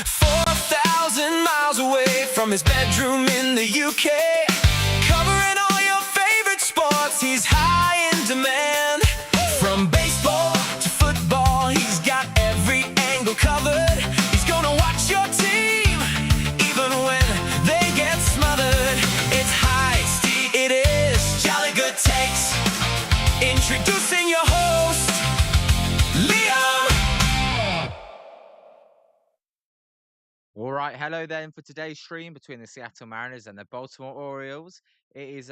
4,000 miles away from his bedroom in the UK, covering all your favorite sports, he's high in demand. From baseball to football, he's got every angle covered. He's gonna watch your team, even when they get smothered. It's Heisty, it is Jolly Good Takes. Introducing your host, Liam. All right, hello then for today's stream between the Seattle Mariners and the Baltimore Orioles. It is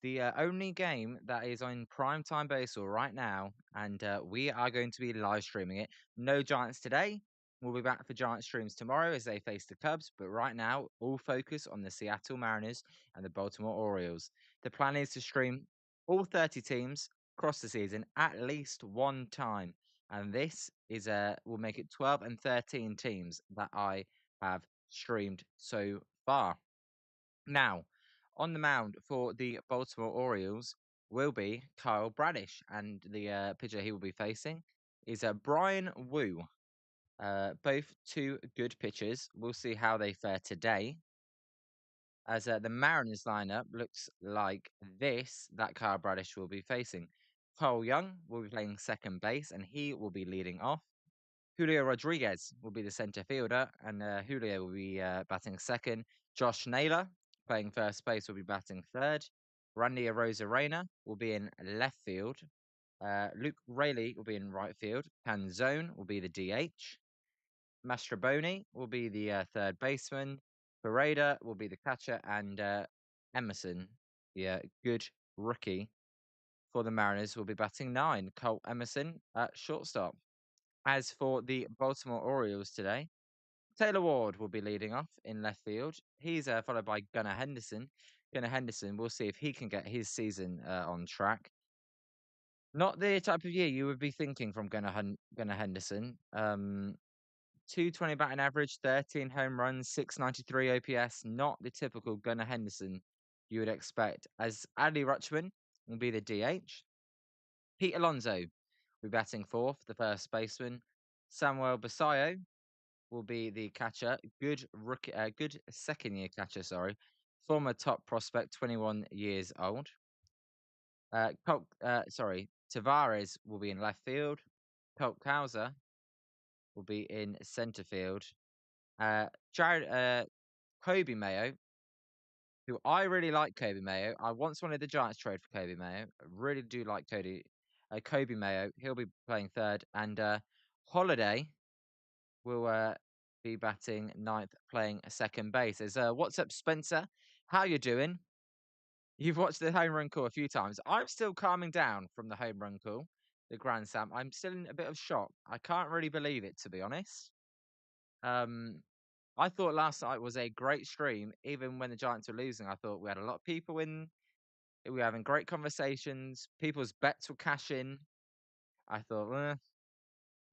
the only game that is on primetime baseball right now, and we are going to be live streaming it. No Giants today. We'll be back for Giant streams tomorrow as they face the Cubs, but right now, all focus on the Seattle Mariners and the Baltimore Orioles. The plan is to stream all 30 teams across the season at least one time. And this is will make it 12 and 13 teams that I have streamed so far. Now, on the mound for the Baltimore Orioles will be Kyle Bradish, and the pitcher he will be facing is Bryan Woo. Both two good pitchers. We'll see how they fare today. As the Mariners lineup looks like this, that Kyle Bradish will be facing. Cole Young will be playing second base, and he will be leading off. Julio Rodriguez will be the center fielder, and Julio will be batting second. Josh Naylor, playing first base, will be batting third. Randy Arozarena will be in left field. Luke Rayleigh will be in right field. Canzone will be the DH. Mastroboni will be the third baseman. Pareda will be the catcher, and Emerson, the good rookie for the Mariners, will be batting nine. Cole Emerson at shortstop. As for the Baltimore Orioles today, Taylor Ward will be leading off in left field. He's followed by Gunnar Henderson. Gunnar Henderson, we'll see if he can get his season on track. Not the type of year you would be thinking from Gunnar Henderson. 220 batting average, 13 home runs, 693 OPS. Not the typical Gunnar Henderson you would expect. As Adley Rutschman will be the DH. Pete Alonso will be batting fourth, the first baseman. Samuel Basayo will be the catcher. Good rookie, good second-year catcher. Sorry, former top prospect, 21 years old. Tavares will be in left field. Colt Kauser will be in center field. Kobe Mayo, who I really like. Kobe Mayo. I once wanted the Giants trade for Kobe Mayo. I really do like Kobe Mayo. He'll be playing third, and Holiday will be batting ninth, playing second base. As what's up, Spencer? How you doing? You've watched the home run call a few times. I'm still calming down from the home run call, the Grand Slam. I'm still in a bit of shock. I can't really believe it, to be honest. I thought last night was a great stream, even when the Giants were losing. I thought we had a lot of people in. We were having great conversations. People's bets were cashing. I thought,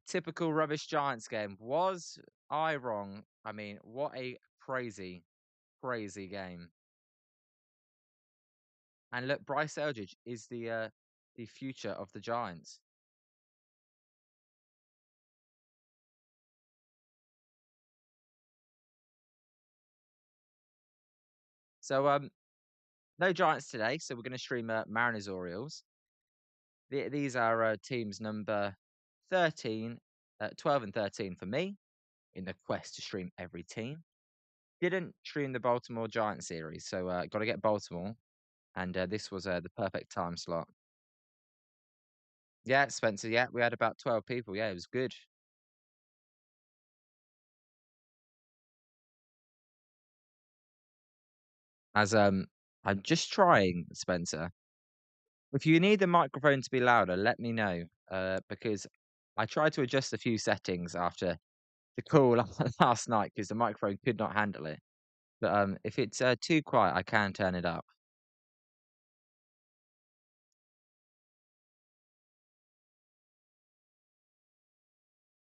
typical rubbish Giants game. Was I wrong? I mean, what a crazy, crazy game. And look, Bryce Eldridge is the future of the Giants. So no Giants today. So we're going to stream Mariners Orioles. These are teams number 13, 12 and 13 for me in the quest to stream every team. Didn't stream the Baltimore Giants series, so got to get Baltimore. And this was the perfect time slot. Yeah, Spencer. Yeah, we had about 12 people. Yeah, it was good. As I'm just trying, Spencer. If you need the microphone to be louder, let me know. Because I tried to adjust a few settings after the call last night because the microphone could not handle it. But if it's too quiet, I can turn it up.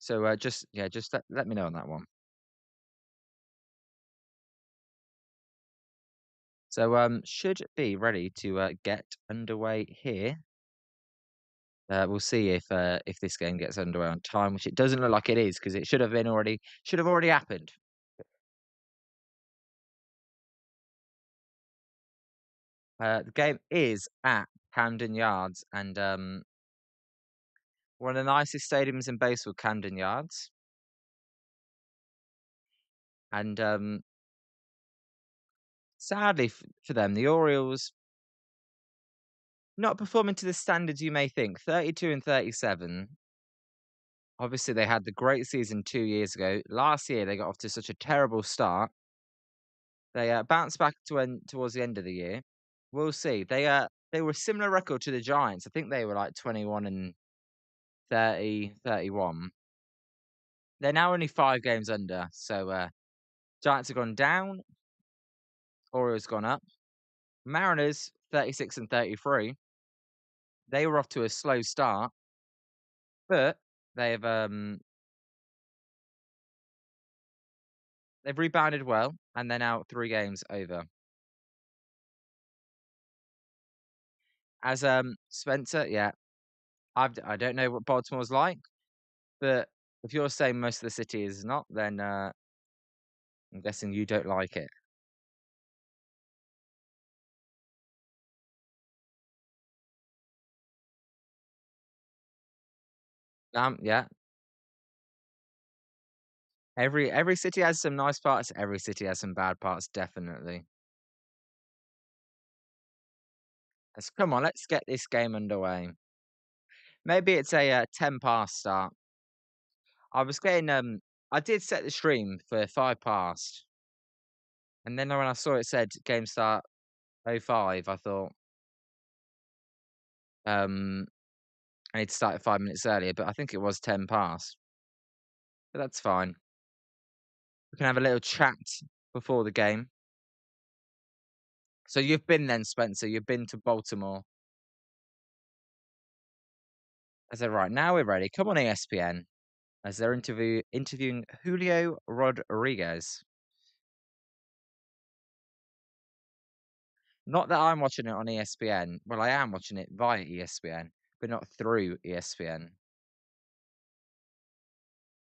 So just let me know on that one. So should be ready to get underway here. We'll see if this game gets underway on time, which it doesn't look like it is because it should have already happened. The game is at Camden Yards, and one of the nicest stadiums in baseball, Camden Yards. And sadly for them, the Orioles not performing to the standards you may think. 32 and 37. Obviously, they had the great season 2 years ago. Last year, they got off to such a terrible start. They bounced back towards the end of the year. We'll see. They were a similar record to the Giants. I think they were like 21 and 30, 31. They're now only 5 games under. So Giants have gone down. Orioles gone up. Mariners 36 and 33. They were off to a slow start, but they've um they've rebounded well, and they're now 3 games over. As Spencer, yeah, I don't know what Baltimore's like, but if you're saying most of the city is not, then I'm guessing you don't like it. Yeah, every city has some nice parts. Every city has some bad parts, definitely. Come on, let's get this game underway. Maybe it's a 10 past start. I was getting I did set the stream for 5 past, and then when I saw it said game start 05, I thought um I need to start it 5 minutes earlier, but I think it was 10 past. But that's fine. We can have a little chat before the game. So you've been then, Spencer. You've been to Baltimore. I said, right, now we're ready. Come on, ESPN, as they're interviewing Julio Rodriguez. Not that I'm watching it on ESPN. Well, I am watching it via ESPN, but not through ESPN.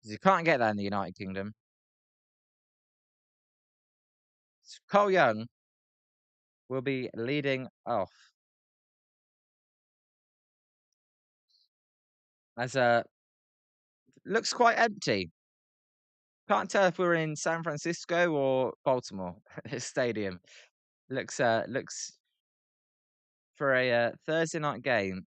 'Cause you can't get that in the United Kingdom. Cole Young will be leading off as looks quite empty. Can't tell if we're in San Francisco or Baltimore stadium. Looks for a Thursday night game.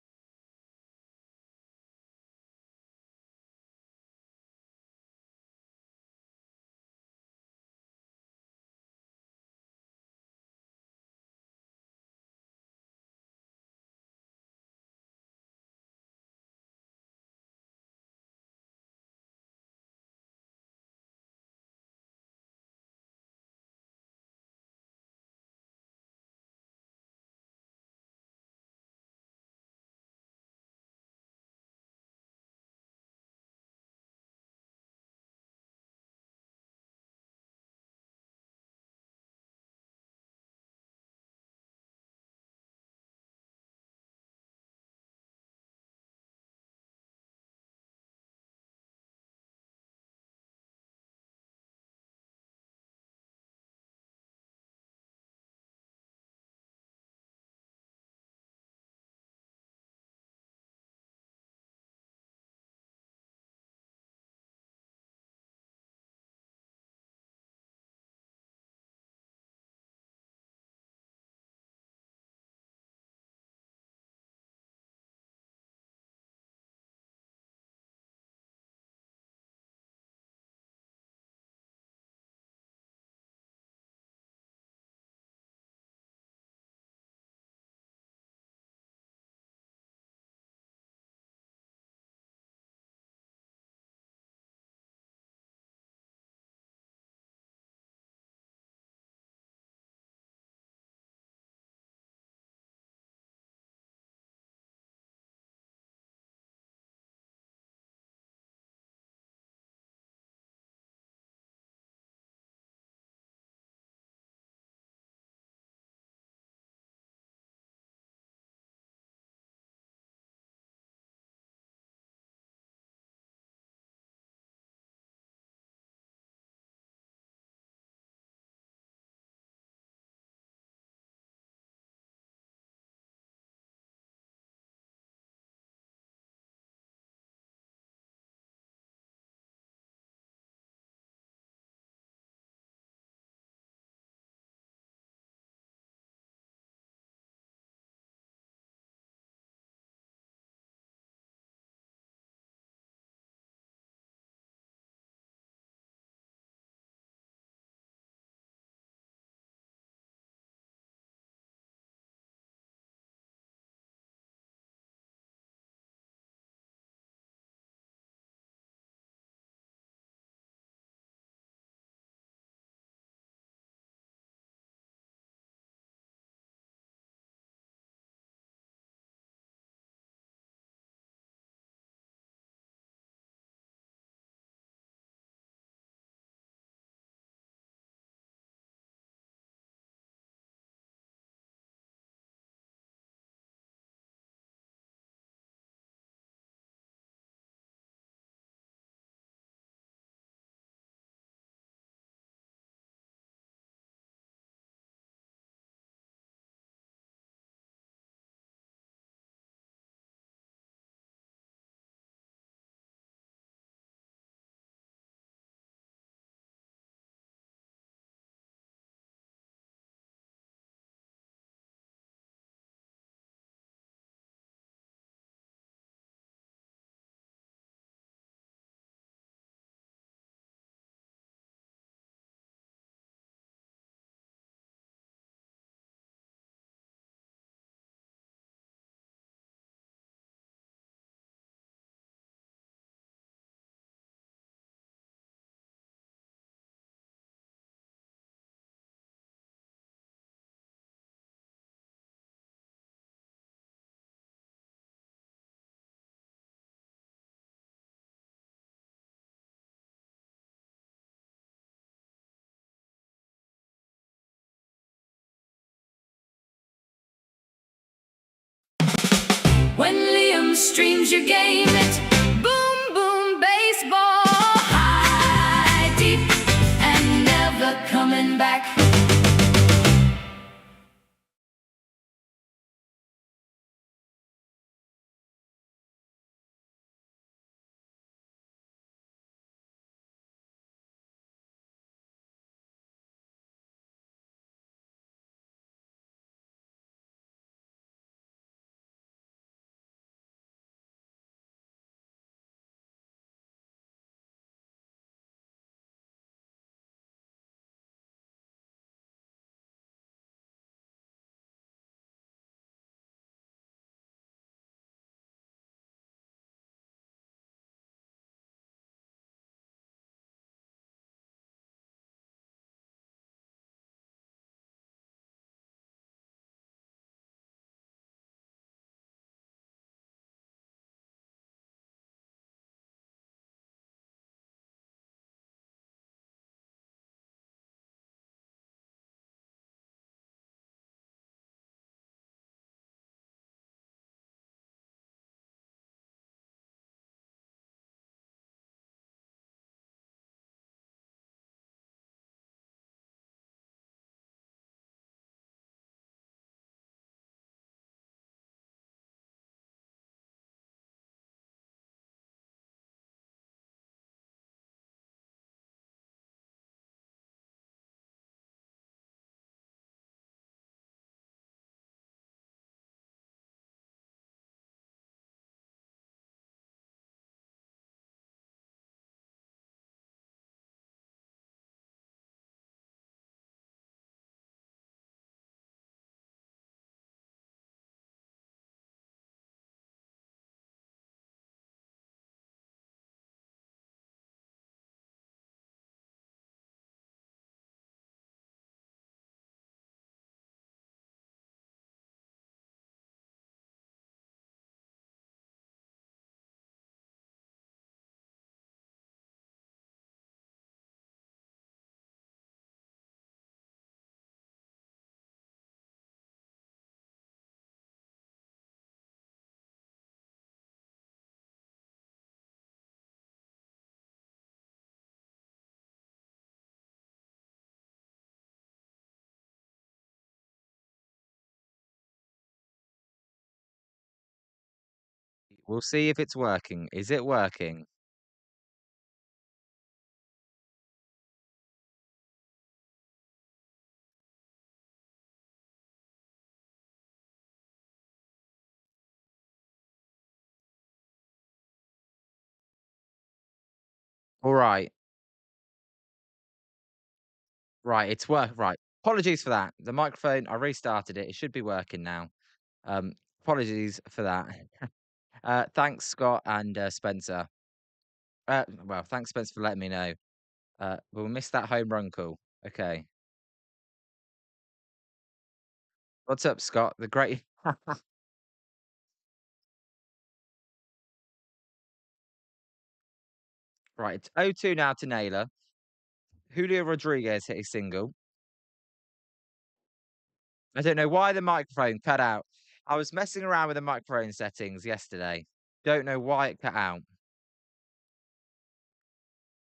streams, your game. It's boom, boom, baseball. High, deep, and never coming back. We'll see if it's working. Is it working? All right. Right, it's right. Apologies for that. The microphone, I restarted it. It should be working now. Apologies for that. Thanks, Scott and Spencer. Well, thanks, Spencer, for letting me know. We'll miss that home run call. Okay. What's up, Scott? The great. Right, it's 0-2 now to Naylor. Julio Rodriguez hit a single. I don't know why the microphone cut out. I was messing around with the microphone settings yesterday. Don't know why it cut out.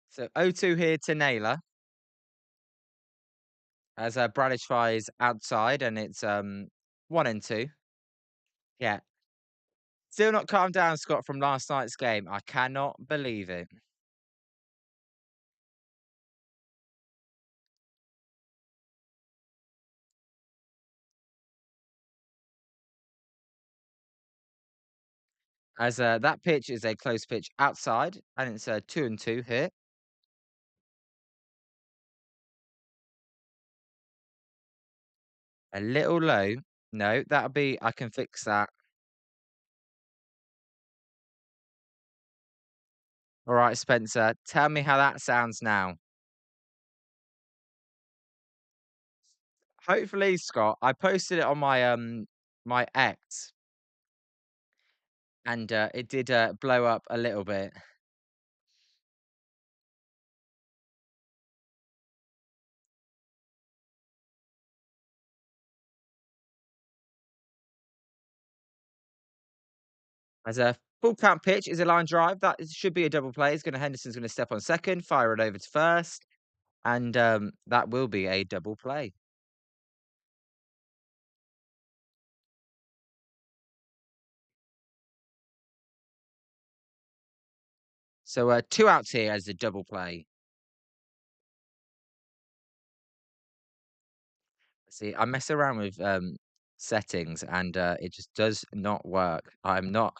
So 0-2 here to Naylor as Bradish fires outside, and it's 1-2. Yeah. Still not calmed down, Scott, from last night's game. I cannot believe it. As that pitch is a close pitch outside, and it's 2-2 here. A little low. No, that'll be. I can fix that. All right, Spencer. Tell me how that sounds now. Hopefully, Scott. I posted it on my X, and it did blow up a little bit. As a full count pitch is a line drive. Should be a double play. Henderson's gonna step on second, fire it over to first, and that will be a double play. So two outs here as a double play. See, I mess around with settings and it just does not work. I'm not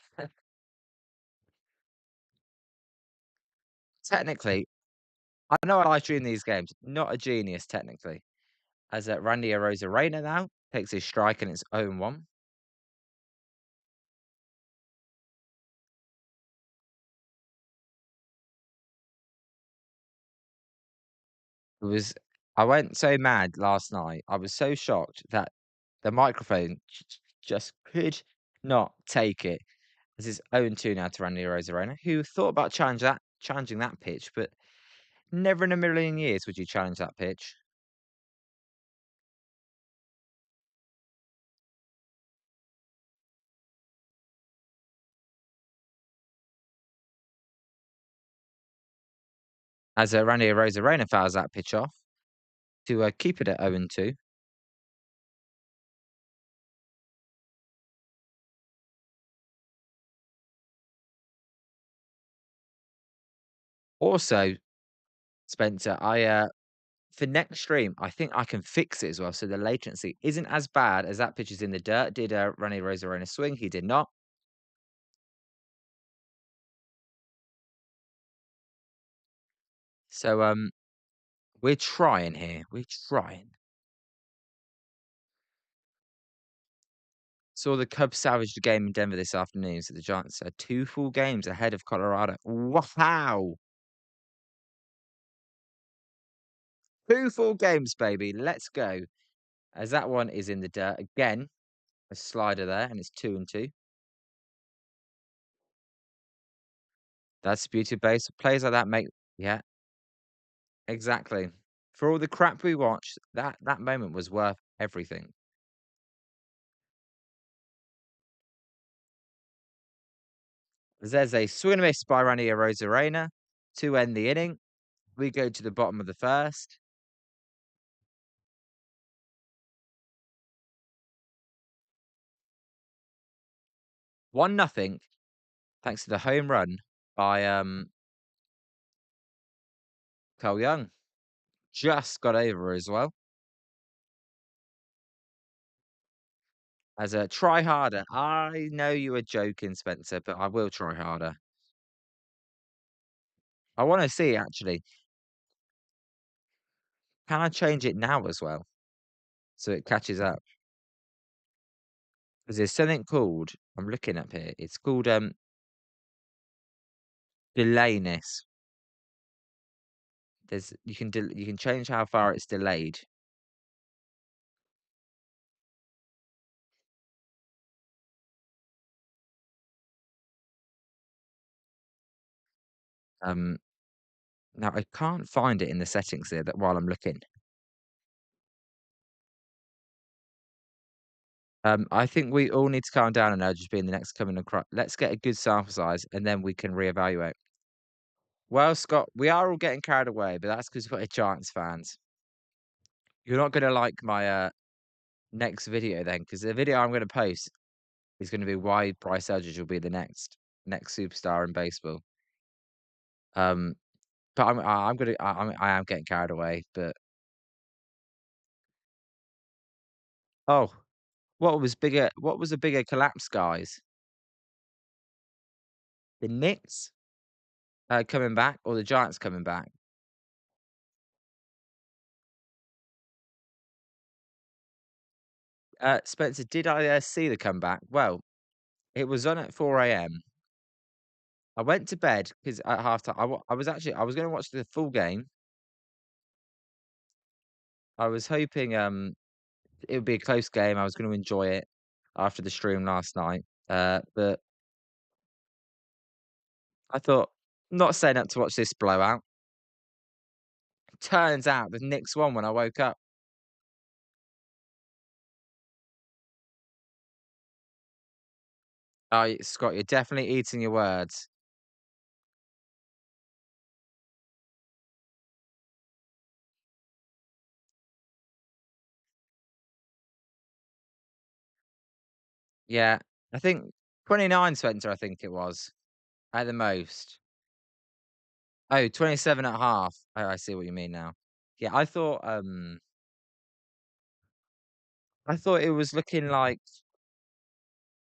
technically. I know I live stream these games. Not a genius technically. As Randy Arozarena now takes his strike and it's 0-1. It was I went so mad last night. I was so shocked that the microphone just could not take it. This is 0-2 now to Randy Arozarena, who thought about challenging that pitch, but never in a million years would you challenge that pitch. As Randy Arozarena fouls that pitch off to keep it at 0-2. Also, Spencer, for next stream, I think I can fix it as well, so the latency isn't as bad as that pitch is in the dirt. Did Randy Arozarena swing? He did not. So we're trying here. We're trying. Saw the Cubs salvage the game in Denver this afternoon, so the Giants are 2 full games ahead of Colorado. Wow! 2 full games, baby. Let's go. As that one is in the dirt again. A slider there, and it's 2-2. That's the beauty of base. Players like that make yeah, exactly. For all the crap we watched, that moment was worth everything. There's a swing and a miss by Randy Arozarena to end the inning. We go to the bottom of the first. 1-0, thanks to the home run by Carl Young. Just got over as well. As a try harder. I know you were joking, Spencer, but I will try harder. I want to see actually. Can I change it now as well so it catches up? Because there's something called I'm looking up here. It's called delayness. There's you can change how far it's delayed. Um, Now I can't find it in the settings here that while I'm looking. I think we all need to calm down and just be in the next coming across. Let's get a good sample size and then we can reevaluate. Well, Scott, we are all getting carried away, but that's because we're Giants fans. You're not gonna like my next video then, because the video I'm gonna post is gonna be why Bryce Eldridge will be the next superstar in baseball. Um, but I am getting carried away. But oh, what was bigger? What was a bigger collapse, guys? The Knicks coming back or the Giants coming back? Spencer, did I see the comeback? Well, it was on at 4 a.m. I went to bed because at halftime I was going to watch the full game. I was hoping it would be a close game. I was going to enjoy it after the stream last night. But I thought not staying up to watch this blowout. Turns out the Knicks won when I woke up. Oh, Scott, you're definitely eating your words. Yeah, I think 29, Spencer, I think it was, at the most. Oh, 27.5. Oh, I see what you mean now. Yeah, I thought it was looking like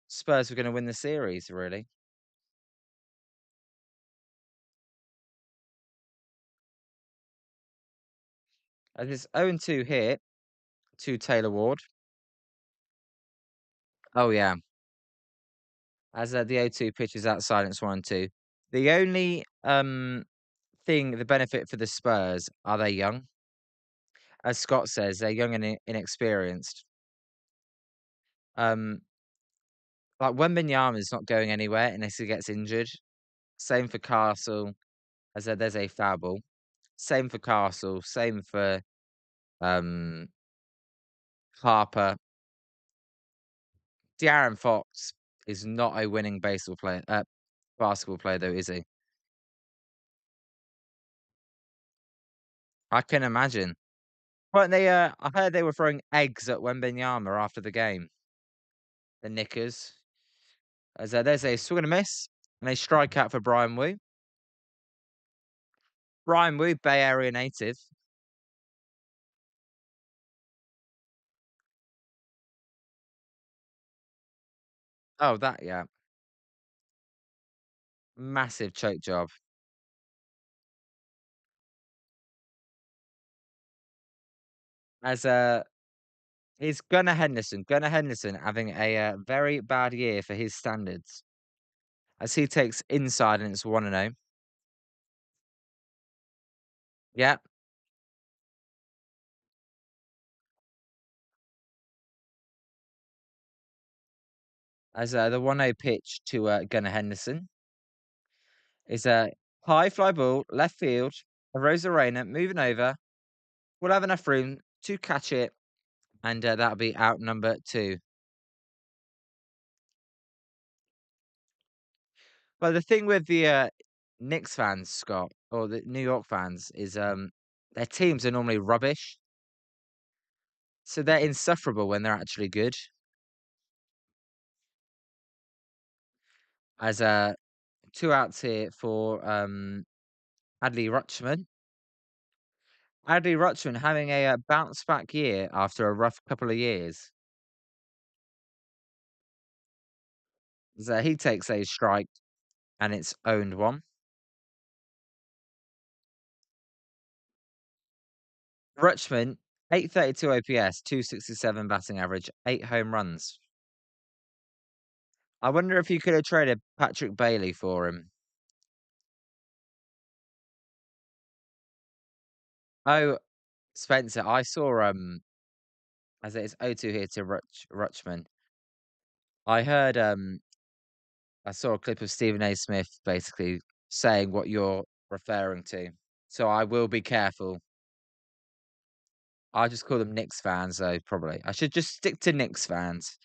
Spurs were gonna win the series, really. As it's 0-2 here to Taylor Ward. Oh, yeah. As, the 0-2 pitch is outside and it's 1-2. The only, the benefit for the Spurs are they young. As Scott says, they're young and inexperienced. Um, like Wembanyama's not going anywhere unless he gets injured. Same for Castle, as there's a foul ball. Same for Castle, same for, um, Harper. De'Aaron Fox is not a winning basketball player though, is he? I can imagine. Weren't they, I heard they were throwing eggs at Wembanyama after the game, the Knickers. As, there's a swing and a miss and a strikeout for Bryan Woo. Bryan Woo, Bay Area native. Oh, that yeah, massive choke job. As, is Gunnar Henderson having a, very bad year for his standards, as he takes inside and it's 1-0. Yeah, as, the 1-0 pitch to, Gunnar Henderson is a high fly ball, left field, Arozarena moving over. We'll have enough room to catch it, and, that'll be out number 2. But the thing with the, Knicks fans, Scott, or the New York fans is, their teams are normally rubbish, so they're insufferable when they're actually good. As, 2 outs here for, Adley Rutschman. Adley Rutschman having a, bounce back year after a rough couple of years. As, he takes a strike and it's owned 1. Rutschman, 832 OPS, 267 batting average, 8 home runs. I wonder if you could have traded Patrick Bailey for him. Oh, Spencer, I saw, as it is 0-2 here to Rutschman. I heard, I saw a clip of Stephen A. Smith basically saying what you're referring to. So I will be careful. I just call them Knicks fans, though, probably. I should just stick to Knicks fans.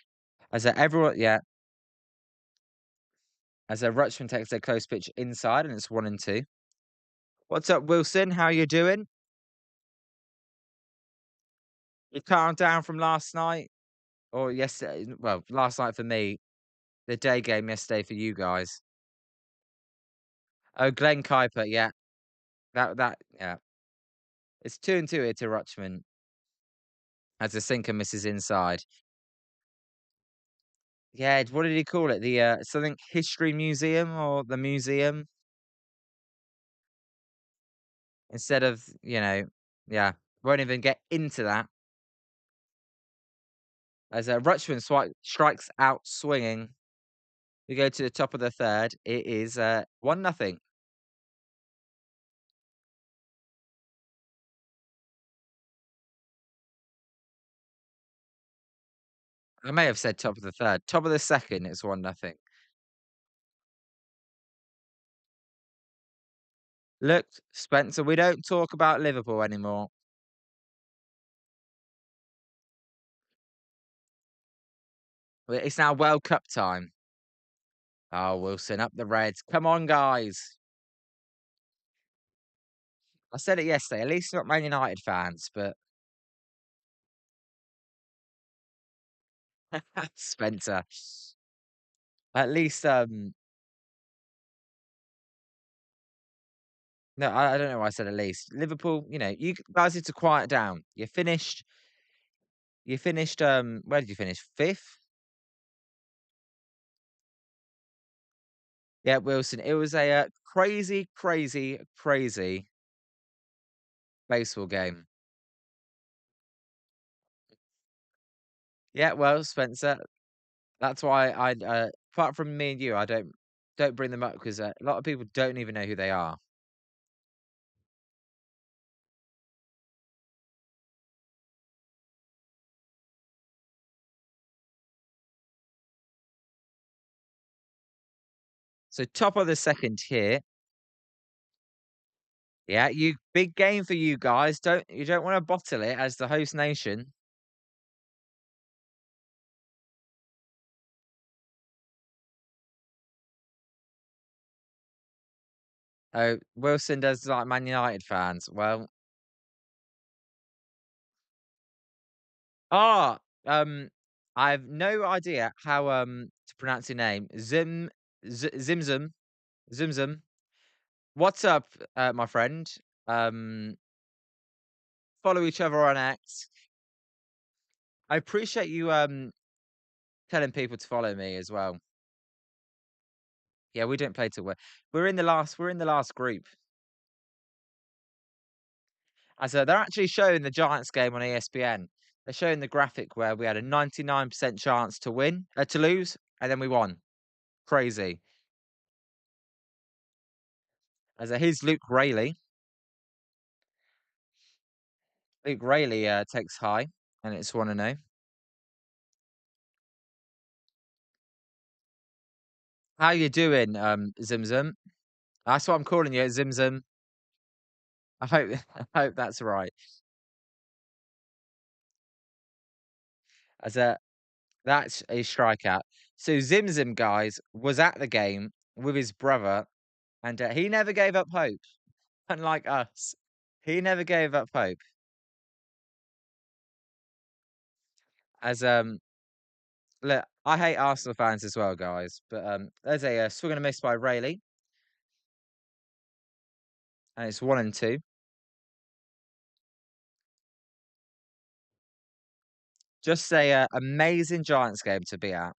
As everyone, yeah, as Rutschman takes a close pitch inside and it's 1-2. What's up, Wilson? How you doing? You calmed down from last night or yesterday? Well, last night for me, the day game yesterday for you guys. Oh, Glenn Kuiper, yeah. Yeah. It's 2-2 here to Rutschman as the sinker misses inside. Yeah, what did he call it? The, something history museum or the museum instead of, yeah, won't even get into that as, Rutschman strikes out swinging. We go to the top of the 3rd. It is, 1-0. I may have said top of the 3rd. Top of the 2nd, it's 1-0. Look, Spencer, we don't talk about Liverpool anymore. It's now World Cup time. Oh, Wilson, up the Reds. Come on, guys. I said it yesterday. At least not Man United fans, but Spencer. At least, no, I don't know why I said at least. Liverpool, you guys need to quiet down. You finished, where did you finish? Fifth? Yeah, Wilson. It was a crazy, crazy, crazy baseball game. Yeah, well, Spencer, that's why apart from me and you, I don't bring them up because a lot of people don't even know who they are. So top of the second here. Yeah, you big game for you guys. You don't want to bottle it as the host nation. Oh, Wilson does like Man United fans. Well, ah, um, I have no idea how to pronounce your name. Zimzum Zimzum. What's up, my friend? Um, Follow each other on X. I appreciate you telling people to follow me as well. Yeah, we don't play till we're in the last group. As they're actually showing the Giants game on ESPN. They're showing the graphic where we had a 99% chance to lose, and then we won. Crazy. As here's Luke Rayleigh. Luke Rayleigh takes high, and it's 1-0. How you doing, Zimzum? That's what I'm calling you, Zimzum. I hope I hope that's right. As that's a strikeout. So Zimzum, guys, was at the game with his brother, and he never gave up hope, unlike us. He never gave up hope. As look, I hate Arsenal fans as well, guys. But there's a swing and a miss by Rayleigh, and it's 1-2. Just a amazing Giants game to be at.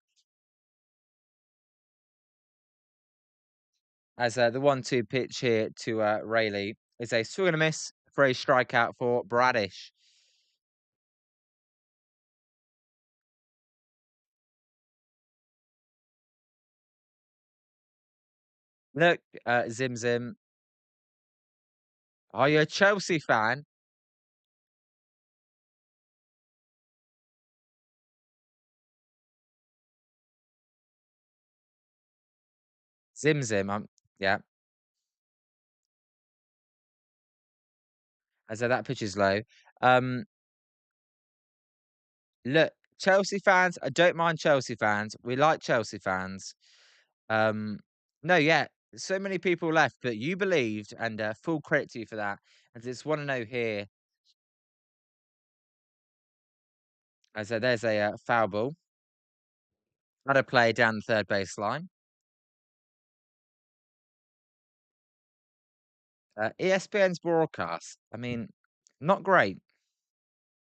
As the 1-2 pitch here to Rayleigh is a swing and a miss for a strikeout for Bradish. Look, Zim Zim, are you a Chelsea fan? Zim Zim, yeah. As that pitch is low. Um, Look, Chelsea fans, I don't mind Chelsea fans. We like Chelsea fans. Um, no, yeah, so many people left, but you believed, and full credit to you for that. And it's 1-0 here. As there's a foul ball. Had a play down the third baseline. ESPN's broadcast, I mean, not great.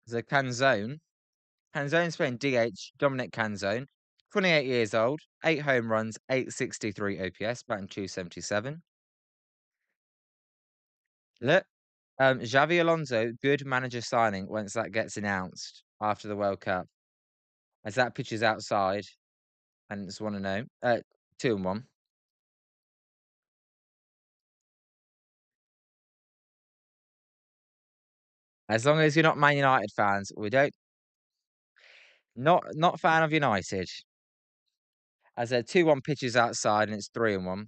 There's a Canzone's playing DH, Dominic Canzone, 28 years old, 8 home runs, 863 OPS, batting 277. Look, Xavi Alonso, good manager signing once that gets announced after the World Cup. As that pitch is outside, and it's 1-0, 2-1. As long as you're not Man United fans, we don't not fan of United. As a 2-1 pitch is outside, and it's 3-1.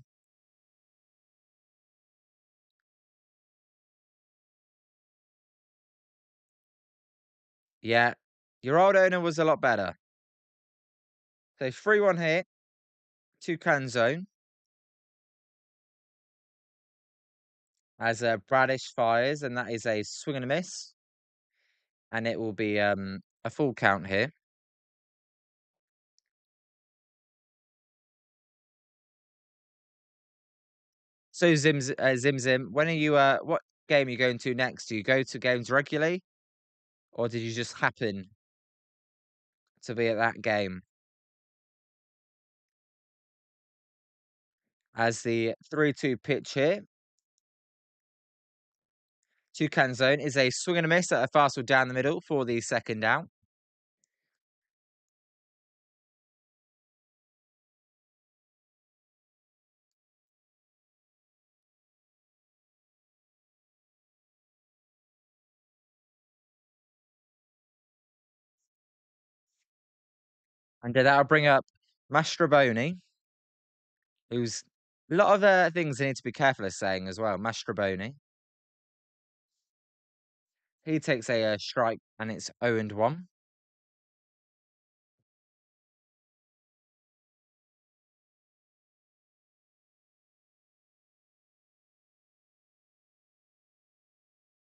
Yeah, your old owner was a lot better. So 3-1 here. Toucan zone as Bradish fires, and that is a swing and a miss, and it will be a full count here. So Zim Zim, when are you? What game are you going to next? Do you go to games regularly, or did you just happen to be at that game? As the 3-2 pitch here, Toucan zone is a swing and a miss at a fastball down the middle for the second out. And that'll bring up Mastroboni, who's a lot of things they need to be careful of saying as well. Mastroboni. He takes a strike and it's 0-1.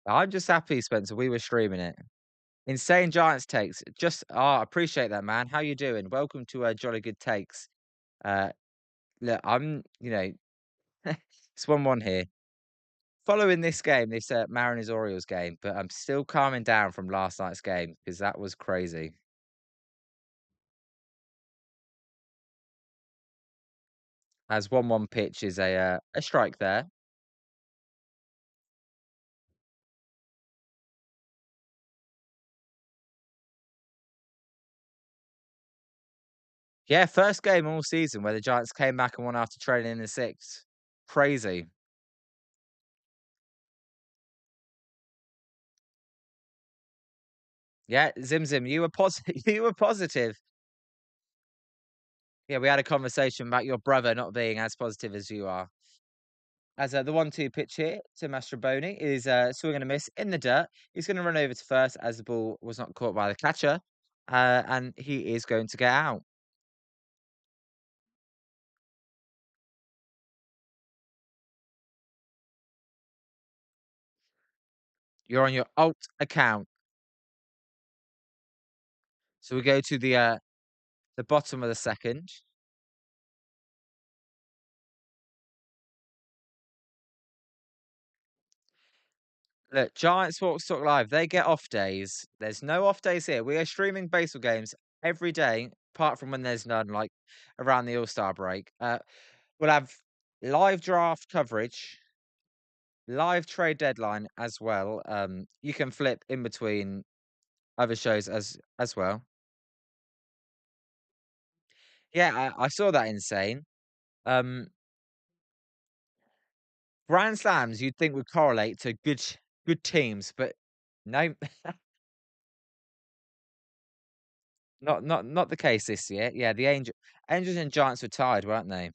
I'm just happy, Spencer. We were streaming it. Insane Giants takes. Just appreciate that, man. How you doing? Welcome to Jolly Good Takes. Uh, look, it's 1-1 here. Following this game, this Mariners Orioles game, but I'm still calming down from last night's game because that was crazy. As 1-1 pitch is a strike there. Yeah, first game all season where the Giants came back and won after trailing in the sixth. Crazy. Yeah, Zim Zim, you were positive. You were positive. Yeah, we had a conversation about your brother not being as positive as you are. As the 1-2 pitch here to Mastroboni is swing and a miss in the dirt. He's going to run over to first as the ball was not caught by the catcher, and he is going to get out. You're on your alt account, so we go to the bottom of the second. Look, Giants Sports Talk Live, they get off days. There's no off days here. We are streaming baseball games every day, apart from when there's none, like around the All-Star break. We'll have live draft coverage, live trade deadline as well. You can flip in between other shows as well. Yeah, I saw that insane. Um, Grand slams you'd think would correlate to good teams, but no, not the case this year. Yeah, the Angels and Giants were tied, weren't they?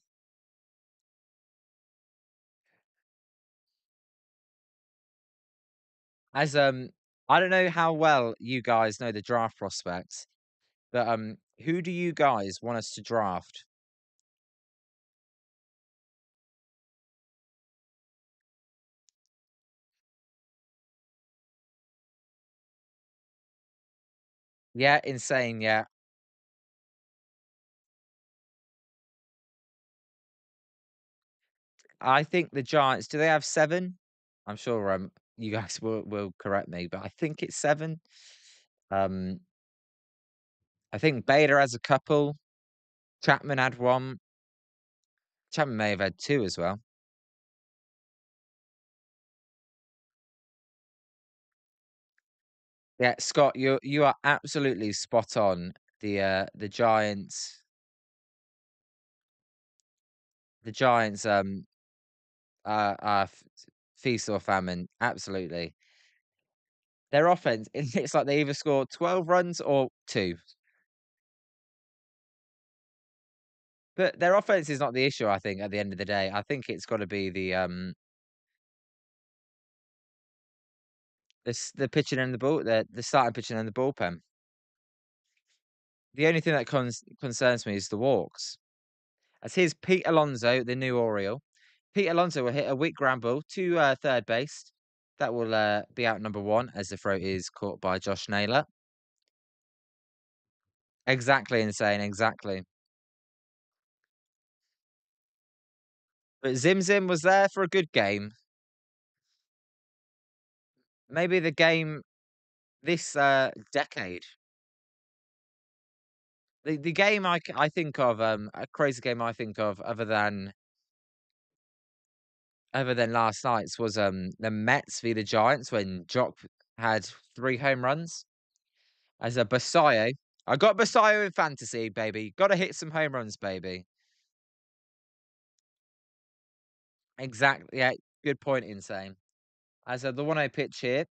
As I don't know how well you guys know the draft prospects, but who do you guys want us to draft? Yeah, insane. Yeah, I think the Giants. Do they have seven? I'm sure you guys will correct me, but I think it's seven. Um, I think Bader has a couple. Chapman had one. Chapman may have had two as well. Yeah, Scott, you are absolutely spot on. The Giants are feast or famine. Absolutely. Their offense, it's like they either score 12 runs or two. But their offense is not the issue, I think, at the end of the day. I think it's got to be the pitching and the ball, the starting pitching and the bullpen. The only thing that concerns me is the walks. As here's Pete Alonso, the new Oriole. Pete Alonso will hit a weak ground ball to third base. That will be out number one as the throw is caught by Josh Naylor. Exactly insane, exactly. But Zim Zim was there for a good game. Maybe the game this decade. The game I think of, a crazy game I think of other than last night's was the Mets v the Giants when Jock had 3 home runs. As a Basayo, I got Basayo in fantasy, baby. Gotta hit some home runs, baby. Exactly, yeah, good point, Insane. As the 1-0 pitch here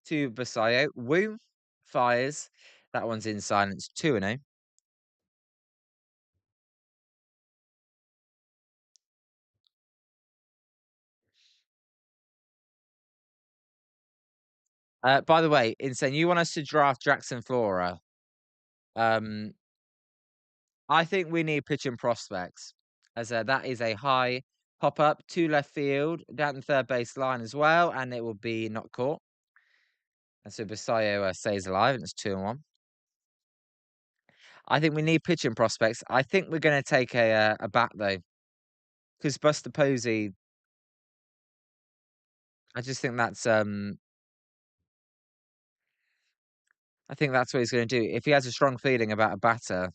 to Basayo. Woo fires. That one's in silence, 2-0. By the way, Insane, you want us to draft Jackson Flora? Um, I think we need pitching prospects, as that is a high pop up to left field, down the third base line as well, and it will be not caught. And so Basayo stays alive, and it's 2-1. I think we need pitching prospects. I think we're going to take a bat though, because Buster Posey. I just think I think that's what he's going to do. If he has a strong feeling about a batter,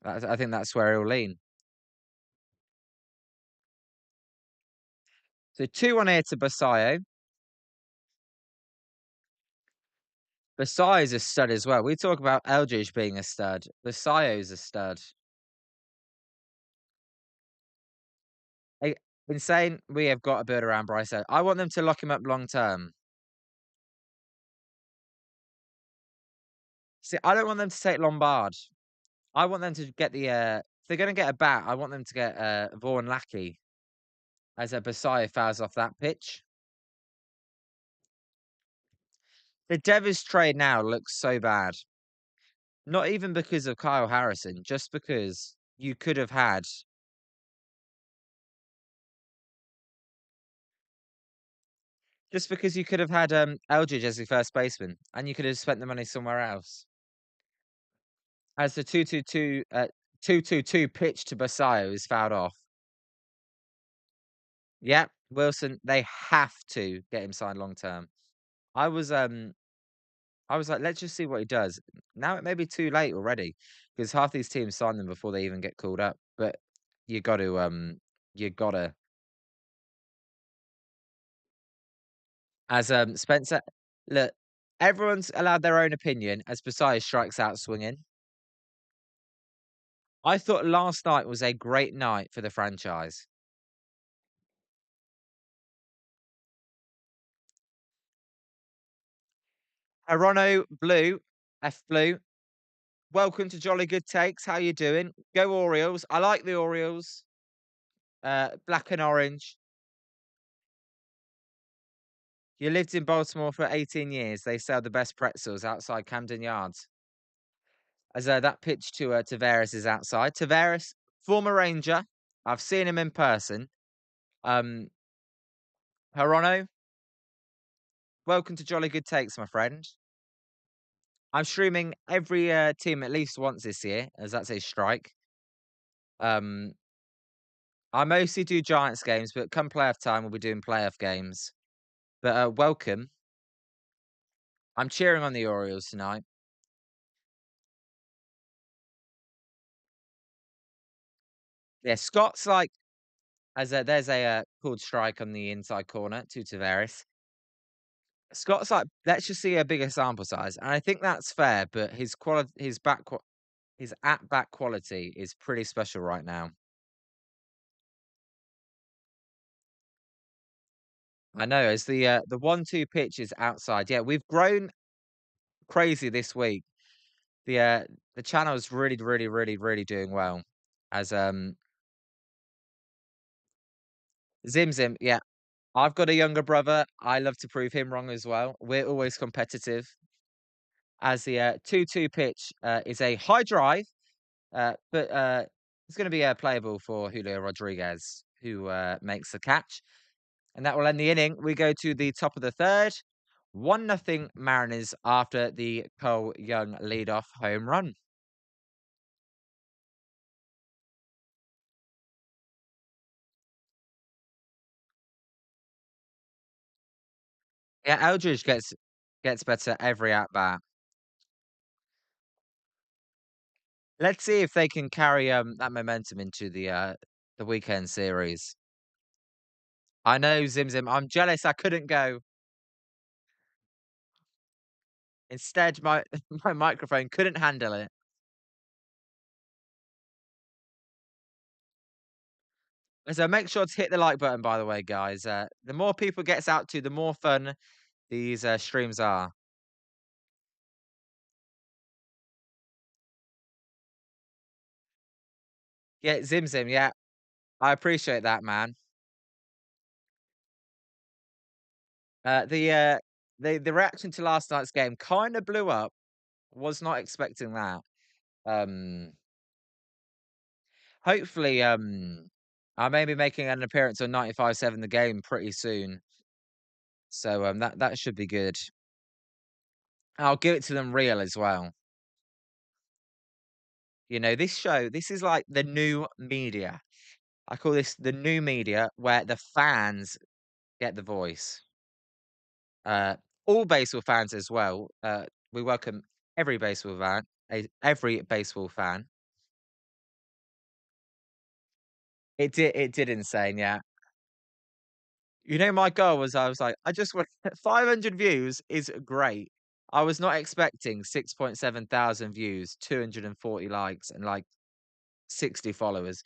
I think that's where he'll lean. So 2-1 here to Basayo. Basayo's a stud as well. We talk about Eldridge being a stud. Basayo's a stud. Eh, Insane. We have got to build around Bryce. I want them to lock him up long term. See, I don't want them to take Lombard. I want them to get the. If they're going to get a bat, I want them to get Vaughan Lackey as a Basayo fouls off that pitch. The Devers trade now looks so bad. Not even because of Kyle Harrison, just because you could have had. Just because you could have had Eldridge as your first baseman, and you could have spent the money somewhere else. As the 2-2-2 pitch to Basayo is fouled off. Yep, Wilson, they have to get him signed long term. I was um I was like, let's just see what he does. Now it may be too late already, because half these teams sign them before they even get called up. But you got to you gotta as Spencer, look, everyone's allowed their own opinion as Basayo strikes out swinging. I thought last night was a great night for the franchise. Hirono Blue, F Blue. Welcome to Jolly Good Takes. How you doing? Go Orioles. I like the Orioles. Black and orange. You lived in Baltimore for 18 years. They sell the best pretzels outside Camden Yards. As that pitch to Tavares is outside. Tavares, former Ranger. I've seen him in person. Um, Hirono, welcome to Jolly Good Takes, my friend. I'm streaming every team at least once this year, as that's a strike. Um, I mostly do Giants games, but come playoff time, we'll be doing playoff games. But welcome. I'm cheering on the Orioles tonight. Yeah, Scott's like, as there's a called strike on the inside corner to Tavares. Scott's like, let's just see a bigger sample size, and I think that's fair. But his quality, his at bat quality is pretty special right now. I know as the 1-2 pitch is outside. Yeah, we've grown crazy this week. The uh the channel is really, really, really, really doing well. As Zim Zim, yeah, I've got a younger brother. I love to prove him wrong as well. We're always competitive. As the 2-2 pitch is a high drive But it's going to be playable for Julio Rodriguez, who makes the catch, and that will end the inning. We go to the top of the third, 1-0 Mariners after the Cole Young leadoff home run. Yeah, Eldridge gets better every at bat. Let's see if they can carry that momentum into the weekend series. I know, Zim Zim. I'm jealous I couldn't go. Instead, my my microphone couldn't handle it. So make sure to hit the like button, by the way, guys. The more people gets out to, the more fun these streams are. Yeah, Zim Zim. Yeah, I appreciate that, man. Uh, the uh, the reaction to last night's game kind of blew up. Was not expecting that. Um, Hopefully, I may be making an appearance on 95.7 The Game pretty soon. So that should be good. I'll give it to them real as well. This show, this is like the new media. I call this the new media where the fans get the voice. Uh, all baseball fans as well. We welcome every baseball fan, every baseball fan. It did insane, yeah. My goal was I was like, I just want 500 views is great. I was not expecting 6.7 thousand views, 240 likes, and like 60 followers.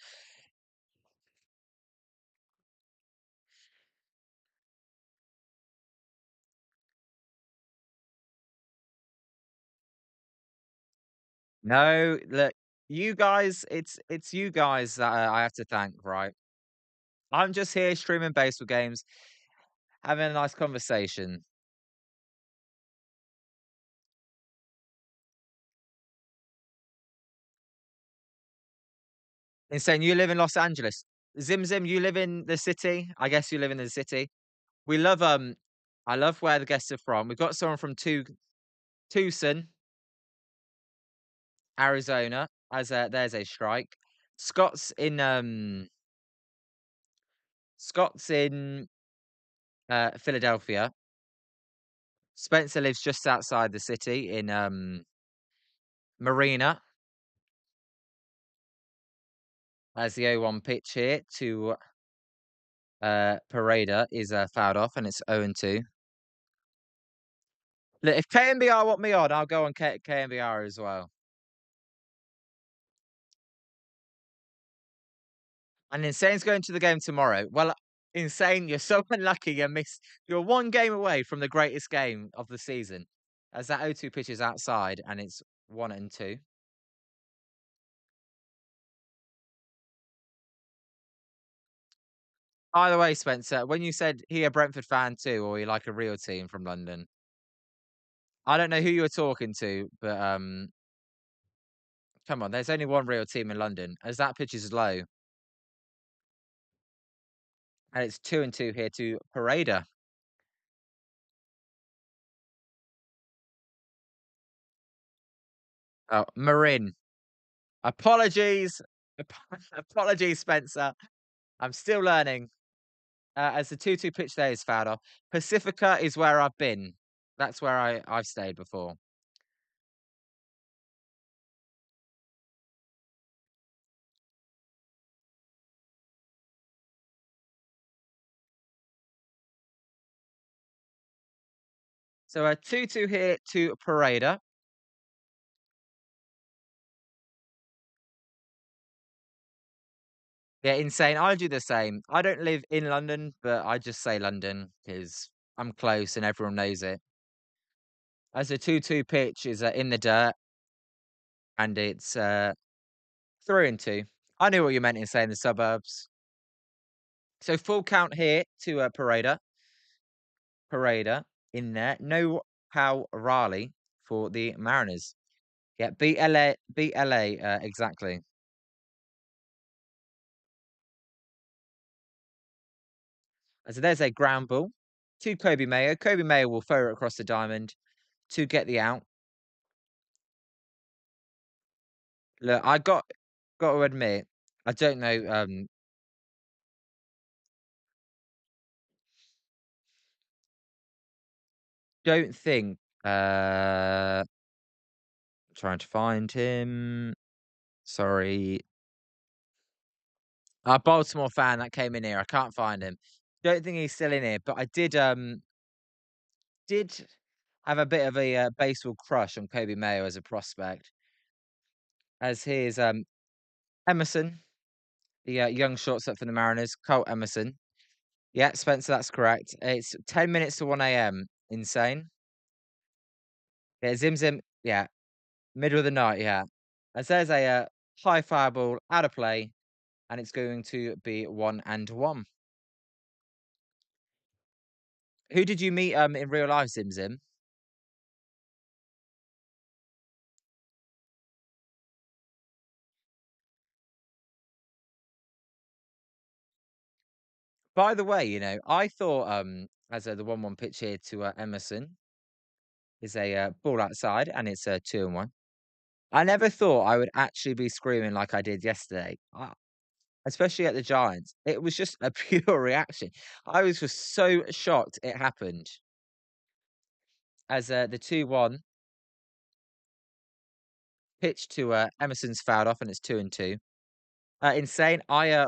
No, look, you guys, it's you guys that I have to thank, right? I'm just here streaming baseball games, having a nice conversation. And saying you live in Los Angeles. Zim Zim, you live in the city. I guess you live in the city. We love I love where the guests are from. We've got someone from Tucson, Arizona, as there's a strike. Scott's in Scott's in Philadelphia. Spencer lives just outside the city in Marina, as the 0-1 pitch here to Pareda is fouled off and it's 0-2. Look, if KMBR want me on, I'll go on KMBR as well. And Insane's going to the game tomorrow. Well, Insane, you're so unlucky you're one game away from the greatest game of the season. As that 0-2 pitch is outside and it's 1-2. By the way, Spencer, when you said he a Brentford fan too, or you like a real team from London, I don't know who you were talking to, but come on, there's only one real team in London. As that pitch is low, and it's 2-2 here to Pareda. Oh, Marin. Apologies. Apologies, Spencer. I'm still learning. As the 2-2 pitch there is fouled off. Pacifica is where I've been. That's where I've stayed before. So a 2-2 here to Pareda. Yeah, insane. I do the same. I don't live in London, but I just say London because I'm close and everyone knows it. As a 2-2 pitch is in the dirt and it's 3-2. I knew what you meant in saying the suburbs. So full count here to Pareda. Pareda in there. No Pal Raleigh for the Mariners. Yeah, beat LA, beat LA, exactly. So there's a ground ball to Kobe Mayo. Kobe Mayo will throw it across the diamond to get the out. Look, got to admit, I don't know. Don't think. Trying to find him. Sorry, a Baltimore fan that came in here. I can't find him. Don't think he's still in here, but I did have a bit of a baseball crush on Kobe Mayo as a prospect, as he is Emerson, the young shortstop for the Mariners, Colt Emerson. Yeah, Spencer, that's correct. It's 10 minutes to 1 a.m. Insane. Yeah, Zim Zim. Yeah, middle of the night. Yeah. As there's a high fire ball out of play, and it's going to be 1-1. Who did you meet in real life, Zim Zim? By the way, I thought as the 1-1 pitch here to Emerson is a ball outside, and it's a 2-1. I never thought I would actually be screaming like I did yesterday. Especially at the Giants. It was just a pure reaction. I was just so shocked it happened as, the 2-1 pitch to, Emerson's fouled off, and it's 2-2. Insane. I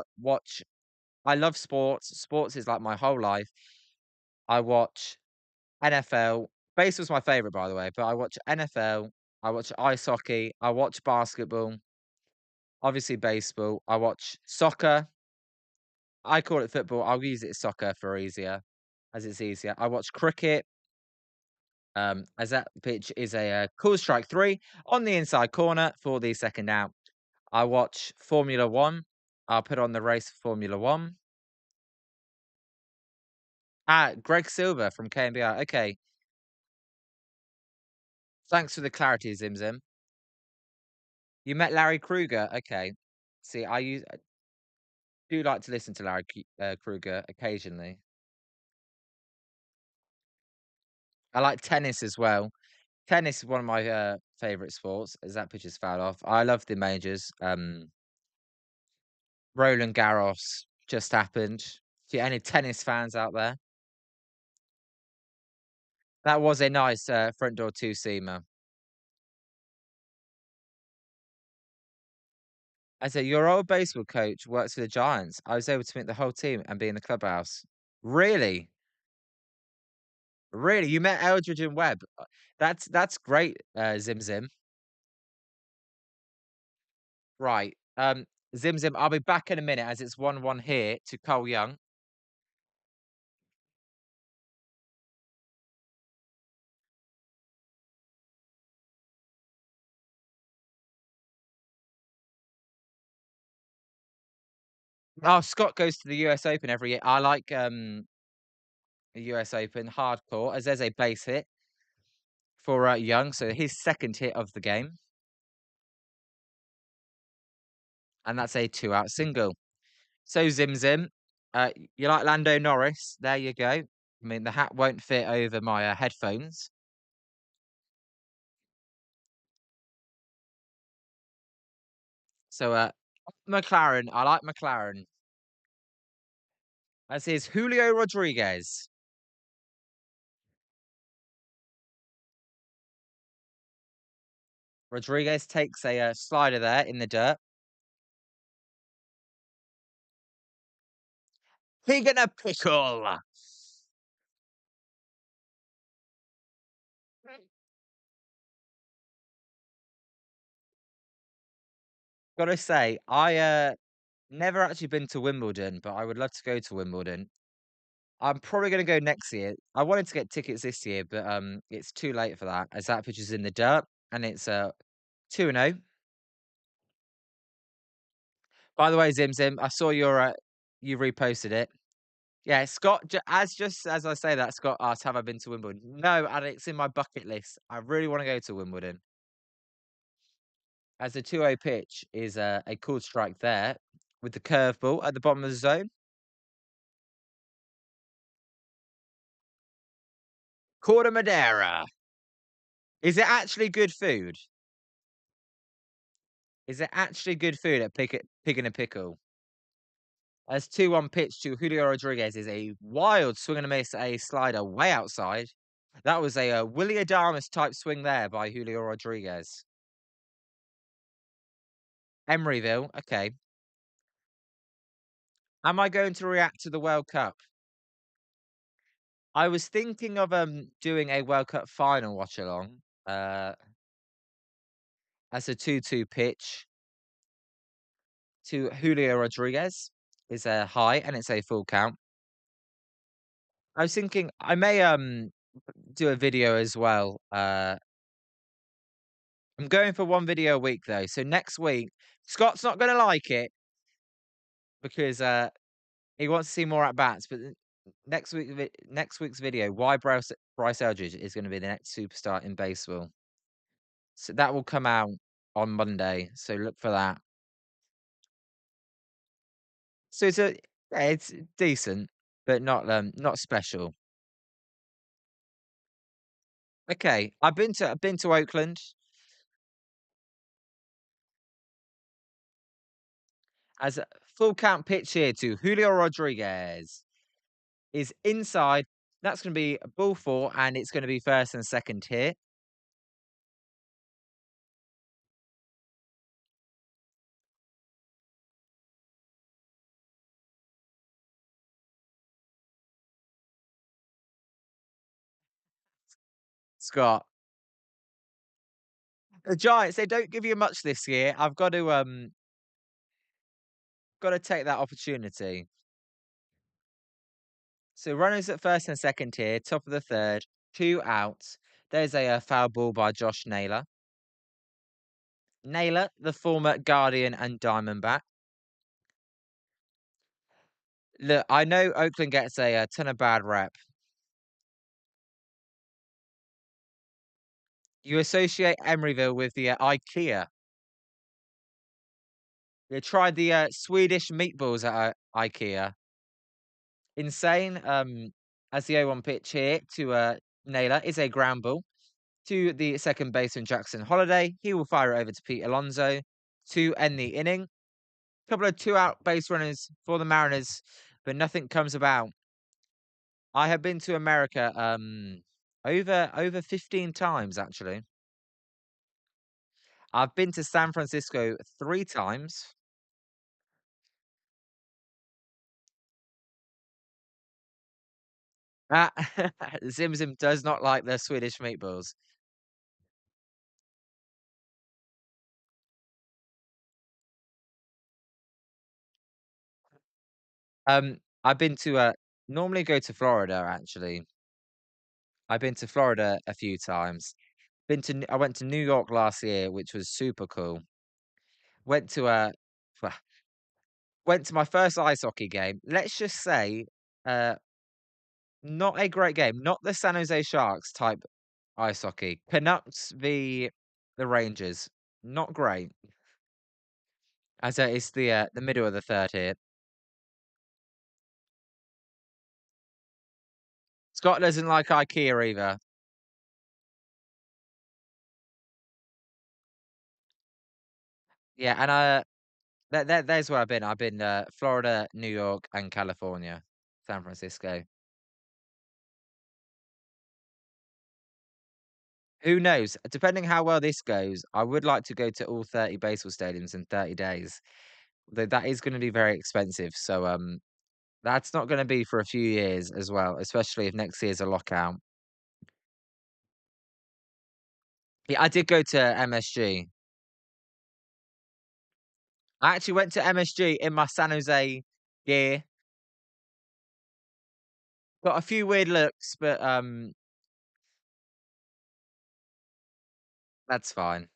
love sports. Sports is like my whole life. I watch NFL. Baseball's my favorite, by the way, but I watch NFL, I watch ice hockey, I watch basketball, obviously baseball, I watch soccer. I call it football. I'll use it as soccer for easier, as it's easier. I watch cricket. As that pitch is a cool strike three on the inside corner for the second out. I watch Formula One. I'll put on the race for Formula One. Greg Silver from KNBR. Okay, thanks for the clarity, Zim Zim. You met Larry Kruger. Okay, see, I do like to listen to Larry Kruger occasionally. I like tennis as well. Tennis is one of my favorite sports, as that pitch is fouled off. I love the majors. Roland Garros just happened. Do you any tennis fans out there? That was a nice, front door two-seamer. I said, "Your old baseball coach works for the Giants." I was able to meet the whole team and be in the clubhouse. Really? Really? You met Eldridge and Webb? That's great, Zim Zim. Right. Zim Zim, I'll be back in a minute as it's 1-1 here to Cole Young. Oh, Scott goes to the US Open every year. I like, the US Open hardcore as there's a base hit for, Young, so his second hit of the game, and that's a two-out single. So Zim Zim, you like Lando Norris? There you go. I mean, the hat won't fit over my headphones. So McLaren, I like McLaren. As is Julio Rodriguez. Rodriguez takes a slider there in the dirt. Pig and a pickle. Gotta say, I never actually been to Wimbledon, but I would love to go to Wimbledon. I'm probably gonna go next year. I wanted to get tickets this year, but it's too late for that, as that pitch is in the dirt and it's 2-0. By the way, Zim Zim, I saw you reposted it. Yeah, Scott, just as I say that, Scott asked, "Have I been to Wimbledon?" No, and it's in my bucket list. I really want to go to Wimbledon. as a 2-0 pitch is a called strike there with the curveball at the bottom of the zone. Corda Madera. Is it actually good food? Is it actually good food at Pig and a Pickle? As 2-1 pitch to Julio Rodriguez is a wild swing and a miss, a slider way outside. That was a Willy Adames type swing there by Julio Rodriguez. Emeryville, okay. Am I going to react to the World Cup? I was thinking of doing a World Cup final watch along as a 2-2 pitch to Julio Rodriguez is a high and it's a full count. I was thinking I may do a video as well. I'm going for one video a week though. So next week, Scott's not gonna like it because he wants to see more at bats. But next week's video, why Bryce Eldridge is going to be the next superstar in baseball. So that will come out on Monday. So look for that. So it's decent, but not special. Okay, I've been to Oakland as a full count pitch here to Julio Rodriguez is inside. That's going to be a ball four, and it's going to be first and second here. Scott, the Giants, they don't give you much this year. I've got to take that opportunity. So runners at first and second here, top of the third, 2 outs. There's a foul ball by Josh Naylor. Naylor, the former Guardian and Diamondback. Look, I know Oakland gets a ton of bad rep. You associate Emeryville with the IKEA. You tried the Swedish meatballs at IKEA. Insane. As the 0-1 pitch here to Naylor is a ground ball to the second baseman Jackson Holiday. He will fire it over to Pete Alonso to end the inning. Couple of 2-out base runners for the Mariners, but nothing comes about. I have been to America over 15 times actually. I've been to San Francisco 3 times. Ah, Zim Zim does not like the Swedish meatballs. I've been to normally go to Florida actually. I've been to Florida a few times. I went to New York last year, which was super cool. Went to well, went to my first ice hockey game. Let's just say, uh, not a great game. Not the San Jose Sharks type ice hockey. Canucks v the Rangers. Not great. As it's the middle of the third here. Scott doesn't like IKEA either. Yeah, and there's where I've been. I've been Florida, New York, and California, San Francisco. Who knows? Depending how well this goes, I would like to go to all 30 baseball stadiums in 30 days. Though that is going to be very expensive. So that's not going to be for a few years as well, especially if next year's a lockout. Yeah, I did go to MSG. I actually went to MSG in my San Jose gear. Got a few weird looks, but that's fine.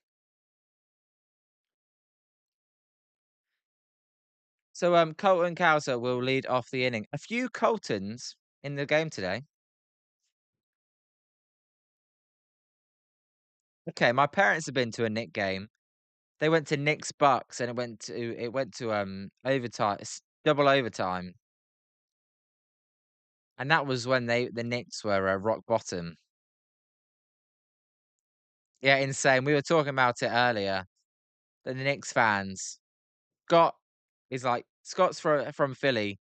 So Colton Cowser will lead off the inning. A few Coltons in the game today. Okay, my parents have been to a Nick game. They went to Knicks Bucks, and it went to overtime, double overtime, and that was when the Knicks were rock bottom. Yeah, insane. We were talking about it earlier. The Knicks fans. Scott is like Scott's from Philly.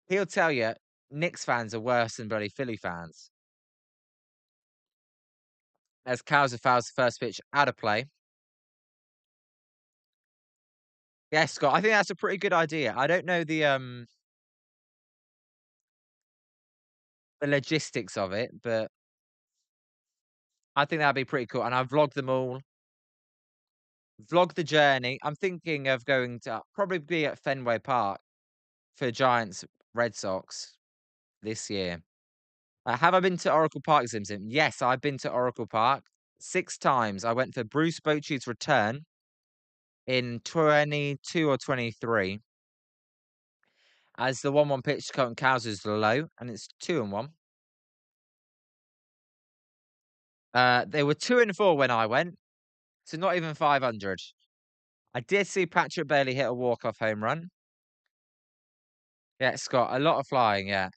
He'll tell you Knicks fans are worse than bloody Philly fans. As Cowser fouls the first pitch out of play. Yeah, Scott, I think that's a pretty good idea. I don't know the logistics of it, but I think that'd be pretty cool. And I vlogged them all, vlog the journey. I'm thinking of going to probably be at Fenway Park for Giants Red Sox this year. Have I been to Oracle Park, Zim? Yes, I've been to Oracle Park 6 times. I went for Bruce Bochy's return in 22 or 23 as the 1-1 pitch to Colton Cowser's low, and it's 2-1. They were 2-4 when I went, so not even 500. I did see Patrick Bailey hit a walk-off home run. Yeah, Scott, a lot of flying, yeah.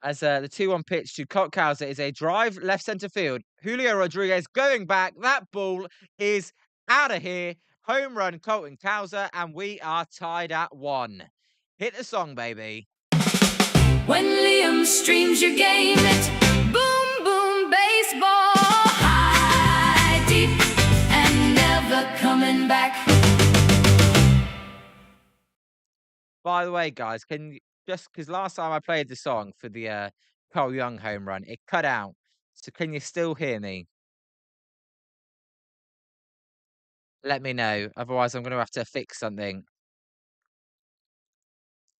As the 2-1 pitch to Colt Cowser is a drive left center field. Julio Rodriguez going back. That ball is out of here. Home run, Colton Cowser, and we are tied at 1. Hit the song, baby. When Liam streams your game, it's boom, boom, baseball. High, deep, and never coming back. By the way, guys, just because last time I played the song for the Cole Young home run, it cut out. So can you still hear me? Let me know. Otherwise, I'm going to have to fix something.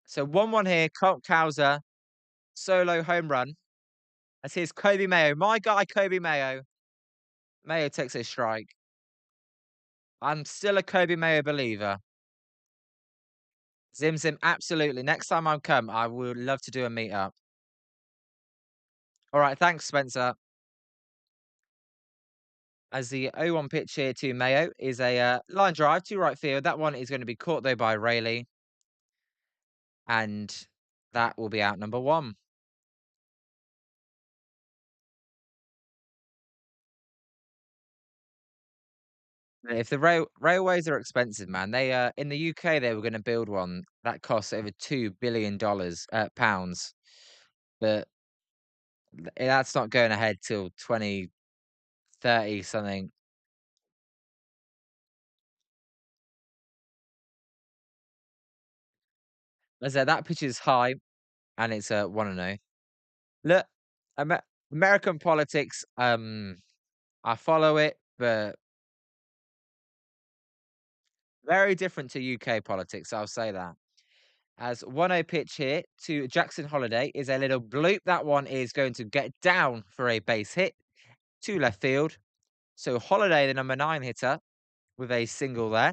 So 1-1 here. Colt Cowser, solo home run. As here's Kobe Mayo. My guy, Kobe Mayo. Mayo takes a strike. I'm still a Kobe Mayo believer. Zim Zim, absolutely. Next time I come, I would love to do a meetup. All right, thanks, Spencer. As the 0-1 pitch here to Mayo is a line drive to right field. That one is going to be caught though by Rayleigh, and that will be out number 1. If the railways are expensive, man, they in the UK they were going to build one that costs over $2 billion pounds, but that's not going ahead till 2030 something. As that pitch is high and it's a 1-0. Look, Amer American politics, I follow it, but very different to UK politics, I'll say that. As 1-0 pitch here to Jackson Holiday is a little bloop. That one is going to get down for a base hit to left field. So Holiday, the number 9 hitter, with a single there.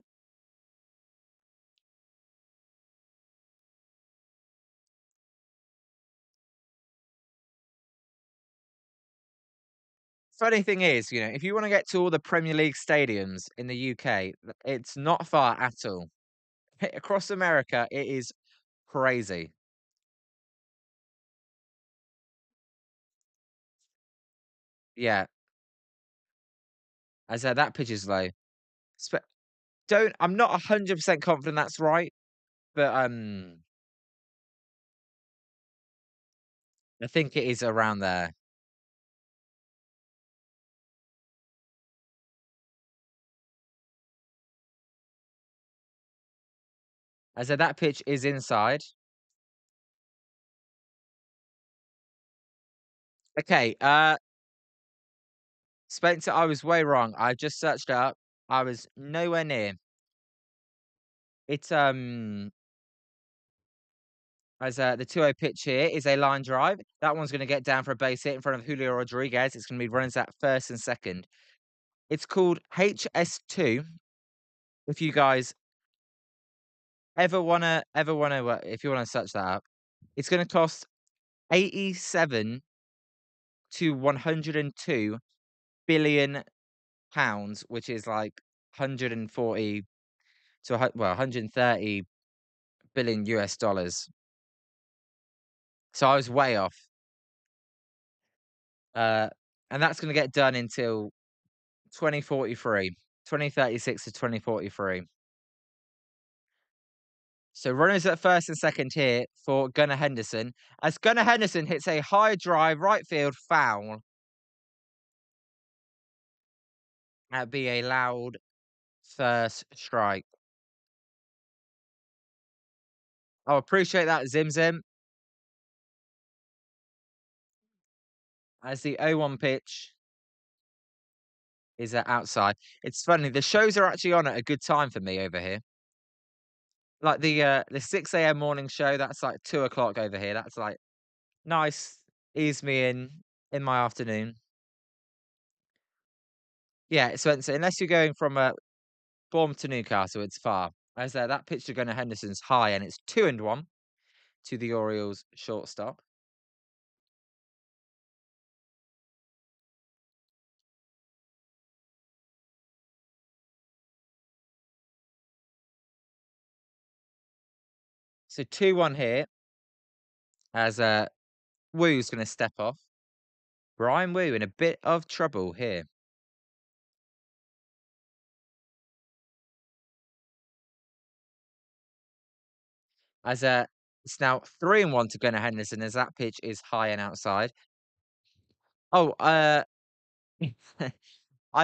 Funny thing is, if you want to get to all the Premier League stadiums in the UK, it's not far at all. Across America, it is crazy. Yeah, as that pitch is low. Spe- don't I'm not 100% confident that's right, but I think it is around there. As that pitch is inside. Okay, Spencer, I was way wrong. I just searched up. I was nowhere near. It's as the 2-0 pitch here is a line drive. That one's going to get down for a base hit in front of Julio Rodriguez. It's going to be runners at first and second. It's called HS2. If you guys if you wanna search that up, it's going to cost 87 to 102 billion pounds, which is like 140 to well 130 billion US dollars. So I was way off. Uh, and that's going to get done until 2043, 2036 to 2043. So runners at first and second here for Gunnar Henderson, as Gunnar Henderson hits a high drive right field foul. That'd be a loud first strike. I appreciate that, Zim Zim. As the 0-1 pitch is outside. It's funny, the shows are actually on at a good time for me over here. Like the 6 a.m. morning show, that's like 2 o'clock over here. That's like nice, ease me in my afternoon. Yeah, so unless you're going from Bournemouth to Newcastle, it's far. As that pitch to Gunnar Henderson's high, and it's 2-1 to the Orioles shortstop. So 2-1 here, as Woo's going to step off. Bryan Woo in a bit of trouble here. As it's now 3-1 to Gunnar Henderson, as that pitch is high and outside. Oh, I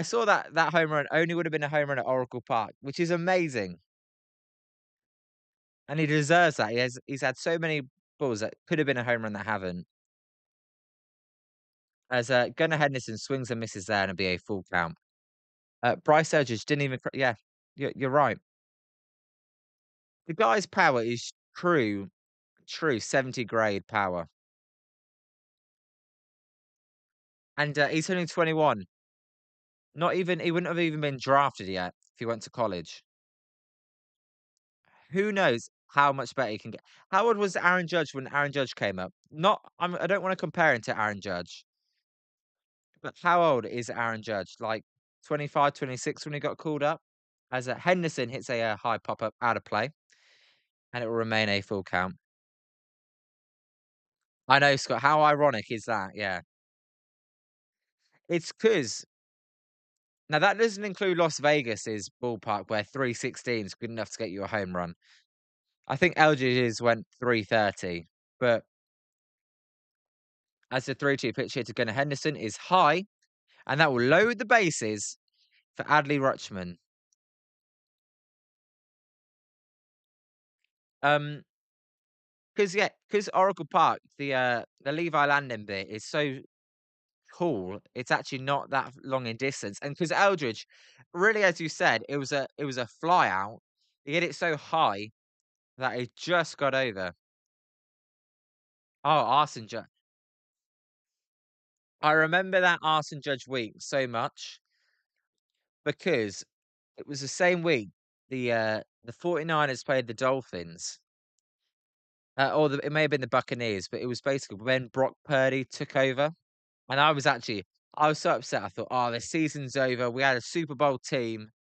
saw that home run only would have been a home run at Oracle Park, which is amazing. And he deserves that. He's had so many balls that could have been a home run that haven't. As Gunnar Henderson swings and misses there and it'll be a full count. Bryce Eldridge didn't even yeah, you're right. The guy's power is true 70 grade power. And he's only 21. Not even he wouldn't have even been drafted yet if he went to college. Who knows how much better he can get? How old was Aaron Judge when Aaron Judge came up? I don't want to compare him to Aaron Judge, but how old is Aaron Judge? Like 25, 26 when he got called up? As Henderson hits a high pop up out of play, and it will remain a full count. I know, Scott. How ironic is that? Yeah, it's because now that doesn't include Las Vegas's ballpark where 316 is good enough to get you a home run. I think Eldridge's went 330, but as the 3-2 pitch here to Gunnar Henderson is high, and that will load the bases for Adley Rutschman. Um, because Oracle Park, the Levi Landing bit is so cool. It's actually not that long in distance, and because Eldridge, really, as you said, it was a fly out. He hit it so high that it just got over. Oh, Arson Judge. I remember that Arson Judge week so much because it was the same week the 49ers played the Dolphins. It may have been the Buccaneers, but it was basically when Brock Purdy took over. And I was so upset. I thought, oh, the season's over. We had a Super Bowl team.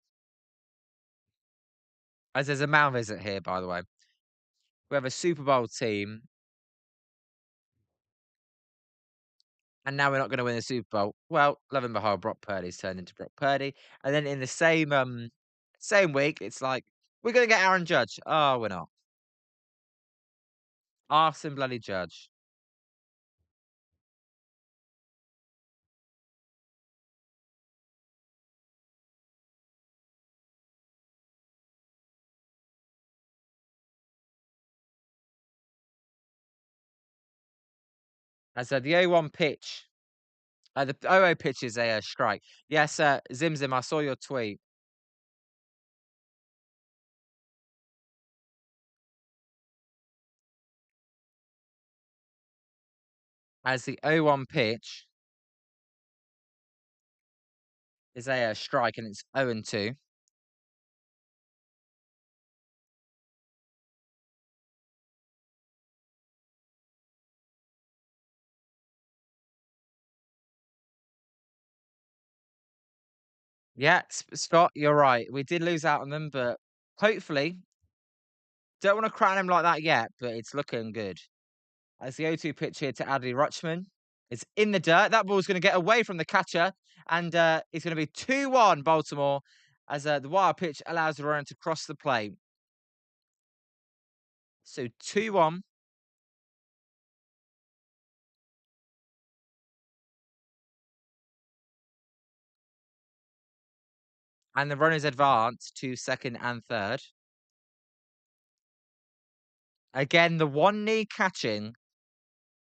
As there's a Mal visit here, by the way. We have a Super Bowl team, and now we're not going to win the Super Bowl. Well, lo and behold, Brock Purdy's turned into Brock Purdy. And then in the same week, it's like, we're going to get Aaron Judge. Oh, we're not. Arson bloody Judge. As the 0-1 pitch. The 0-0 pitch is a strike. Yes, Zim Zim, I saw your tweet. As the 0-1 pitch is a strike and it's 0-2. Yeah, Scott, you're right. We did lose out on them, but hopefully, don't want to crown him like that yet, but it's looking good. As the 0-2 pitch here to Adley Rutschman. It's in the dirt. That ball's going to get away from the catcher, and it's going to be 2-1 Baltimore as the wire pitch allows the runner to cross the plate. So 2-1. And the runners advance to second and third. Again, the one knee catching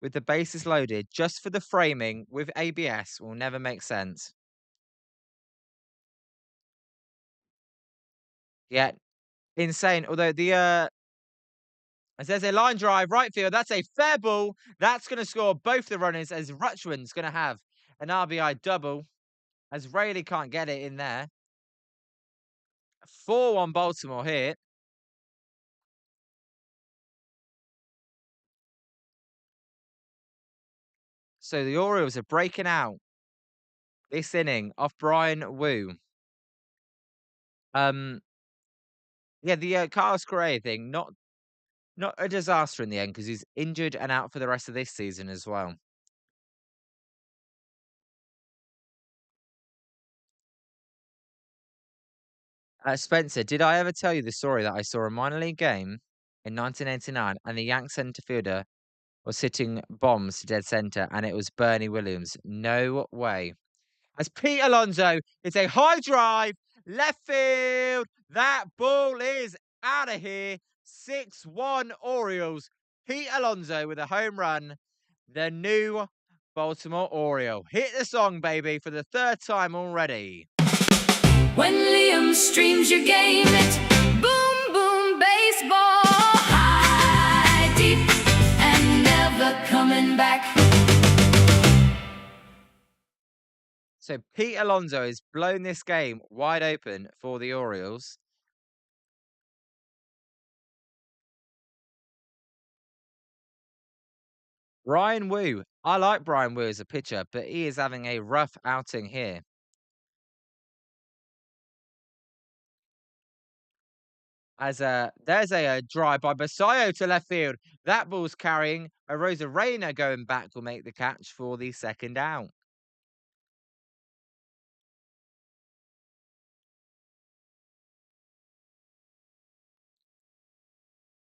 with the bases loaded just for the framing with ABS will never make sense. Yeah, insane. Although as there's a line drive right field, that's a fair ball. That's going to score both the runners as Rutschman's going to have an RBI double as Rayleigh can't get it in there. 4-1 Baltimore here. So the Orioles are breaking out this inning off Bryan Woo. Um, yeah, the Carlos Correa thing, not a disaster in the end because he's injured and out for the rest of this season as well. Spencer, did I ever tell you the story that I saw a minor league game in 1989 and the Yanks center fielder was hitting bombs to dead center and it was Bernie Williams? No way. As Pete Alonso, it's a high drive, left field. That ball is out of here. 6-1 Orioles. Pete Alonso with a home run. The new Baltimore Oriole. Hit the song, baby, for the third time already. When Liam streams your game, it's boom, boom, baseball. High, deep, and never coming back. So Pete Alonso has blown this game wide open for the Orioles. Bryan Woo. I like Bryan Woo as a pitcher, but he is having a rough outing here. As there's a drive by Basayo to left field. That ball's carrying. A Rosa Reyna going back will make the catch for the second out.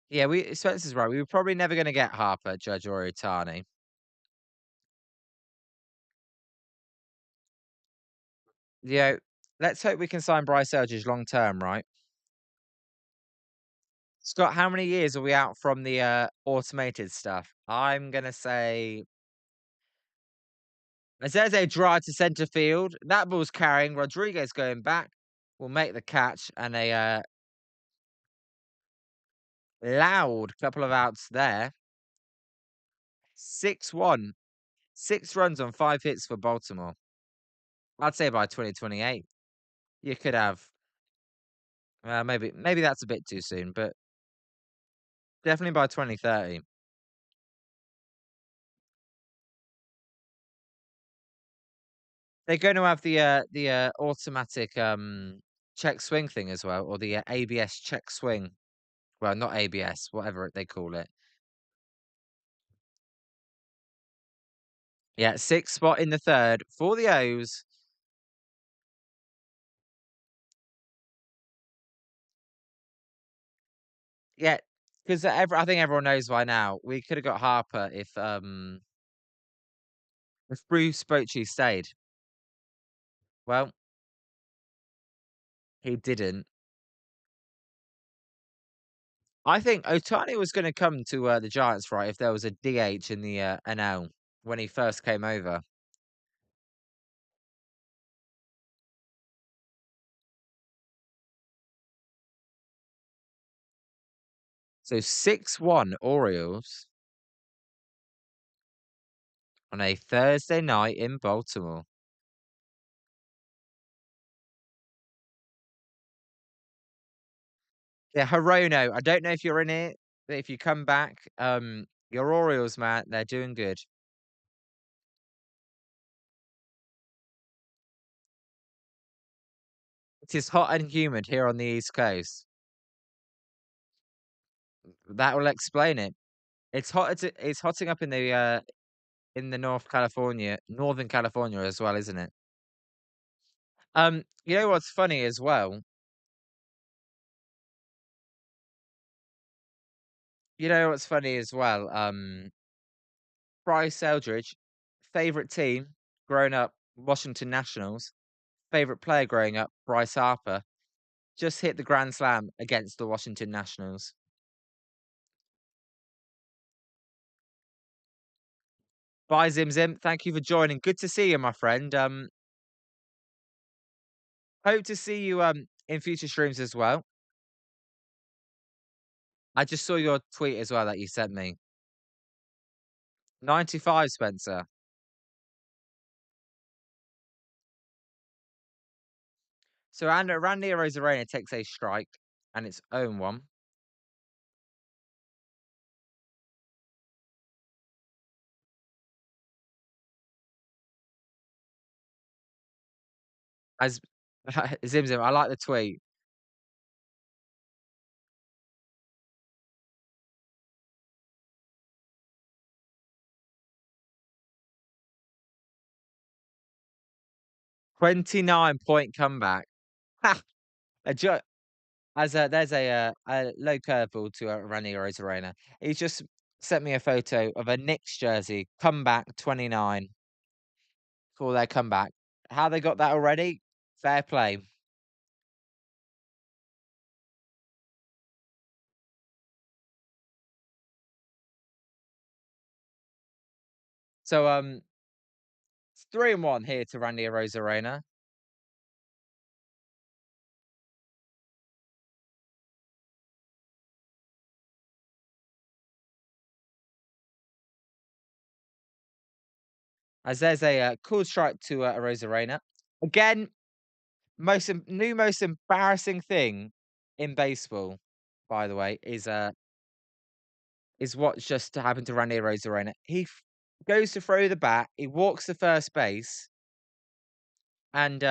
Yeah, we Spencer's right. We were probably never going to get Harper, Judge, or Otani. Yeah, let's hope we can sign Bryce Eldridge long term, right? Scott, how many years are we out from the automated stuff? I'm gonna say there's a drive to center field. That ball's carrying. Rodriguez going back will make the catch and a loud couple of outs there. 6-1. 6 runs on 5 hits for Baltimore. I'd say by 2028, you could have maybe that's a bit too soon, but definitely by 2030. They're going to have the automatic check swing thing as well, or the ABS check swing. Well, not ABS, whatever they call it. Yeah, sixth spot in the third for the O's. Yeah, because I think everyone knows by now we could have got Harper if Bruce Bochy stayed. Well, he didn't. I think Otani was going to come to the Giants, right? If there was a DH in the NL when he first came over. So 6-1 Orioles on a Thursday night in Baltimore. Yeah, Hirono, I don't know if you're in it, but if you come back, your Orioles, man, they're doing good. It is hot and humid here on the East Coast. That will explain it. It's hotting up in the Northern California as well, isn't it? You know what's funny as well? You know what's funny as well? Bryce Eldridge, favorite team growing up, Washington Nationals. Favorite player growing up, Bryce Harper, just hit the grand slam against the Washington Nationals. Bye, Zim Zim. Thank you for joining. Good to see you, my friend. Hope to see you in future streams as well. I just saw your tweet as well that you sent me. 95, Spencer. So Randy Rosarena takes a strike and its own one. As Zim Zim, I like the tweet. "29-point comeback." Ha! A jo there's a low curveball to Randy Rosarena. He's just sent me a photo of a Knicks jersey, comeback 29 for their comeback. How they got that already? Fair play. So, it's 3-1 here to Randy Rosarena. As there's a cool strike to Rosarena. Again, most embarrassing thing in baseball, by the way, is what just happened to Randy Rosarena. Goes to throw the bat, he walks to first base, and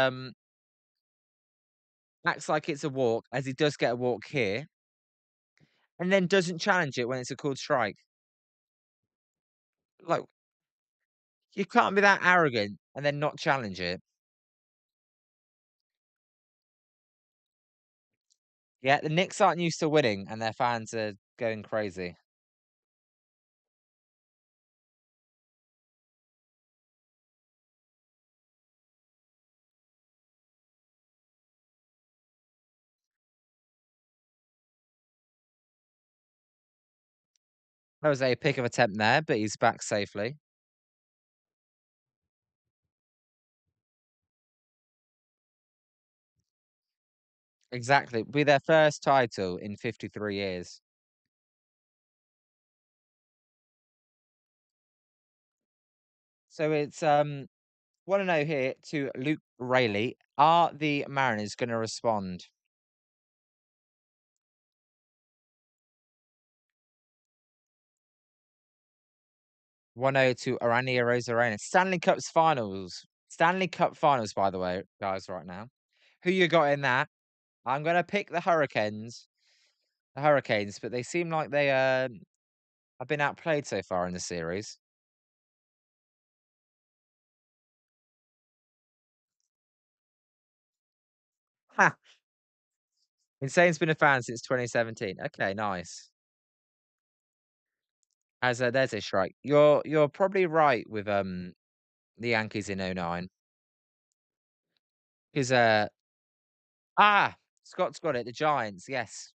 acts like it's a walk, as he does get a walk here, and then doesn't challenge it when it's a called strike. Like, you can't be that arrogant and then not challenge it. Yeah, the Knicks aren't used to winning, and their fans are going crazy. That was a pick of attempt there, but he's back safely. Exactly. Be their first title in 53 years. So it's 1-0 here to Luke Rayleigh. Are the Mariners going to respond? 1-0 to Arania Rosarena. Stanley Cup's finals. Stanley Cup finals, by the way, guys, right now. Who you got in that? I'm going to pick the Hurricanes. The Hurricanes, but they seem like they have been outplayed so far in the series. Ha! Insane's been a fan since 2017. Okay, nice. As there's a strike. You're probably right with the Yankees in '09. 'Cause Scott's got it. The Giants, yes.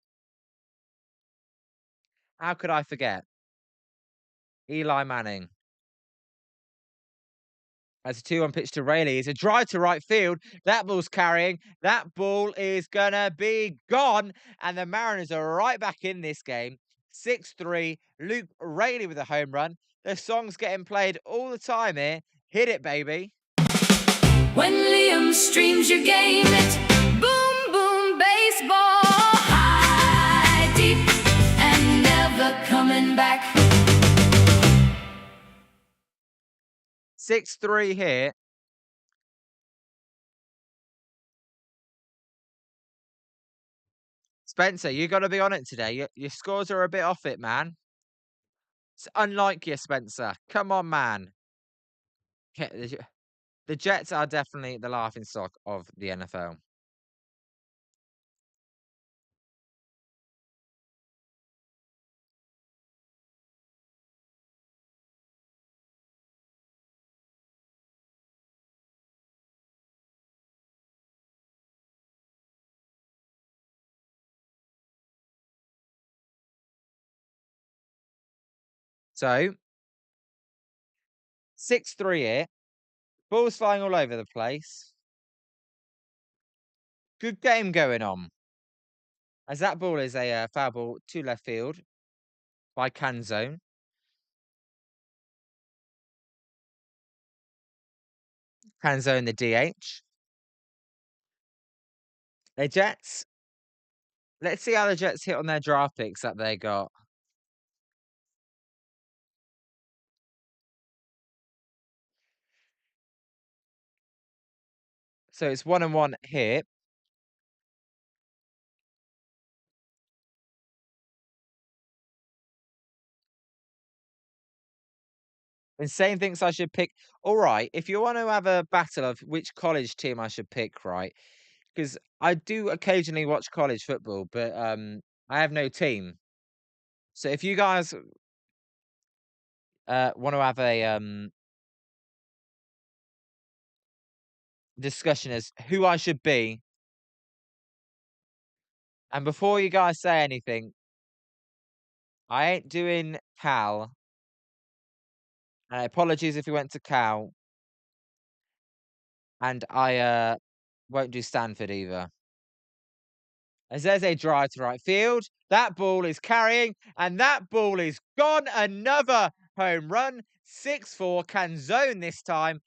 How could I forget? Eli Manning. As a 2-1 pitch to Rayleigh. It's a drive to right field. That ball's carrying. That ball is gonna be gone. And the Mariners are right back in this game. 6-3. Luke Rayleigh with a home run. The song's getting played all the time here. Hit it, baby. When Liam streams your game, it's boom, boom, baseball. High, deep, and never coming back. 6-3 here. Spencer, you got to be on it today. Your scores are a bit off it, man. It's unlike you, Spencer. Come on, man. Yeah, the Jets are definitely the laughing stock of the NFL. So 6-3 here. Balls flying all over the place. Good game going on. As that ball is a foul ball to left field by Canzone. Canzone the DH. The Jets. Let's see how the Jets hit on their draft picks that they got. So it's 1-1 here. Insane thinks I should pick. All right, if you want to have a battle of which college team I should pick, right? Because I do occasionally watch college football, but I have no team. So if you guys want to have a discussion as who I should be, and before you guys say anything, I ain't doing Cal. And apologies if you went to Cal, and I won't do Stanford either. As there's a drive to right field, that ball is carrying, and that ball is gone. Another home run. 6-4, Canzone this time.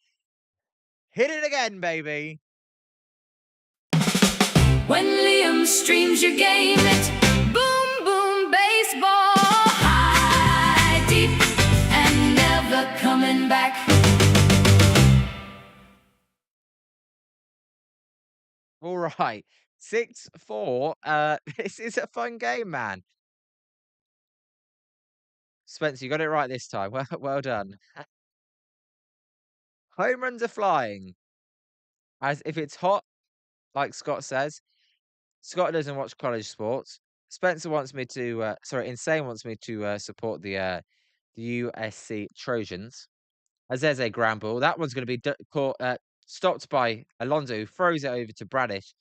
Hit it again, baby. When Liam streams your game, it's boom, boom, baseball. High, deep, and never coming back. All right. 6-4. This is a fun game, man. Spencer, you got it right this time. Well done. Home runs are flying. As if it's hot, like Scott says. Scott doesn't watch college sports. Spencer wants me to, Insane wants me to support the USC Trojans. As there's a ground ball, that one's going to be caught, stopped by Alonso, who throws it over to Bradish.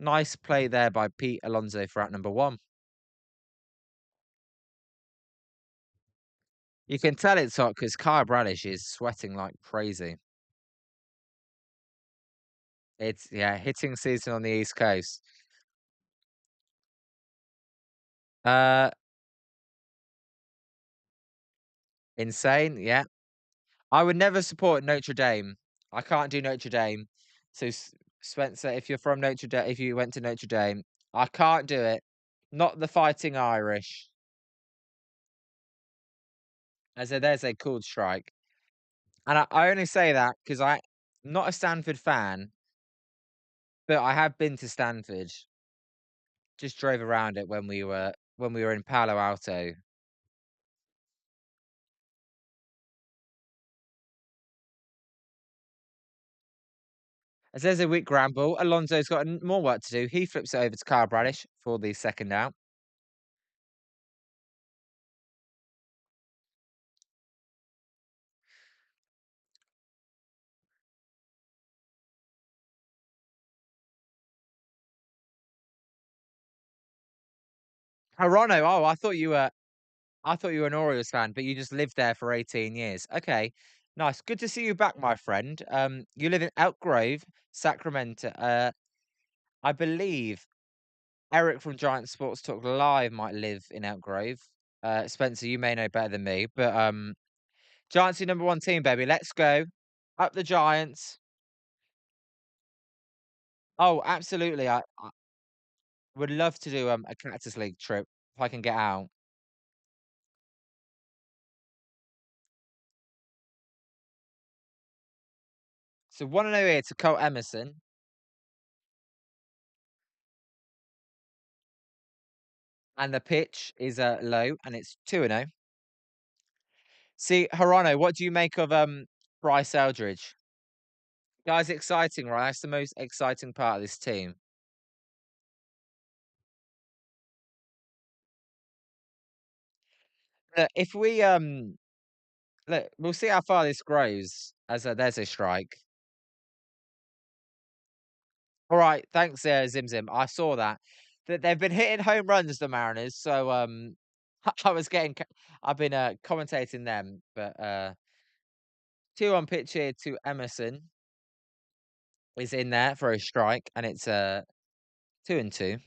Nice play there by Pete Alonso for out number one. You can tell it's hot because Kyle Bradish is sweating like crazy. It's hitting season on the East Coast. Uh, Insane, yeah. I would never support Notre Dame. I can't do Notre Dame. So Spencer, if you're from Notre Dame, if you went to Notre Dame, I can't do it. Not the Fighting Irish. As there's a called strike, and I only say that because I'm not a Stanford fan, but I have been to Stanford. Just drove around it when we were in Palo Alto. As there's a weak ramble, Alonso's got more work to do. He flips it over to Kyle Bradish for the second out. Hirono, oh, I thought you were an Orioles fan, but you just lived there for 18 years. Okay, nice. Good to see you back, my friend. You live in Elk Grove, Sacramento. I believe Eric from Giant Sports Talk Live might live in Elk Grove. Spencer, you may know better than me, but Giants are number one team, baby. Let's go. Up the Giants. Oh, absolutely. I would love to do a Cactus League trip if I can get out. So 1-0 here to Cole Emerson. and the pitch is low, and it's 2-0. See, Hirano, what do you make of Bryce Eldridge? Guys, exciting, right? That's the most exciting part of this team. If we look, we'll see how far this grows as there's a strike. All right, thanks, Zim Zim. I saw that. That they've been hitting home runs, the Mariners. So I was getting, I've been commentating them, but two on pitch here to Emerson is in there for a strike, and it's 2-2.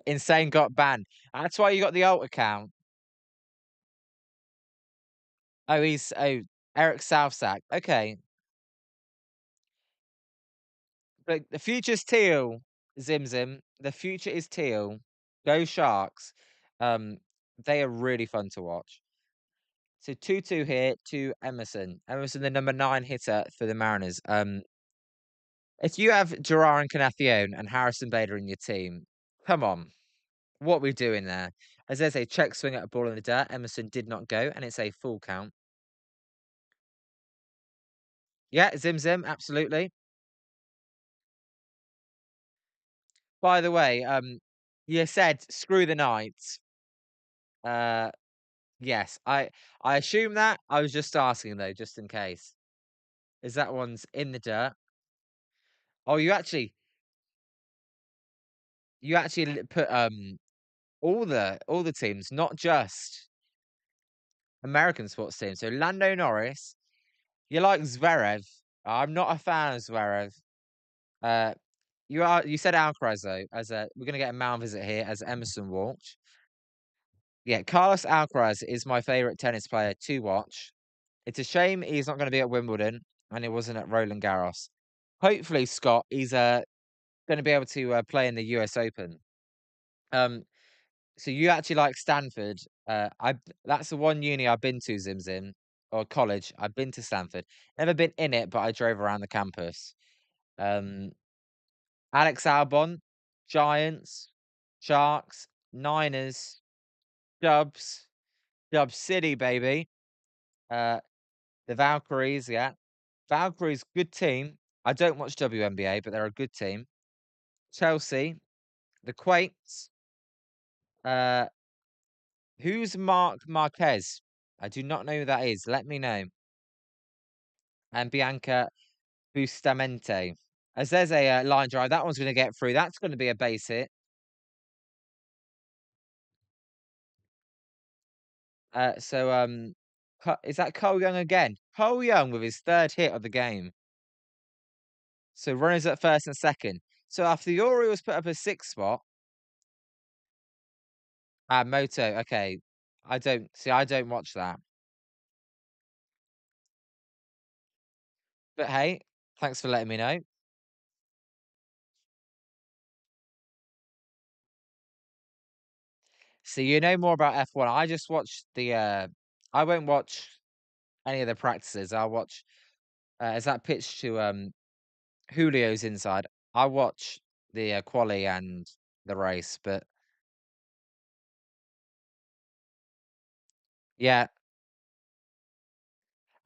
Insane got banned. That's why you got the alt account. Oh, Eric Southsack. Okay, but the future's teal, Zim Zim. The future is teal. Go Sharks. Um, they are really fun to watch. So 2-2 here to Emerson. Emerson, the number 9 hitter for the Mariners. If you have Gerard Encarnacion and Harrison Bader in your team, come on, what we doing there? As there's a check swing at a ball in the dirt, Emerson did not go, and it's a full count. Yeah, Zim Zim, absolutely. By the way, you said screw the Knights. Uh, yes, I assume that. I was just asking though, just in case. Is that one's in the dirt? Oh, you actually put all the teams, not just American sports teams. So Lando Norris, you like Zverev. I'm not a fan of Zverev. Uh, you said Alcaraz though, as we're gonna get a mound visit here as Emerson walked. Yeah, Carlos Alcaraz is my favorite tennis player to watch. It's a shame he's not going to be at Wimbledon and he wasn't at Roland Garros. Hopefully, Scott, he's going to be able to play in the US Open. Um, so you actually like Stanford? I That's the one uni I've been to, Zim Zim, or college. I've been to Stanford. Never been in it, but I drove around the campus. Um, Alex Albon, Giants, Sharks, Niners, Dubs, Dub City, baby. Uh, the Valkyries, yeah. Valkyries, good team. I don't watch WNBA, but they're a good team. Chelsea, the Quakes. Uh, who's Mark Marquez? I do not know who that is. Let me know. And Bianca Bustamante. As there's a line drive, that one's going to get through. That's going to be a base hit. Is that Cole Young again? Cole Young with his third hit of the game. So runners at first and second. So after the Orioles put up a 6th spot, Moto. Okay, I don't watch that. But hey, thanks for letting me know. So you know more about F1. I just watched I won't watch any of the practices. I'll watch as that pitch to Julio's inside. I watch the quali and the race, but yeah,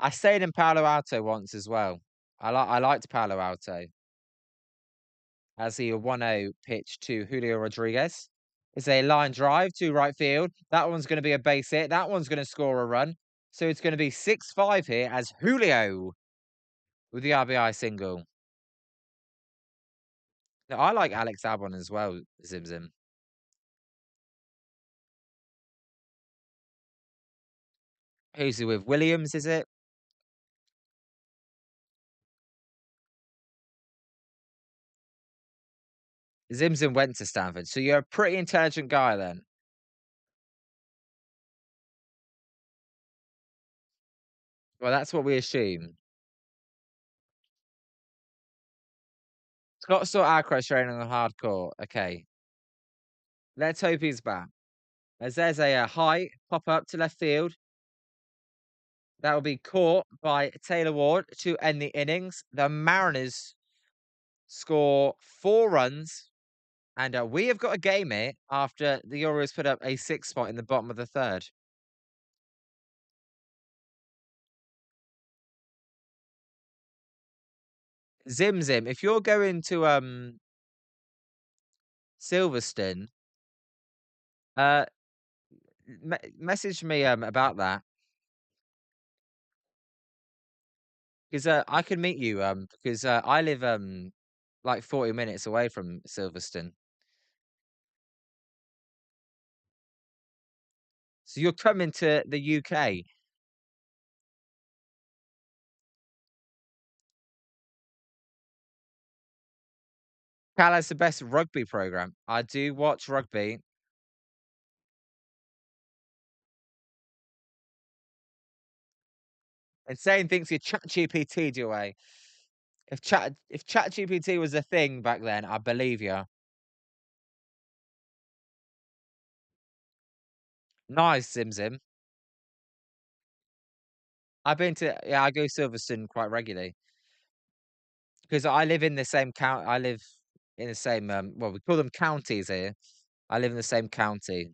I stayed in Palo Alto once as well. I liked Palo Alto as the 1-0 pitch to Julio Rodriguez. It's a line drive to right field. That one's going to be a base hit. That one's going to score a run. So it's going to be 6-5 here as Julio with the RBI single. Now, I like Alex Albon as well, Zim Zim. Who's he with? Williams, is it? Zim Zim went to Stanford. So you're a pretty intelligent guy then. Well, that's what we assume. Scott saw Alcaraz training on hardcore. Okay. Let's hope he's back. As there's a high pop up to left field. That will be caught by Taylor Ward to end the innings. The Mariners score 4 runs, and we have got a game here after the Orioles put up a 6 spot in the bottom of the third. Zim Zim, if you're going to Silverstone, uh, message me about that because I can meet you because I live like 40 minutes away from Silverstone. So you're coming to the UK. Cal has the best rugby program. I do watch rugby. Insane thinks you chat GPT do away. If chat GPT was a thing back then, I believe you. Nice, Zim Zim. I go Silverstone quite regularly because I live in the same count. I live in the same well, we call them counties here. I live in the same county.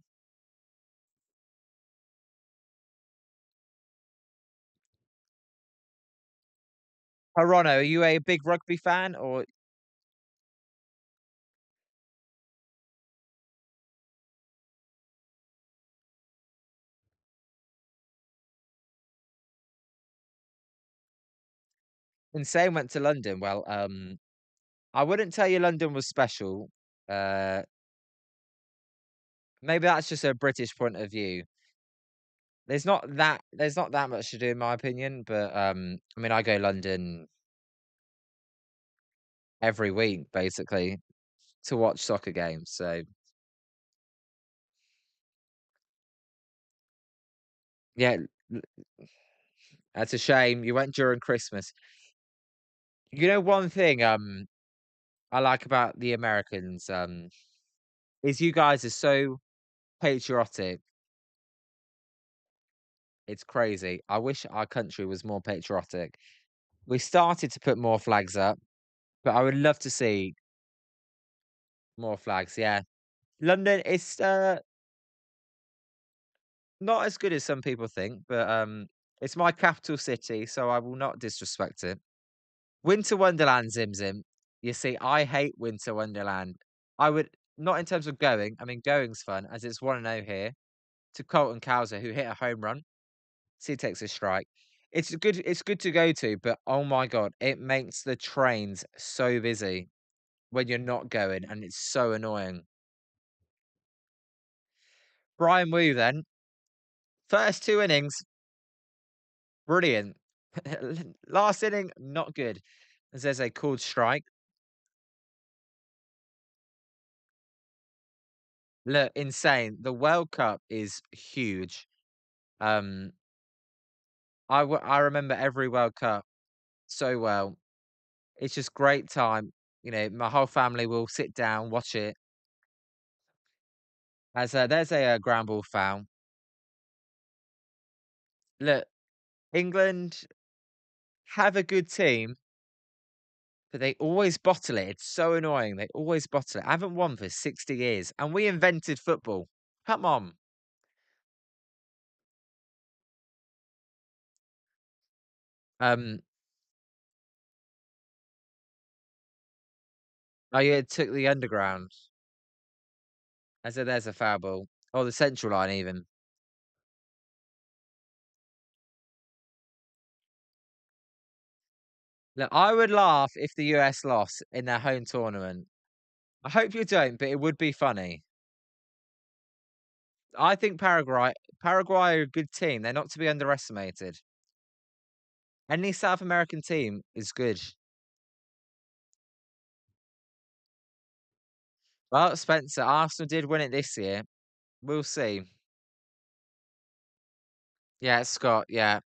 Hirono, are you a big rugby fan or insane went to London? Well, I wouldn't tell you London was special. Uh, maybe that's just a British point of view. There's not that much to do in my opinion, but I mean I go London every week basically to watch soccer games. So yeah, l- that's a shame. You went during Christmas. You know one thing I like about the Americans is you guys are so patriotic. It's crazy. I wish our country was more patriotic. We started to put more flags up, but I would love to see more flags. Yeah. London is not as good as some people think, but it's my capital city, so I will not disrespect it. Winter Wonderland, Zim Zim. You see, I hate Winter Wonderland. I would not in terms of going. I mean, going's fun as it's 1-0 here to Colton Cowser, who hit a home run. See, he takes a strike. It's good to go to, but oh my god, it makes the trains so busy when you're not going, and it's so annoying. Bryan Woo then, first 2 innings, brilliant. Last inning, not good. As there's a called strike. Look, insane. The World Cup is huge. Um, I remember every World Cup so well. It's just great time. You know, my whole family will sit down, watch it. As there's a ground ball foul. Look, England have a good team, but they always bottle it. It's so annoying. They always bottle it. I haven't won for 60 years, and we invented football. Come on. Um, oh yeah, it took the underground. I said there's a foul ball. Or the central line even. Look, I would laugh if the US lost in their home tournament. I hope you don't, but it would be funny. I think Paraguay are a good team. They're not to be underestimated. Any South American team is good. Well, Spencer, Arsenal did win it this year. We'll see. Yeah, Scott. Yeah,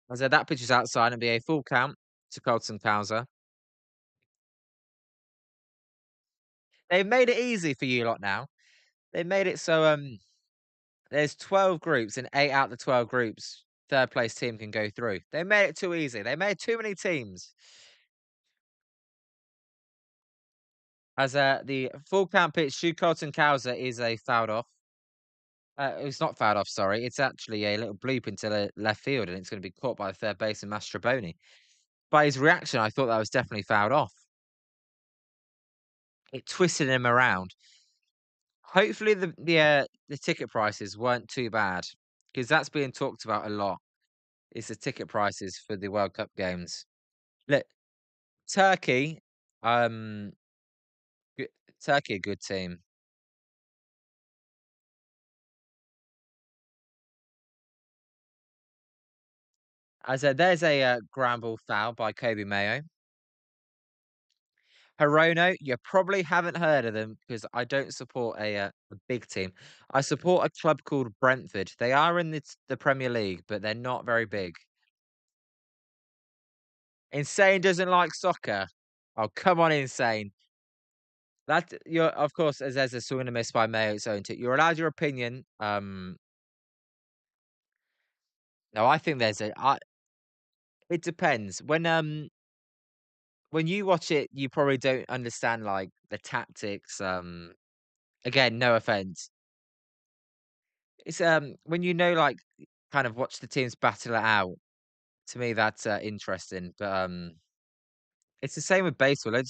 I said that pitch is outside and be a full count to Colton Cowser. They've made it easy for you lot now. They've made it so There's 12 groups, and 8 out of the 12 groups, third place team can go through. They made it too easy. They made too many teams. As the full count pitch, Shu Colton Cowser is a fouled off. It's not fouled off, sorry. It's actually a little bloop into the left field, and it's going to be caught by the third baseman Mastroboni. By his reaction, I thought that was definitely fouled off. It twisted him around. Hopefully, the ticket prices weren't too bad because that's being talked about a lot. It's the ticket prices for the World Cup games. Look, Turkey, um, g- Turkey, a good team. As there's a ground ball foul by Kobe Mayo. Hirono, you probably haven't heard of them because I don't support a big team. I support a club called Brentford. They are in the Premier League, but they're not very big. Insane doesn't like soccer. Oh, come on, Insane. That you're of course, as there's a swing and a miss by Mayo, it's own it. You're allowed your opinion. No, I think there's it depends. When you watch it, you probably don't understand like the tactics. Again, no offense. It's when you know like kind of watch the teams battle it out. To me, that's interesting. But it's the same with baseball.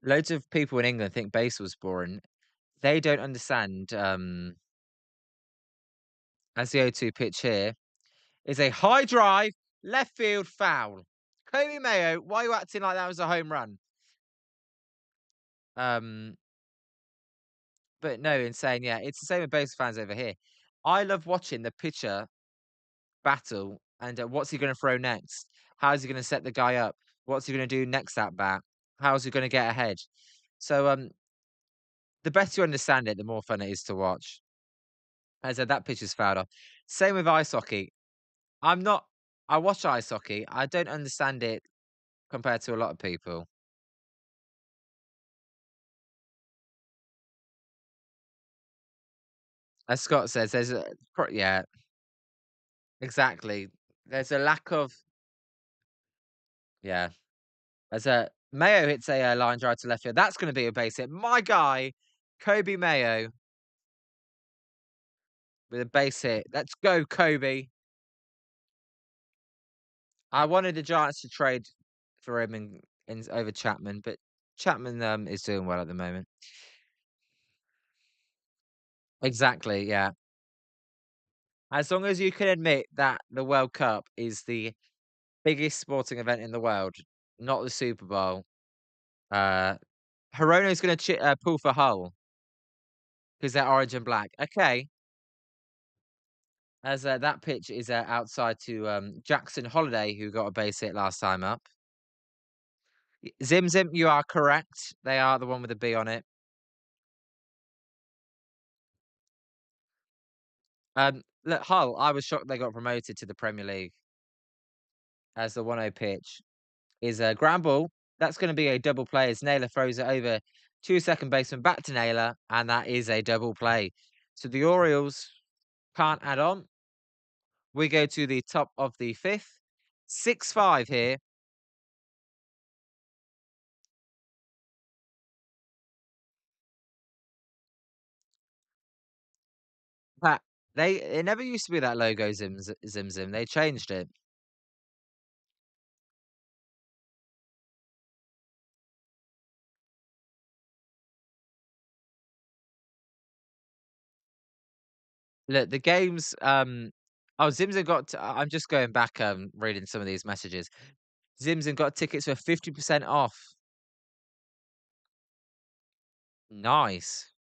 Loads of people in England think baseball's boring. They don't understand. As the O2 pitch here is a high drive, left field foul. Kobe Mayo, why are you acting like that was a home run? Um, but no, insane. Yeah, it's the same with baseball fans over here. I love watching the pitcher battle and what's he going to throw next? How is he going to set the guy up? What's he going to do next at bat? How is he going to get ahead? So the better you understand it, the more fun it is to watch. As I said, that pitch is fouled off. Same with ice hockey. I'm not. I watch ice hockey. I don't understand it compared to a lot of people. As Scott says, there's yeah, exactly. There's a lack of yeah. As a Mayo hits a line drive to left field. That's going to be a base hit. My guy, Kobe Mayo, with a base hit. Let's go, Kobe. I wanted the Giants to trade for him in over Chapman, but Chapman is doing well at the moment. Exactly, yeah. As long as you can admit that the World Cup is the biggest sporting event in the world, not the Super Bowl. Uh, Hirono's going to pull for Hull because they're orange and black. Okay, as that pitch is outside to Jackson Holiday, who got a base hit last time up. Zim Zim, you are correct. They are the one with the B on it. Look, Hull, I was shocked they got promoted to the Premier League as the 1-0 pitch is a ground ball. That's going to be a double play as Naylor throws it over to second baseman back to Naylor, and that is a double play. So the Orioles can't add on. We go to the top of the fifth. 6-5 here. That it never used to be that logo Zim Zim. They changed it. Look, the games. Oh, Zim's got. I'm just going back. Reading some of these messages. Zim's got tickets for 50% off. Nice.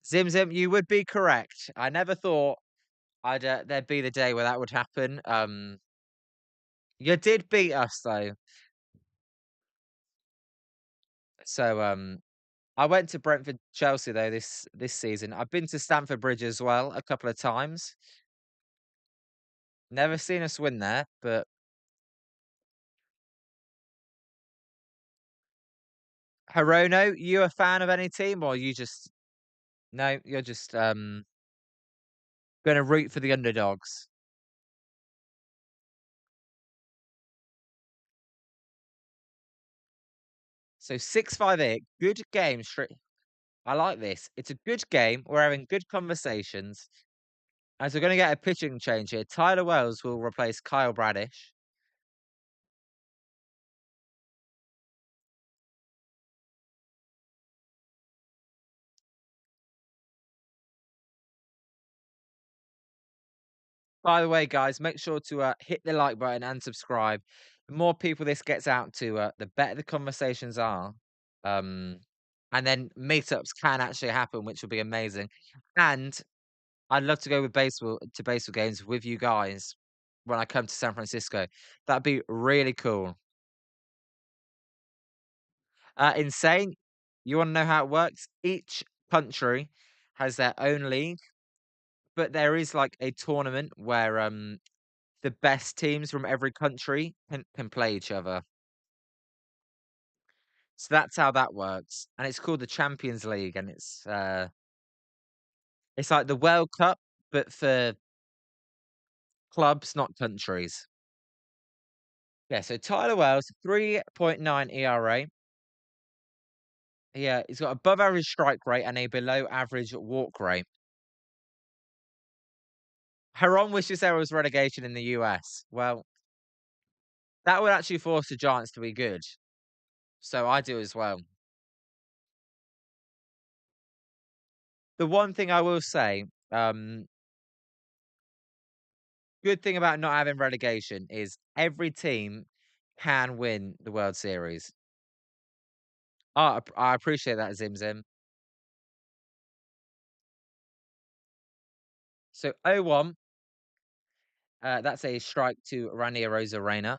Zim Zim, you would be correct. I never thought I'd there'd be the day where that would happen. You did beat us though. So I went to Brentford Chelsea though this season. I've been to Stamford Bridge as well a couple of times. Never seen us win there, but Hirono, you a fan of any team or you just no, you're just gonna root for the underdogs. So 6-5 good game. I like this. It's a good game. We're having good conversations. As we're gonna get a pitching change here. Tyler Wells will replace Kyle Bradish. By the way, guys, make sure to hit the like button and subscribe. The more people this gets out to, the better the conversations are. Um, and then meetups can actually happen, which will be amazing. And I'd love to go with baseball games with you guys when I come to San Francisco. That'd be really cool. Insane. You want to know how it works? Each country has their own league, but there is like a tournament where the best teams from every country can play each other. So that's how that works. And it's called the Champions League and it's like the World Cup but for clubs, not countries. Yeah, so Tyler Wells, 3.9 ERA. Yeah, he's got above average strike rate and a below average walk rate. Heron wishes there was relegation in the US. Well, that would actually force the Giants to be good. So I do as well. The one thing I will say, good thing about not having relegation is every team can win the World Series. I appreciate that, Zim Zim. So 0-1, that's a strike to Randy Rosarena.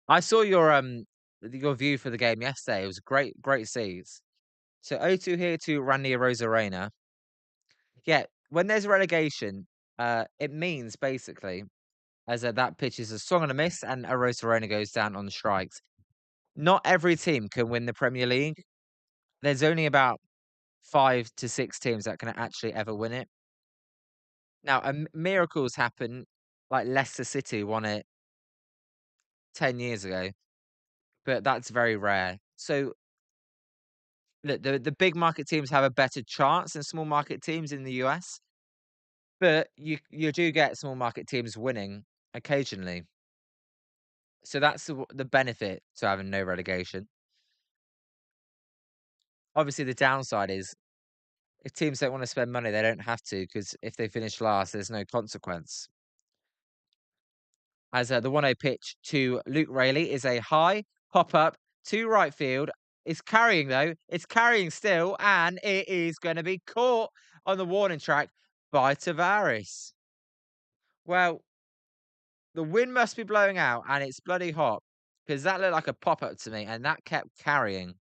I saw your view for the game yesterday. It was great, great seas. So 0-2 here to Randy Rosarena. Yeah, when there's relegation, it means basically as that pitch is a swung and a miss, and a Rosarena goes down on strikes. Not every team can win the Premier League. There's only about 5 to 6 teams that can actually ever win it. Now, miracles happen, like Leicester City won it 10 years ago, but that's very rare. So, look, the big market teams have a better chance than small market teams in the US, but you do get small market teams winning occasionally. So that's the benefit to having no relegation. Obviously, the downside is if teams don't want to spend money, they don't have to because if they finish last, there's no consequence. As the 1-0 pitch to Luke Rayleigh is a high pop up to right field. It's carrying though. It's carrying still, and it is going to be caught on the warning track by Tavares. Well, the wind must be blowing out, and it's bloody hot because that looked like a pop up to me, and that kept carrying.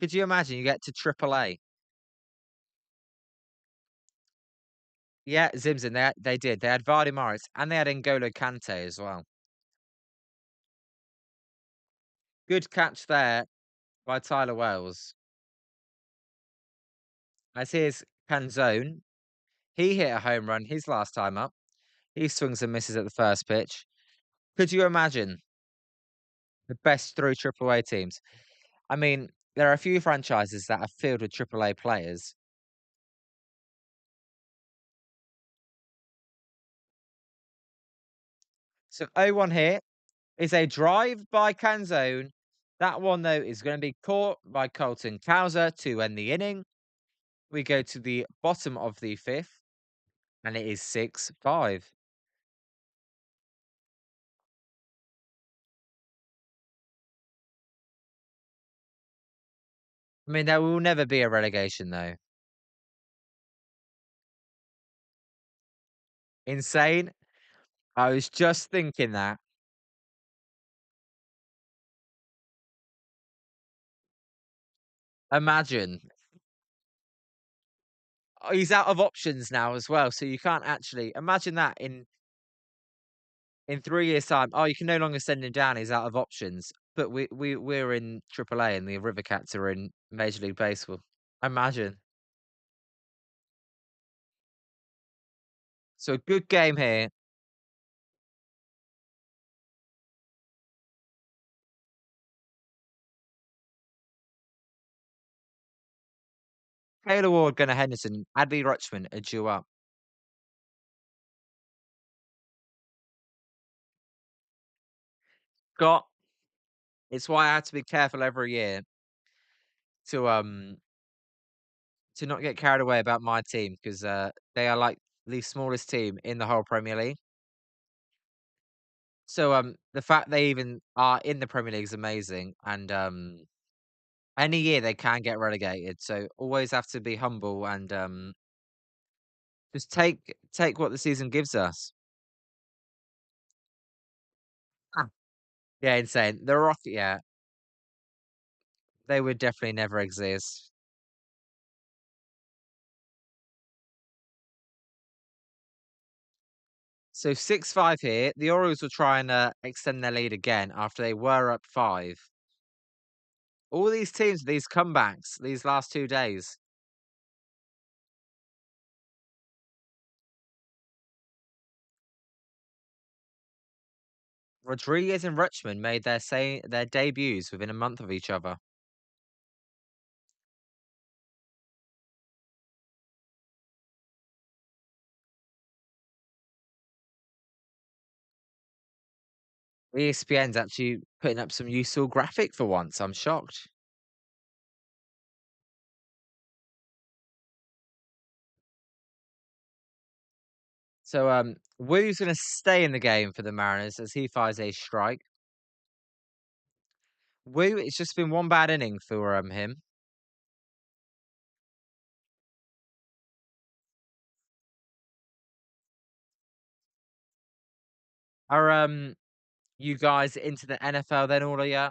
Could you imagine? You get to AAA. Yeah, Zimzin, they did. They had Vardy Morris and they had N'Golo Kante as well. Good catch there by Tyler Wells. As here's Canzone. He hit a home run his last time up. He swings and misses at the first pitch. Could you imagine the best 3 AAA teams? I mean, there are a few franchises that are filled with AAA players. So 0-1 here is a drive by Canzone. That one, though, is going to be caught by Colton Cowser to end the inning. We go to the bottom of the 5th, and it is 6-5. I mean, there will never be a relegation, though. Insane. I was just thinking that. Imagine. he's out of options now as well, so you can't actually imagine that in 3 years' time. Oh, you can no longer send him down. He's out of options. But we're in AAA and the River Cats are in Major League Baseball. Imagine. So a good game here. Taylor Ward, Gunnar Henderson, Adley Rutschman are due up. Got It's why I have to be careful every year to not get carried away about my team because they are like the smallest team in the whole Premier League. So the fact they even are in the Premier League is amazing, and any year they can get relegated. So always have to be humble and just take what the season gives us. Ah. Yeah, insane. The Rocket, yeah, they would definitely never exist. So 6-5 here. The Orioles will try and extend their lead again after they were up 5. All these teams, these comebacks, these last 2 days. Rodriguez and Rutschman made their debuts within a month of each other. ESPN's actually putting up some useful graphic for once. I'm shocked. So Woo's going to stay in the game for the Mariners as he fires a strike. Woo, it's just been one bad inning for him. Are you guys into the NFL then, all of you?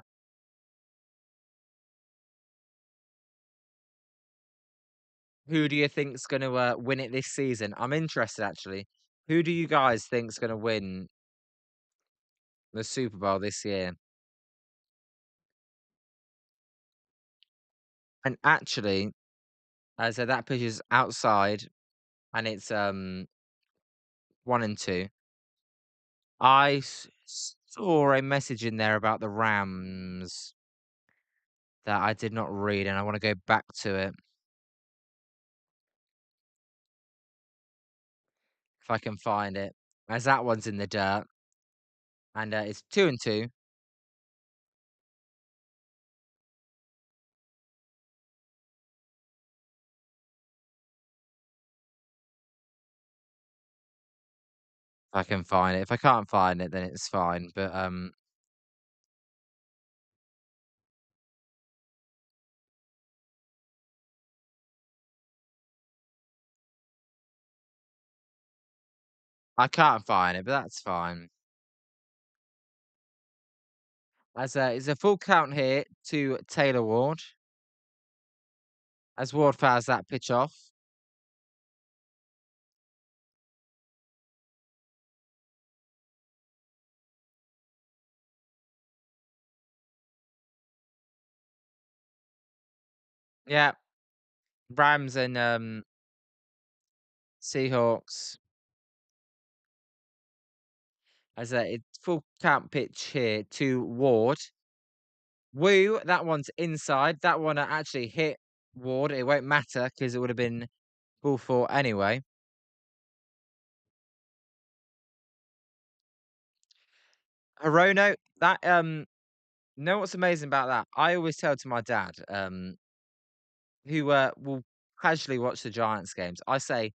Who do you think's going to win it this season? I'm interested actually. Who do you guys think's going to win the Super Bowl this year? And actually, so that pitch is outside, and it's 1-2. Saw a message in there about the Rams that I did not read, and I want to go back to it if I can find it. As that one's in the dirt, and it's 2-2. If I can find it. If I can't find it, then it's fine. But I can't find it, but that's fine. As it's a full count here to Taylor Ward as Ward fouls that pitch off. Yeah, Rams and Seahawks as a it's full count pitch here to Ward. Woo, that one's inside. That one actually hit Ward. It won't matter because it would have been ball 4 anyway. Hirono, that know what's amazing about that? I always tell to my dad, who will casually watch the Giants games. I say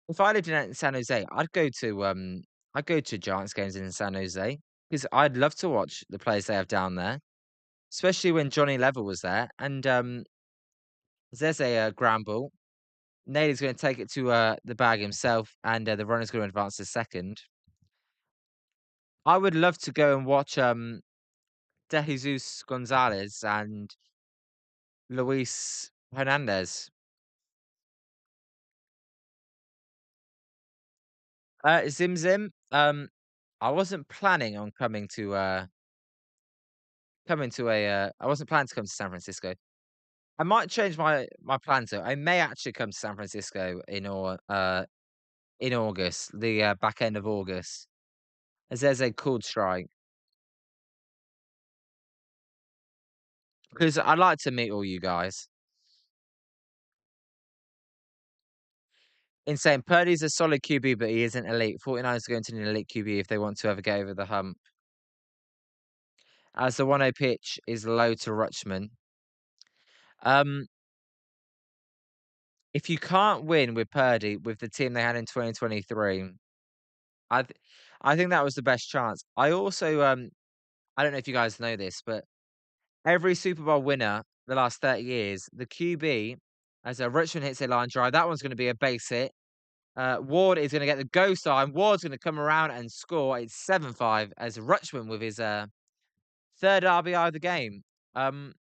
if I lived in San Jose, I'd go to Giants games in San Jose because I'd love to watch the players they have down there, especially when Johnny Level was there. And there's a ground ball. Naylor's going to take it to the bag himself, and the runner's going to advance to second. I would love to go and watch De Jesus Gonzalez and Luis Hernandez. Zim Zim. I wasn't planning on coming to a. I wasn't planning to come to San Francisco. I might change my plans though. I may actually come to San Francisco in August, the back end of August, as there's a cold strike. Because I'd like to meet all you guys. Insane. Purdy's a solid QB, but he isn't elite. 49ers are going to need an elite QB if they want to ever get over the hump. As the 1-0 pitch is low to Rutschman. Um, if you can't win with Purdy with the team they had in 2023, I th- I think that was the best chance. I also I don't know if you guys know this, but every Super Bowl winner the last 30 years, the QB, as a Richmond hits a line drive, that one's going to be a base hit. Ward is going to get the go sign. Ward's going to come around and score. It's 7-5 as Rutschman with his third RBI of the game. Um,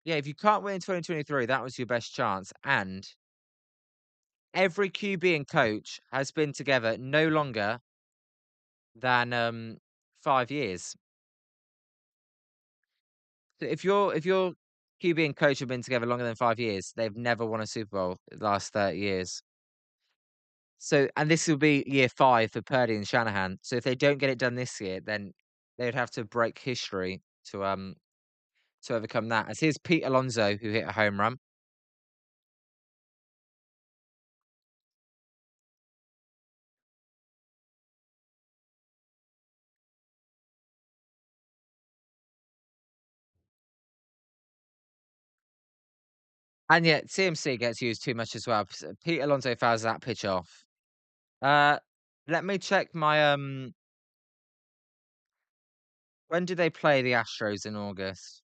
yeah, if you can't win in 2023, that was your best chance. And every QB and coach has been together no longer than 5 years. So if your QB and coach have been together longer than 5 years, they've never won a Super Bowl the last 30 years. So, and this will be year 5 for Purdy and Shanahan. So if they don't get it done this year, then they would have to break history to overcome that. As here's Pete Alonso who hit a home run. And yet CMC gets used too much as well. Pete Alonso fouls that pitch off. Uh let me check my when do they play the Astros in August?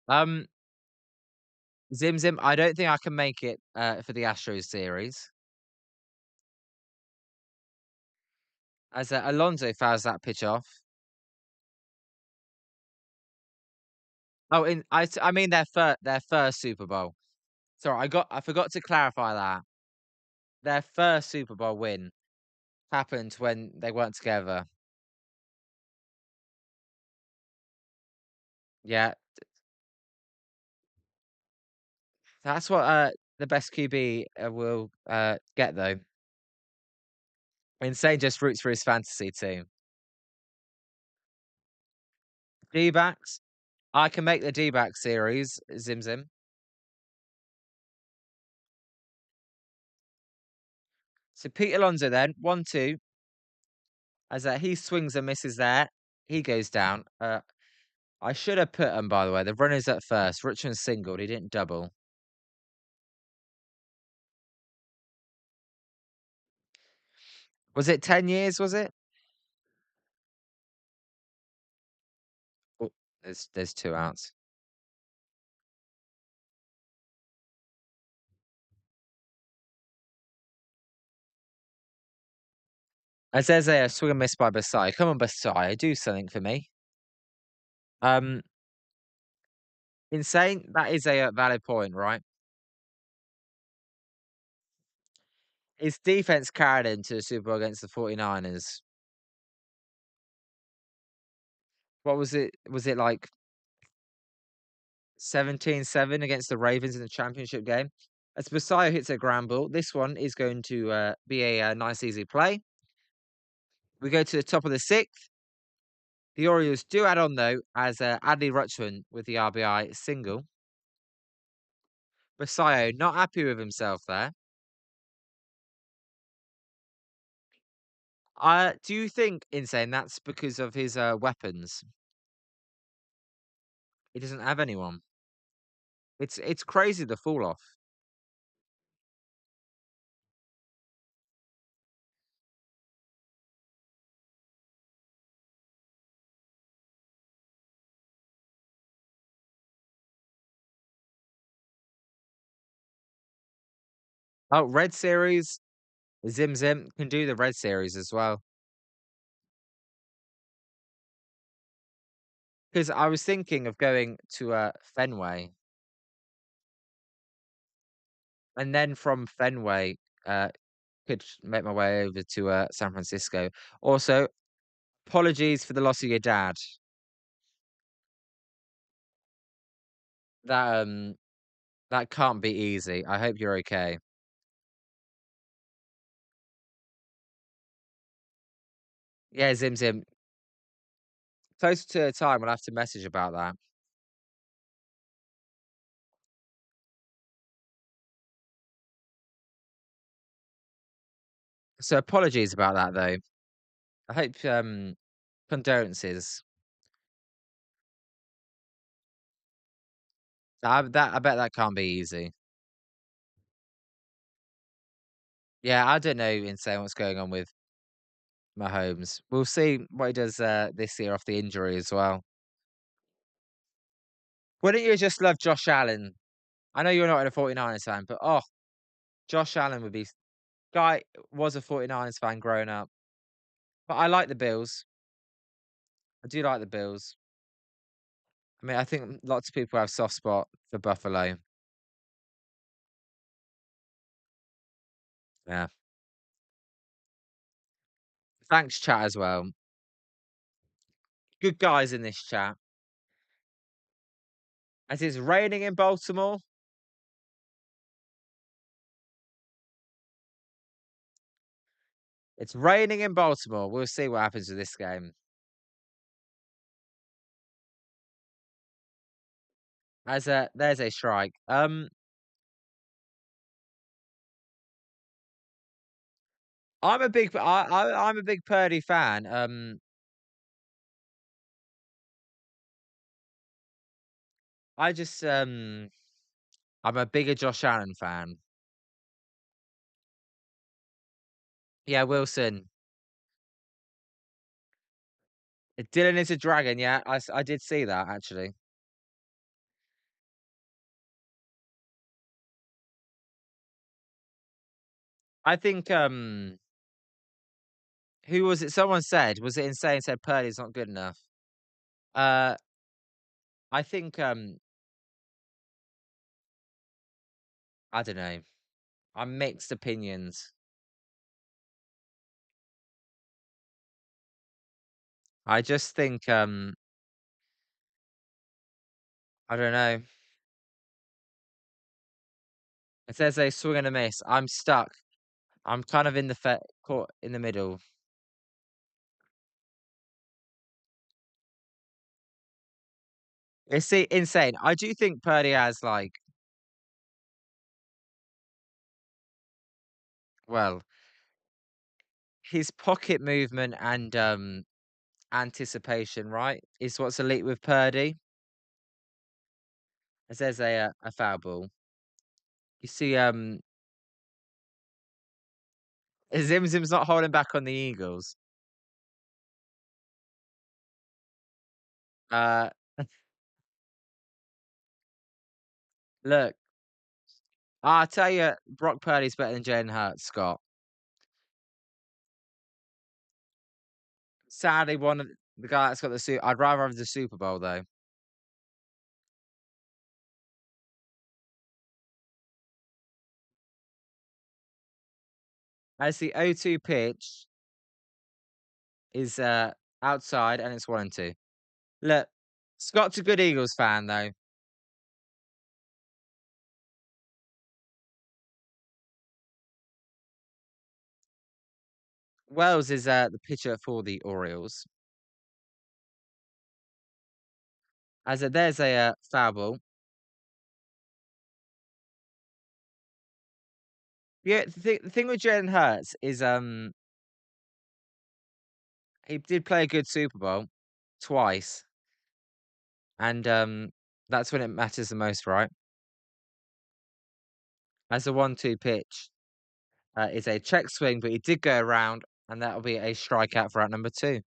Um Zim Zim, I don't think I can make it for the Astros series. As Alonso fouls that pitch off. Oh, I mean their first Super Bowl. Sorry, I forgot to clarify that. Their first Super Bowl win happened when they weren't together. Yeah, that's what the best QB will get though. Insane just roots for his fantasy team. D-backs. I can make the D-back series, Zim Zim. So Pete Alonso then, 1-2, as he swings and misses there. He goes down. I should have put him, by the way. The runners at first. Richmond singled. He didn't double. Was it 10 years, was it? Oh, there's 2 outs. As there's a swing and miss by Basai. Come on, Basai, do something for me. Um, insane. That is a valid point, right? His defense carried him to the Super Bowl against the 49ers. What was it? Was it like 17-7 against the Ravens in the championship game? As Messiah hits a ground ball, this one is going to be a nice, easy play. We go to the top of the 6th. The Orioles do add on, though, as Adley Rutschman with the RBI single. Messiah not happy with himself there. Do you think, Insane, that's because of his weapons? He doesn't have anyone. It's crazy the fall off. Oh, Red Series. Zim Zim can do the Red Series as well. Because I was thinking of going to Fenway. and then from Fenway, uh, could make my way over to San Francisco. Also, apologies for the loss of your dad. That that can't be easy. I hope you're okay. Yeah, Zim Zim. Closer to the time, we'll have to message about that. So apologies about that, though. I hope condolences. I bet that can't be easy. Yeah, I don't know insane what's going on with Mahomes. We'll see what he does this year off the injury as well. Wouldn't you just love Josh Allen? I know you're not a 49ers fan, but oh, Josh Allen would be guy was a 49ers fan growing up. But I like the Bills. I do like the Bills. I mean, I think lots of people have soft spot for Buffalo. Yeah. Thanks, chat as well. Good guys in this chat. As it's raining in Baltimore, it's raining in Baltimore. We'll see what happens with this game. As there's a strike. I'm a big Purdy fan. I just I'm a bigger Josh Allen fan. Yeah, Wilson. Dylan is a dragon. Yeah, I did see that actually. I think who was it? Someone said was it insane? Said Purdy's not good enough. Uh, I think I don't know. I'm mixed opinions. I just think I don't know. It says a swing and a miss. I'm stuck. I'm kind of in the caught in the middle. It's insane. I do think Purdy has like well, his pocket movement and anticipation, right, is what's elite with Purdy. It says a foul ball. You see, Zim's not holding back on the Eagles. Uh, look, I tell you, Brock Purdy's better than Jalen Hurts, Scott. Sadly, one of the guy that's got the suit. I'd rather have the Super Bowl though. As the 0-2 pitch is outside and it's 1-2. Look, Scott's a good Eagles fan though. Wells is the pitcher for the Orioles. As there's a foul ball. Yeah, the thing with Jalen Hurts is he did play a good Super Bowl twice, and that's when it matters the most, right? As a 1-2 pitch is a check swing, but he did go around, and that'll be a strikeout for out number two.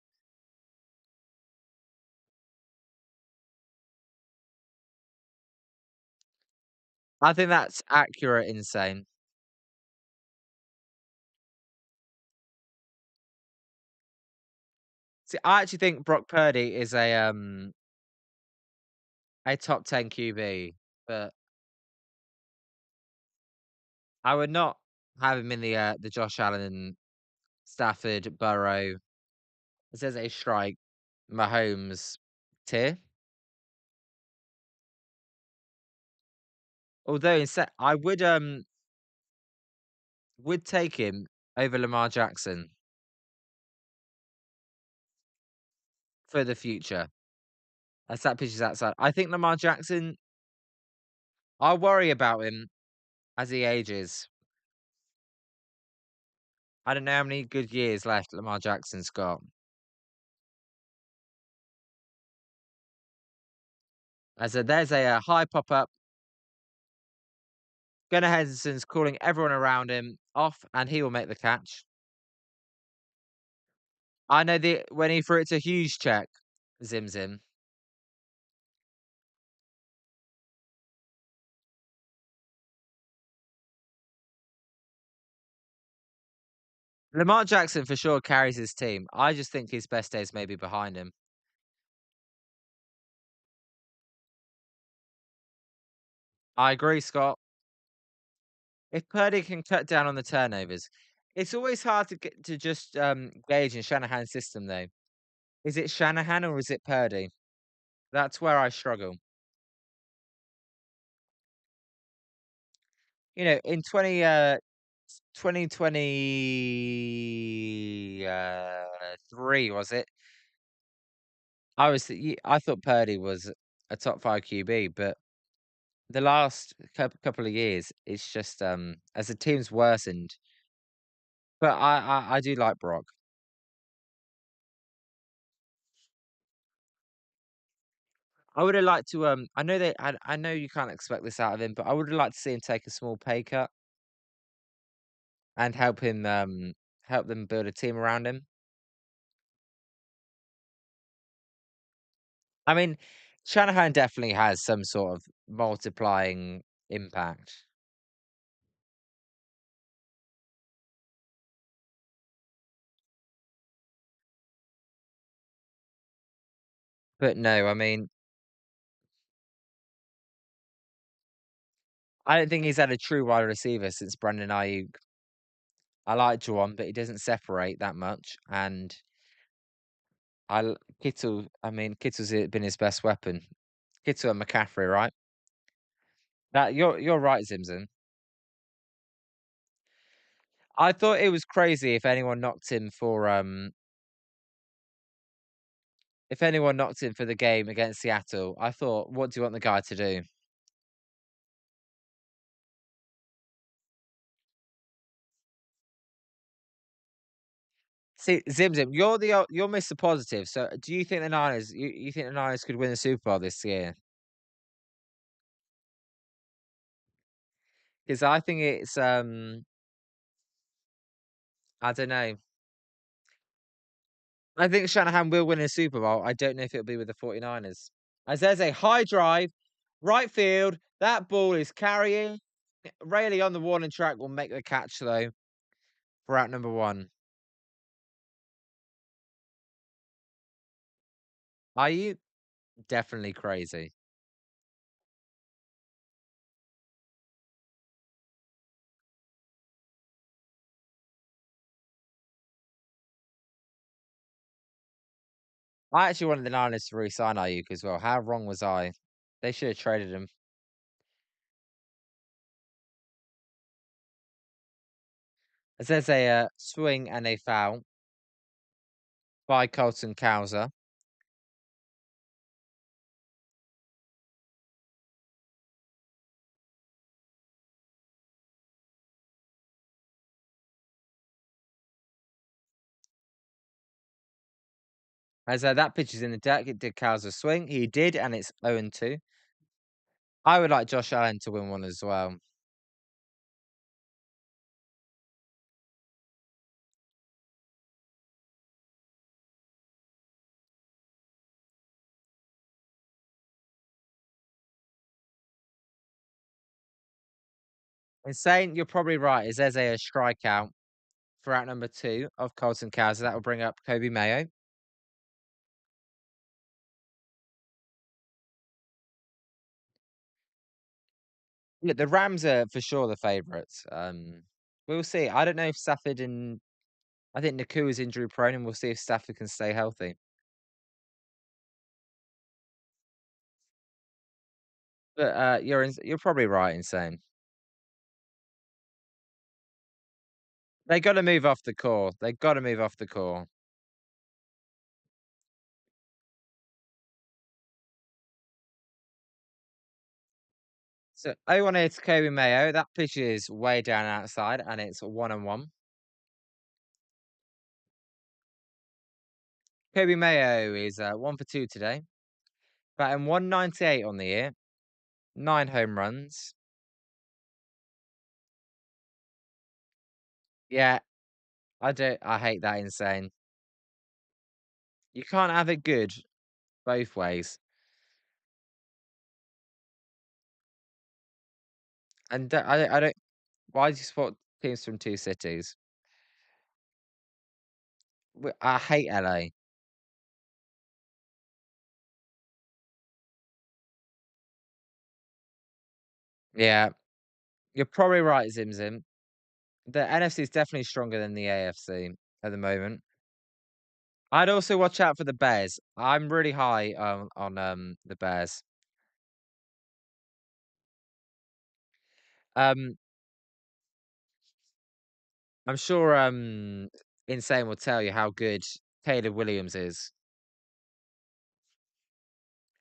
I think that's accurate. Insane. See, I actually think Brock Purdy is a top 10 QB, but I would not have him in the Josh Allen, Stafford, Burrow, it says a strike, Mahomes tier. Although instead I would take him over Lamar Jackson for the future, as that pitches outside. I think Lamar Jackson, I worry about him as he ages. I don't know how many good years left Lamar Jackson's got. As there's a high pop up. Gunnar Henderson's calling everyone around him off, and he will make the catch. I know the when he threw it to huge check, Zim Zim. Lamar Jackson for sure carries his team. I just think his best days may be behind him. I agree, Scott. If Purdy can cut down on the turnovers, it's always hard to get to just gauge in Shanahan's system, though. Is it Shanahan or is it Purdy? That's where I struggle. You know, in 2020 3 was it? I thought Purdy was a top 5 QB, but the last couple of years, it's just as the team's worsened. But I do like Brock. I would have liked to I know you can't expect this out of him, but I would have liked to see him take a small pay cut and help them build a team around him. I mean, Shanahan definitely has some sort of multiplying impact. But no, I mean, I don't think he's had a true wide receiver since Brandon Ayuk. I like Juwan, but he doesn't separate that much. And Kittle, I mean, been his best weapon. Kittle and McCaffrey, right? That you're right, Zimson. I thought it was crazy if anyone knocked him for the game against Seattle. I thought, what do you want the guy to do? See, Zim Zim, you're Mr. Positive. So, do you think you think the Niners could win the Super Bowl this year? Because I think it's I don't know. I think Shanahan will win a Super Bowl. I don't know if it'll be with the 49ers. As there's a high drive, right field. That ball is carrying. Rayleigh on the warning track will make the catch though for out number one. Are you definitely crazy? I actually wanted the Niners to re-sign Ayuk as well. How wrong was I? They should have traded him. As there's a swing and a foul by Colton Cowser. As that pitch is in the deck, it did Cowser swing. He did, and it's 0-2. I would like Josh Allen to win one as well. Insane, you're probably right. Is there's a strikeout for out number two of Colton Cowser. That will bring up Kobe Mayo. Look, the Rams are for sure the favourites. We'll see. I don't know if Stafford and I think Nakua is injury prone, and we'll see if Stafford can stay healthy. But you're probably right in saying they got to move off the core. They got to move off the core. So 0-1 here to Kobe Mayo. That pitch is way down outside, and it's 1-1. Kobe Mayo is 1 for 2 today, batting 198 on the year, 9 home runs. Yeah, I do. I hate that insane. You can't have it good both ways. And I don't. Why do you support teams from two cities? I hate LA. Yeah, you're probably right, Zim Zim. The NFC is definitely stronger than the AFC at the moment. I'd also watch out for the Bears. I'm really high on the Bears. Um, I'm sure Insane will tell you how good Caleb Williams is.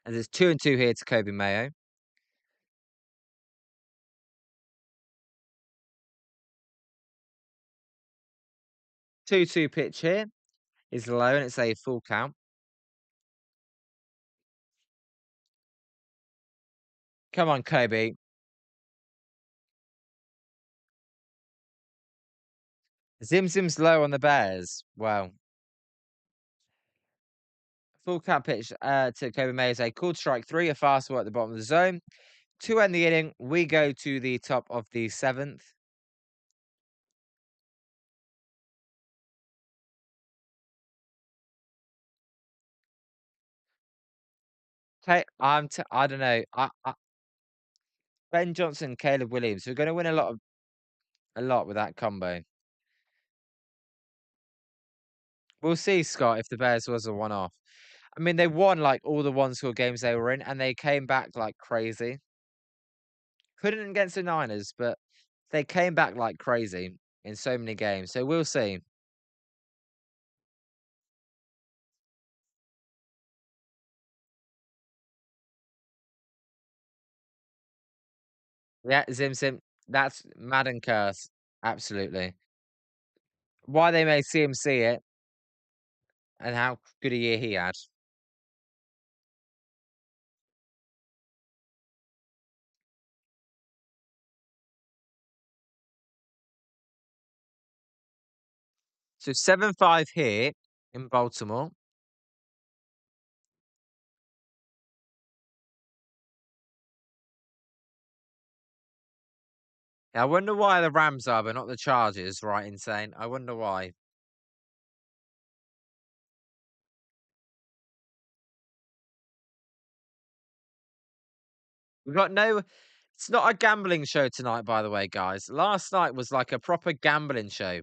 And there's 2-2 here to Kobe Mayo. 2-2 pitch here is low and it's a full count. Come on, Kobe. Zim Zim's low on the Bears. Well, full count pitch to Kobe Mayo is a called strike three, a fastball at the bottom of the zone. To end the inning, we go to the top of the seventh. Okay, I don't know. Ben Johnson, Caleb Williams. We're going to win a lot with that combo. We'll see, Scott, if the Bears was a one-off. I mean, they won like all the one-score games they were in, and they came back like crazy. Couldn't against the Niners, but they came back like crazy in so many games. So we'll see. Yeah, Zim Sim. That's Madden curse. Absolutely. Why they made CMC it and how good a year he had. So 7-5 here in Baltimore. I wonder why the Rams are, but not the Chargers, right? Insane. I wonder why. We've got no it's not a gambling show tonight, by the way, guys. Last night was like a proper gambling show.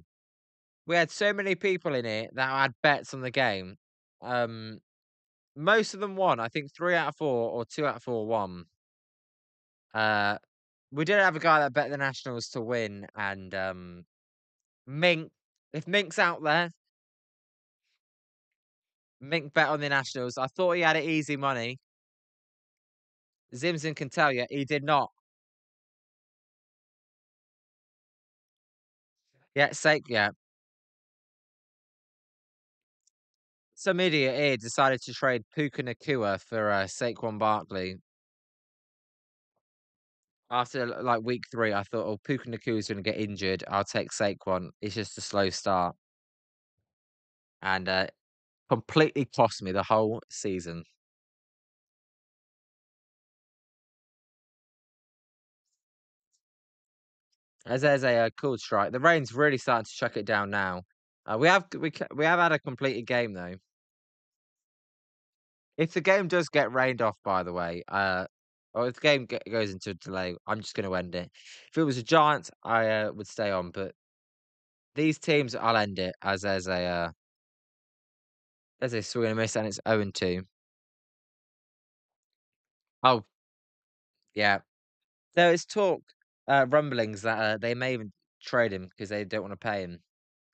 We had so many people in it that had bets on the game. Um, Most of them won. I think 3 out of 4 or 2 out of 4 won. Uh, we did have a guy that bet the Nationals to win, and Mink. If Mink's out there, Mink bet on the Nationals. I thought he had it easy money. Zimzin can tell you he did not. Yeah, sake, yeah. Some idiot here decided to trade Puka Nakua for Saquon Barkley. After like week 3, I thought, oh, Puka Nakua is going to get injured. I'll take Saquon. It's just a slow start. And completely cost me the whole season. As there's a cool strike. The rain's really starting to chuck it down now. We have had a completed game though. If the game does get rained off, by the way, Or if the game goes into a delay, I'm just going to end it. If it was a Giants, I would stay on. But these teams, I'll end it as there's a swing and a miss, and it's 0-2. Oh, yeah. There is talk, rumblings that they may even trade him because they don't want to pay him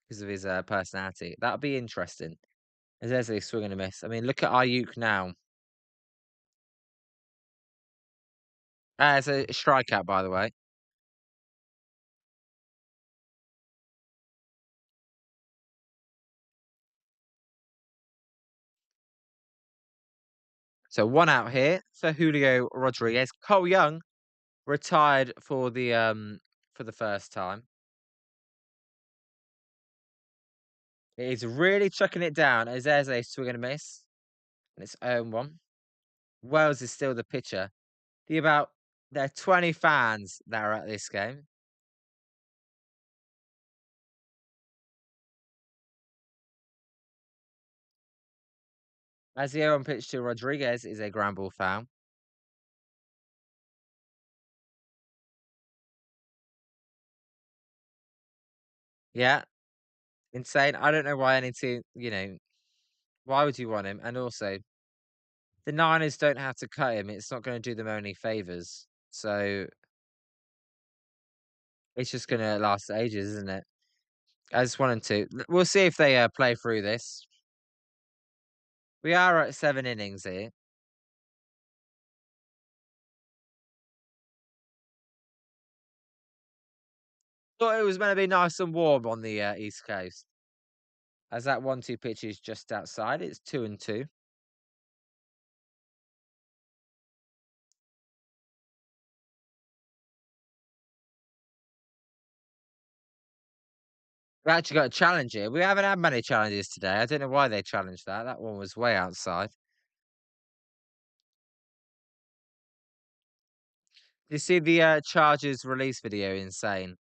because of his personality. That'd be interesting. As there's a swing and a miss. I mean, look at Ayuk now. It's a strikeout, by the way. So one out here for Julio Rodriguez. Cole Young retired for the first time. He's really chucking it down as there's a swing and a miss. And it's 0-1. Wells is still the pitcher. There are 20 fans that are at this game. As the 0-1 pitch to Rodriguez is a ground ball foul. Yeah, insane. I don't know why any team, why would you want him? And also, the Niners don't have to cut him. It's not going to do them any favors. So it's just going to last ages, isn't it? I just wanted to. We'll see if they play through this. We are at 7 innings here. Thought it was going to be nice and warm on the East Coast. As that 1-2 pitch is just outside, it's 2-2. We actually got a challenge here. We haven't had many challenges today. I don't know why they challenged that. That one was way outside. You see the Chargers release video? Insane.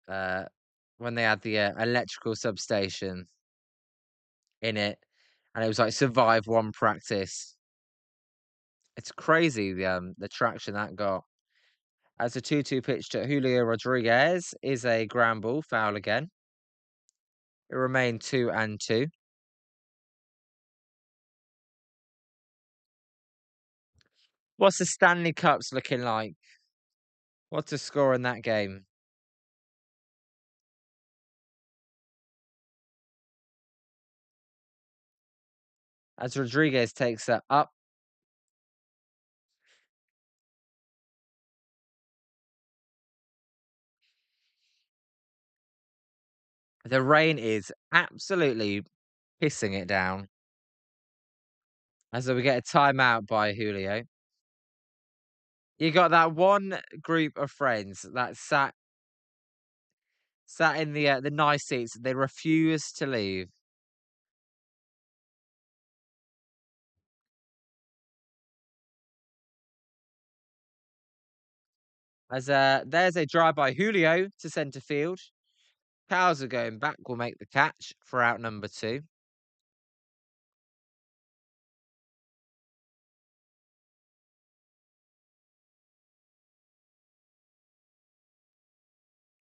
Uh, when they had the electrical substation in it, and it was like survive one practice. It's crazy the traction that got. As a 2-2 pitch to Julio Rodriguez is a ground ball foul again. It remained 2-2. What's the Stanley Cups looking like? What's the score in that game? As Rodriguez takes that up. The rain is absolutely pissing it down. As we get a timeout by Julio. You got that one group of friends that sat in the nice seats. They refuse to leave. As there's a drive by Julio to centre field. Cows are going back. Will make the catch for out number 2.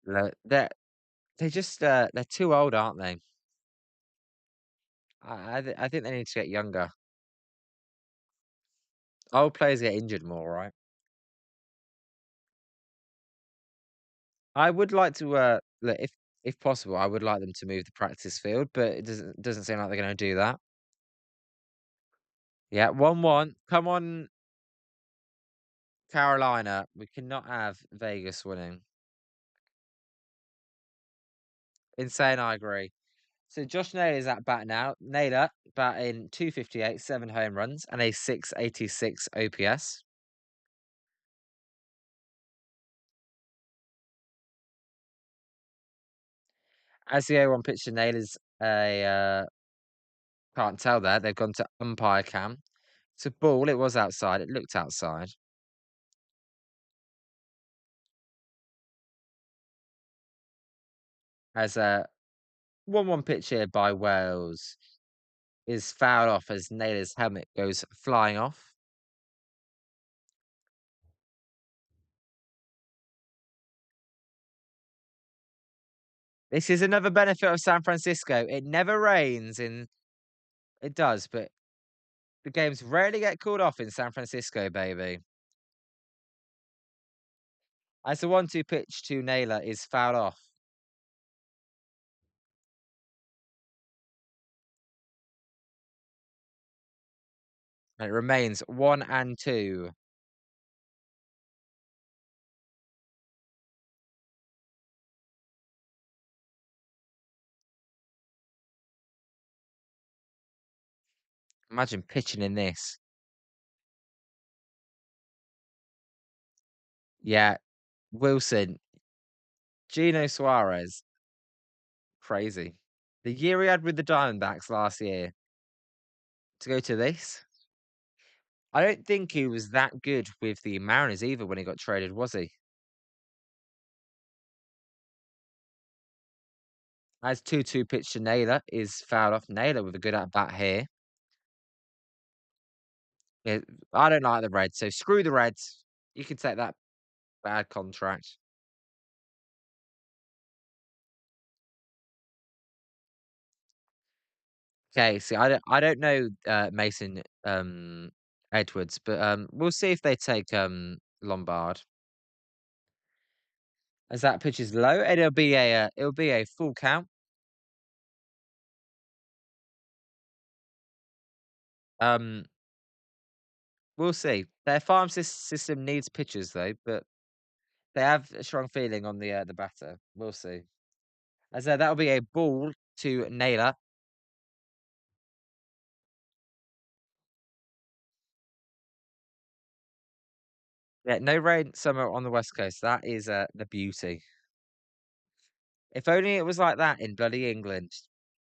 They're they're too old, aren't they? I think they need to get younger. Old players get injured more, right? I would like to look if possible. I would like them to move the practice field, but it doesn't seem like they're going to do that. Yeah, 1-1. Come on, Carolina. We cannot have Vegas winning. Insane, I agree. So Josh Naylor's at bat now. Naylor batting 258, 7 home runs, and a 686 OPS. As the 0-1 pitch to Naylor's a can't tell there. They've gone to umpire cam. It's a ball. It was outside. It looked outside. As a 1-1 pitch here by Wales is fouled off as Naylor's helmet goes flying off. This is another benefit of San Francisco. It never rains in it does, but the games rarely get called off in San Francisco, baby. As the 1-2 pitch to Naylor is fouled off. And it remains 1-2. Imagine pitching in this. Yeah, Wilson, Gino Suarez, crazy. The year he had with the Diamondbacks last year to go to this. I don't think he was that good with the Mariners either when he got traded, was he? As 2-2 pitch to Naylor is fouled off. Naylor with a good at bat here. Yeah, I don't like the Reds, so screw the Reds. You can take that bad contract. Okay, see, I don't know Mason Edwards, but we'll see if they take Lombard. As that pitch is low, and it'll be a full count. Um, we'll see. Their farm system needs pitchers though, but they have a strong feeling on the batter. We'll see. As that'll be a ball to Naylor. Yeah, no rain summer on the West Coast. That is the beauty. If only it was like that in bloody England.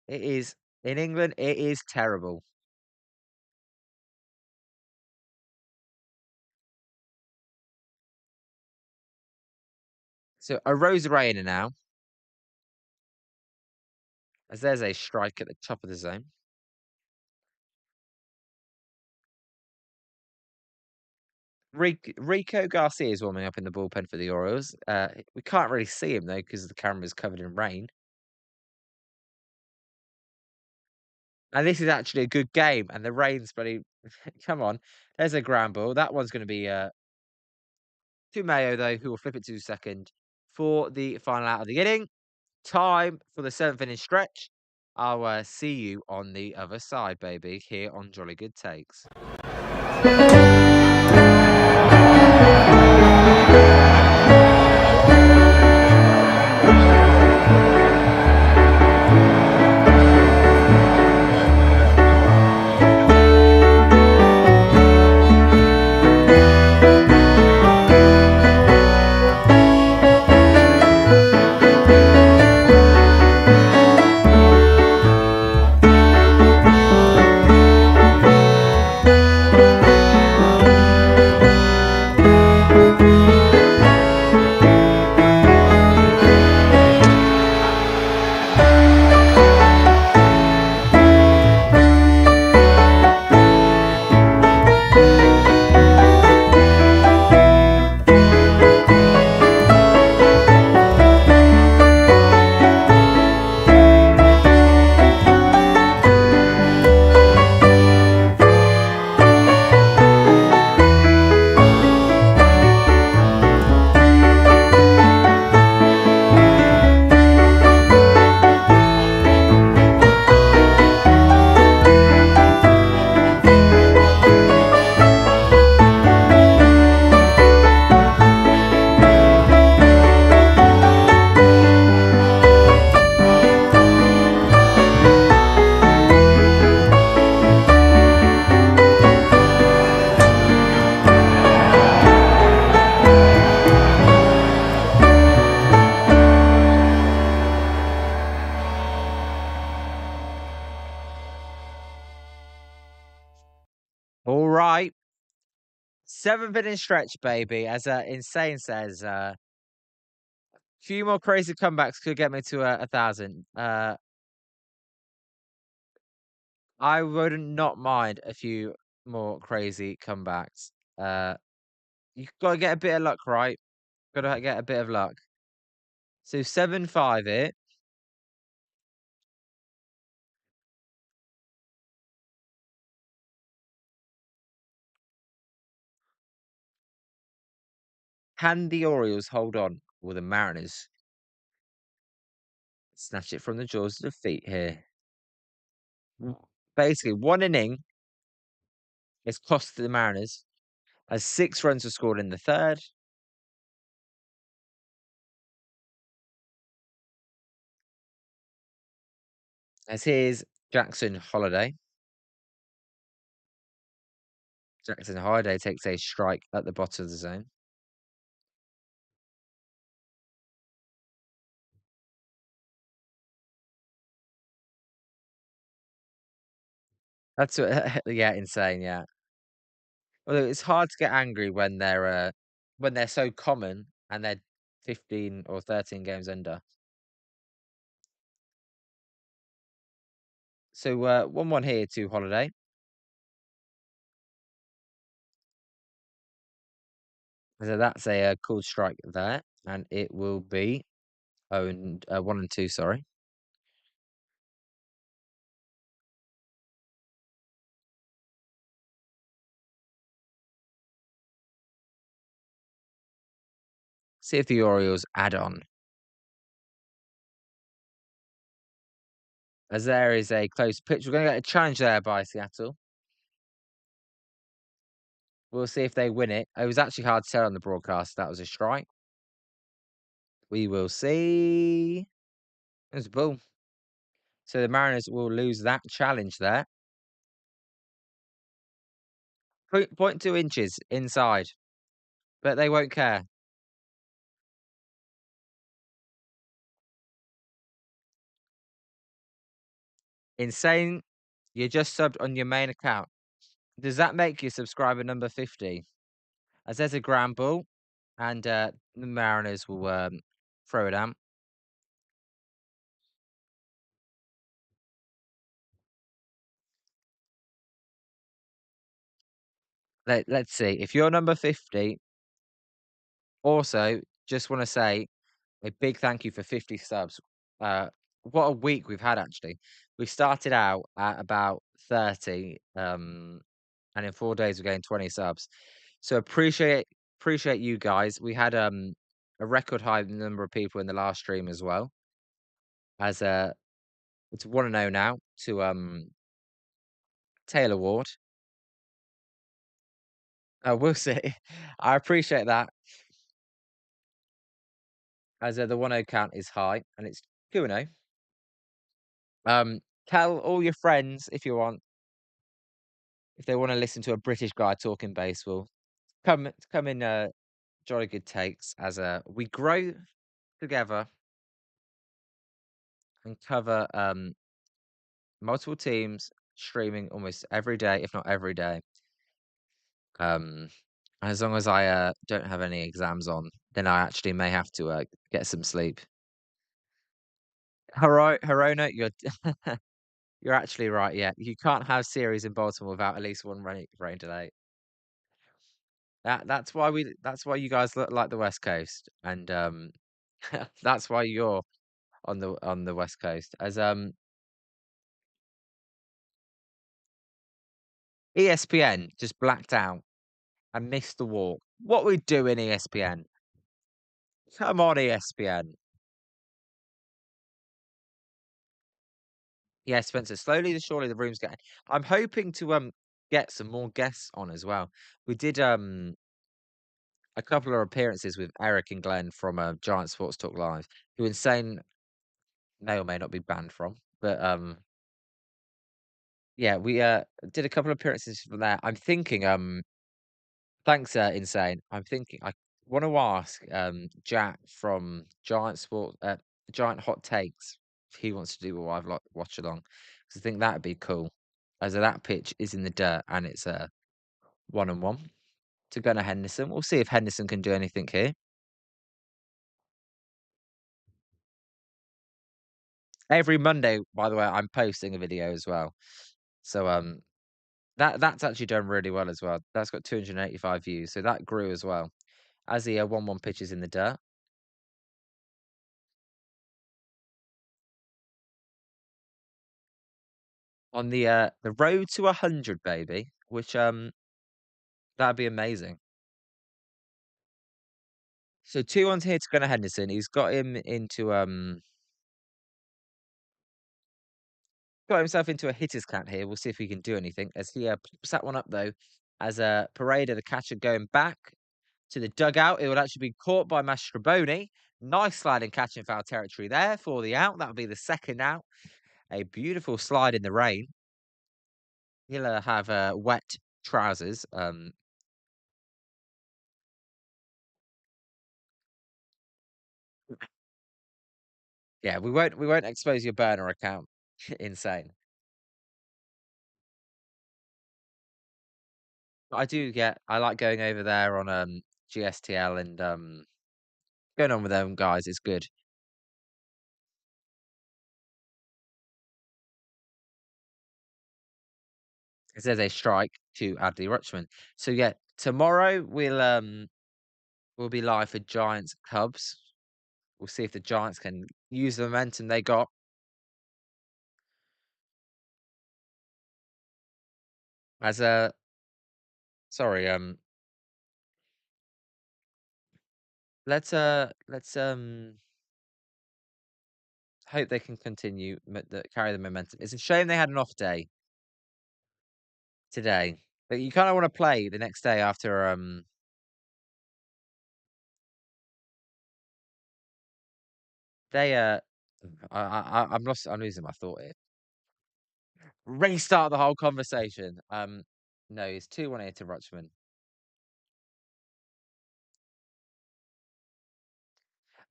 It is in England. It is terrible. So a Rose Rainer now, as there's a strike at the top of the zone. Rico Garcia is warming up in the bullpen for the Orioles. We can't really see him though because the camera is covered in rain. And this is actually a good game, and the rain's bloody. Come on, there's a ground ball. That one's going to be to Mayo though, who will flip it to second for the final out of the inning. Time for the seventh inning stretch. I'll see you on the other side, baby, here on Jolly Good Takes. All right. Seventh inning stretch, baby. As Insane says, few more crazy comebacks could get me to 1,000. I would not mind a few more crazy comebacks. You gotta get a bit of luck, right? Gotta get a bit of luck. So 7-5 it. Can the Orioles hold on? Will the Mariners snatch it from the jaws of defeat here? Mm. Basically, one inning has cost the Mariners as 6 runs were scored in the third. As here's Jackson Holiday. Jackson Holiday takes a strike at the bottom of the zone. That's what, yeah, insane, yeah. Although it's hard to get angry when they're so common and they're 15 or 13 games under. So 1-1 here to Holiday. So that's a cool strike there, and it will be 1-2. Sorry. See if the Orioles add on. As there is a close pitch, we're going to get a challenge there by Seattle. We'll see if they win it. It was actually hard to tell on the broadcast. That was a strike. We will see. There's a ball. So the Mariners will lose that challenge there. 0.2 inches inside, but they won't care. Insane. You just subbed on your main account. Does that make you subscriber number 50? As there's a ground ball, and the Mariners will throw it out. Let's see. If you're number 50, also just want to say a big thank you for 50 subs. Uh, what a week we've had, actually. We started out at about 30, and in 4 days we're getting 20 subs. So appreciate you guys. We had a record high number of people in the last stream as well. As it's 1-0 now to Taylor Ward. We'll see. I appreciate that. As the 1-0 count is high and it's 2-0. Tell all your friends if they want to listen to a British guy talking baseball. Come in jolly good takes as we grow together and cover multiple teams streaming almost every day, if not every day. Um, as long as I don't have any exams on, then I actually may have to get some sleep. Harona, you're actually right. Yeah, you can't have series in Baltimore without at least one rain delay. That's why you guys look like the West Coast, and that's why you're on the West Coast. As ESPN just blacked out and missed the walk. What we doing, ESPN? Come on, ESPN. Yeah, Spencer. Slowly but surely the room's getting. I'm hoping to get some more guests on as well. We did a couple of appearances with Eric and Glenn from Giant Sports Talk Live, who Insane may or may not be banned from. But yeah, we did a couple of appearances from there. I'm thinking thanks Insane. I'm thinking I want to ask Jack from Giant Hot Takes if he wants to do a live watch along. 'Cause I think that'd be cool. As that pitch is in the dirt and it's a 1-1 to Gunnar Henderson. We'll see if Henderson can do anything here. Every Monday, by the way, I'm posting a video as well. So that's actually done really well as well. That's got 285 views, so that grew as well. As the 1-1 pitch is in the dirt. On the road to 100, baby, which that'd be amazing. So 2-1 here to Gunnar Henderson. He's got himself into a hitter's count here. We'll see if he can do anything as he pops that one up though. As Pareda, the catcher, going back to the dugout. It would actually be caught by Mastroboni. Nice sliding catch in foul territory there for the out. That would be the second out. A beautiful slide in the rain. He'll have wet trousers. Yeah, we won't expose your burner account. Insane. But I like going over there on GSTL and going on with them guys. It's good. It says a strike to Adley Rutschman. So yeah, tomorrow we'll be live for Giants Cubs. We'll see if the Giants can use the momentum they got. As a sorry, let's hope they can continue carry the momentum. It's a shame they had an off day today, but you kind of want to play the next day after they I'm losing my thought here. Restart the whole conversation. No, it's 2-1 here to Rutschman.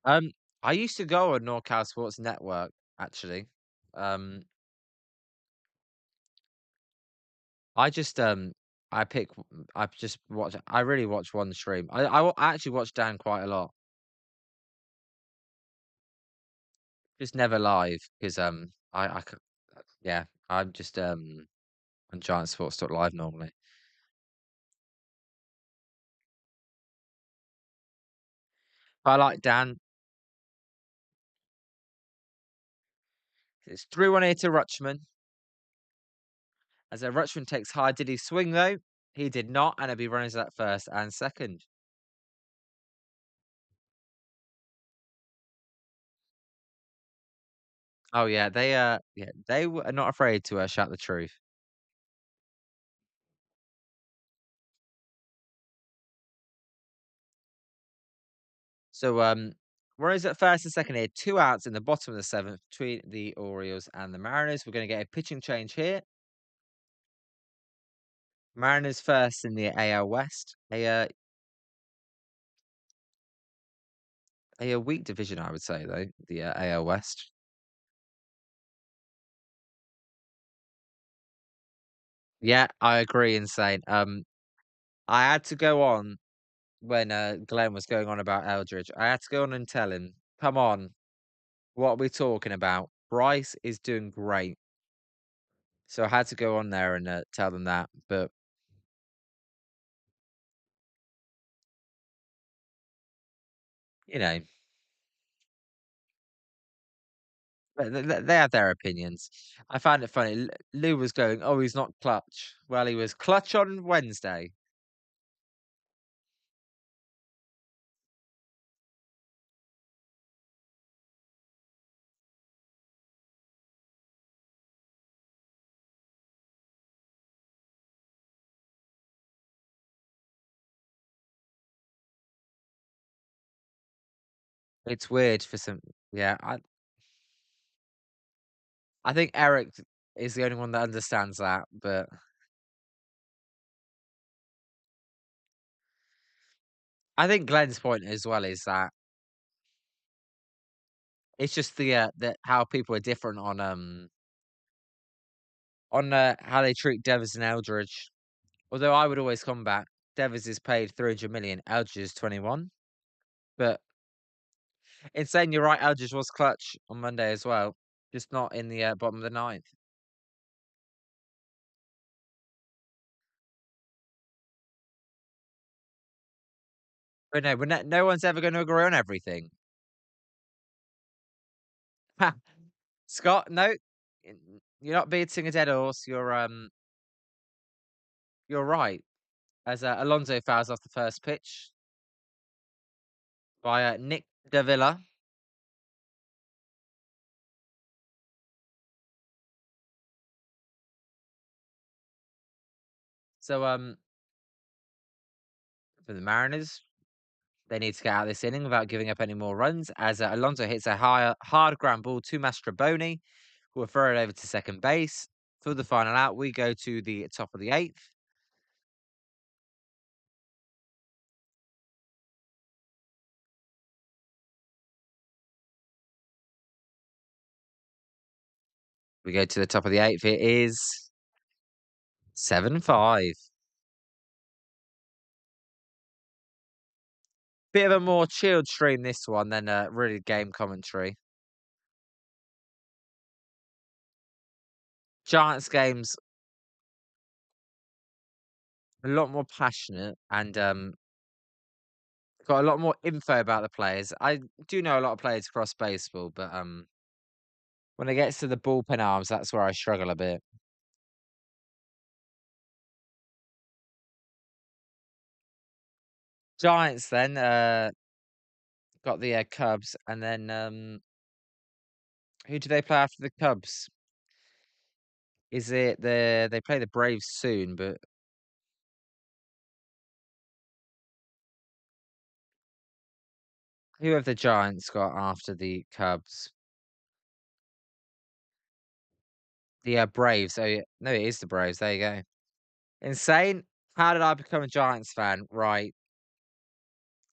Um, I used to go on NorCal Sports Network actually. Um, I just I pick I just watch. I really watch one stream. I actually watch Dan quite a lot. Just never live because yeah, I'm just on Giant Sports Live normally. I like Dan. It's 3-1 here to Rutschman. As Rutschman takes high, did he swing though? He did not, and it'll be runners at first and second. Oh yeah, they were not afraid to shout the truth. So runners at first and second here, 2 outs in the bottom of the seventh between the Orioles and the Mariners. We're going to get a pitching change here. Mariners first in the AL West. A weak division, I would say, though, the AL West. Yeah, I agree. Insane. I had to go on when Glenn was going on about Eldridge. I had to go on and tell him, "Come on, what are we talking about? Bryce is doing great." So I had to go on there and tell them that. But you know, they have their opinions. I found it funny. Lou was going, "Oh, he's not clutch." Well, he was clutch on Wednesday. It's weird for some. Yeah, I think Eric is the only one that understands that. But I think Glenn's point as well is that it's just the how people are different on how they treat Devers and Eldridge. Although I would always come back, Devers is paid 300 million, Eldridge is 21. But in saying you're right, Eldridge was clutch on Monday as well, just not in the bottom of the ninth. But no, no one's ever going to agree on everything. Ha! Scott, no, you're not beating a dead horse. You're right. As Alonso fouls off the first pitch, by Nick Davila. So for the Mariners, they need to get out of this inning without giving up any more runs as Alonso hits a hard ground ball to Mastroboni, who will throw it over to second base. For the final out, we go to the top of the eighth. We go to the top of the eighth. It is 7-5. Bit of a more chilled stream this one than really game commentary. Giants games a lot more passionate and got a lot more info about the players. I do know a lot of players across baseball, but when it gets to the bullpen arms, that's where I struggle a bit. Giants then got the Cubs, and then who do they play after the Cubs? Is it they play the Braves soon? But who have the Giants got after the Cubs? The Braves. Oh yeah, no, it is the Braves. There you go. Insane. How did I become a Giants fan? Right,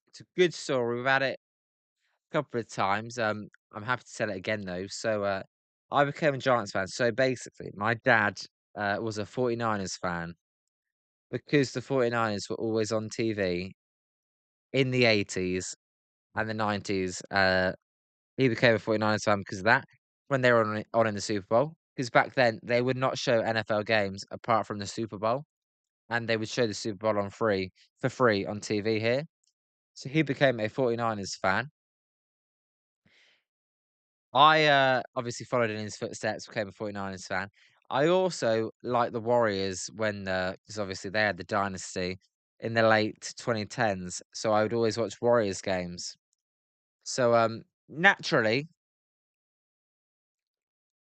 it's a good story. We've had it a couple of times. I'm happy to tell it again though. So I became a Giants fan. So basically, my dad was a 49ers fan because the 49ers were always on TV in the 80s and the 90s. He became a 49ers fan because of that when they were on in the Super Bowl. Because back then they would not show NFL games apart from the Super Bowl, and they would show the Super Bowl on free for free on TV here. So he became a 49ers fan. I obviously followed in his footsteps, became a 49ers fan. I also like the Warriors when because obviously they had the dynasty in the late 2010s. So I would always watch Warriors games. So naturally,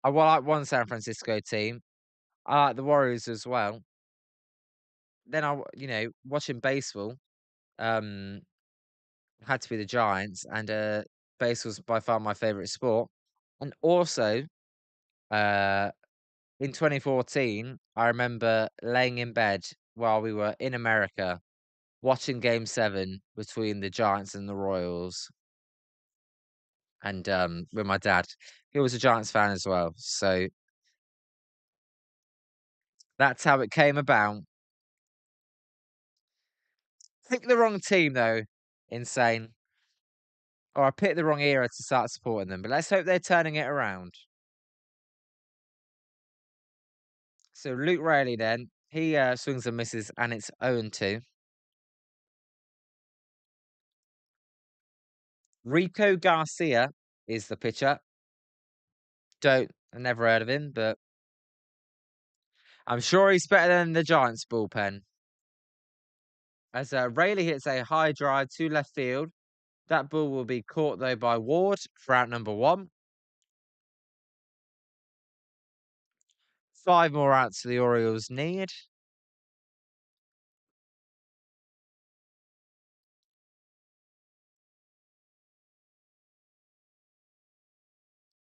like one San Francisco team. I like the Warriors as well. Then watching baseball, um, had to be the Giants, and baseball's by far my favorite sport. And also, uh, in 2014, I remember laying in bed while we were in America watching Game 7 between the Giants and the Royals, and with my dad. He was a Giants fan as well, so that's how it came about. Picked the wrong team though, insane. Or I picked the wrong era to start supporting them, but let's hope they're turning it around. So Luke Rayleigh then, he swings and misses, and it's 0-2. Rico Garcia is the pitcher. I never heard of him, but I'm sure he's better than the Giants bullpen. As Rayleigh hits a high drive to left field, that ball will be caught though by Ward for out number one. 5 more outs the Orioles need.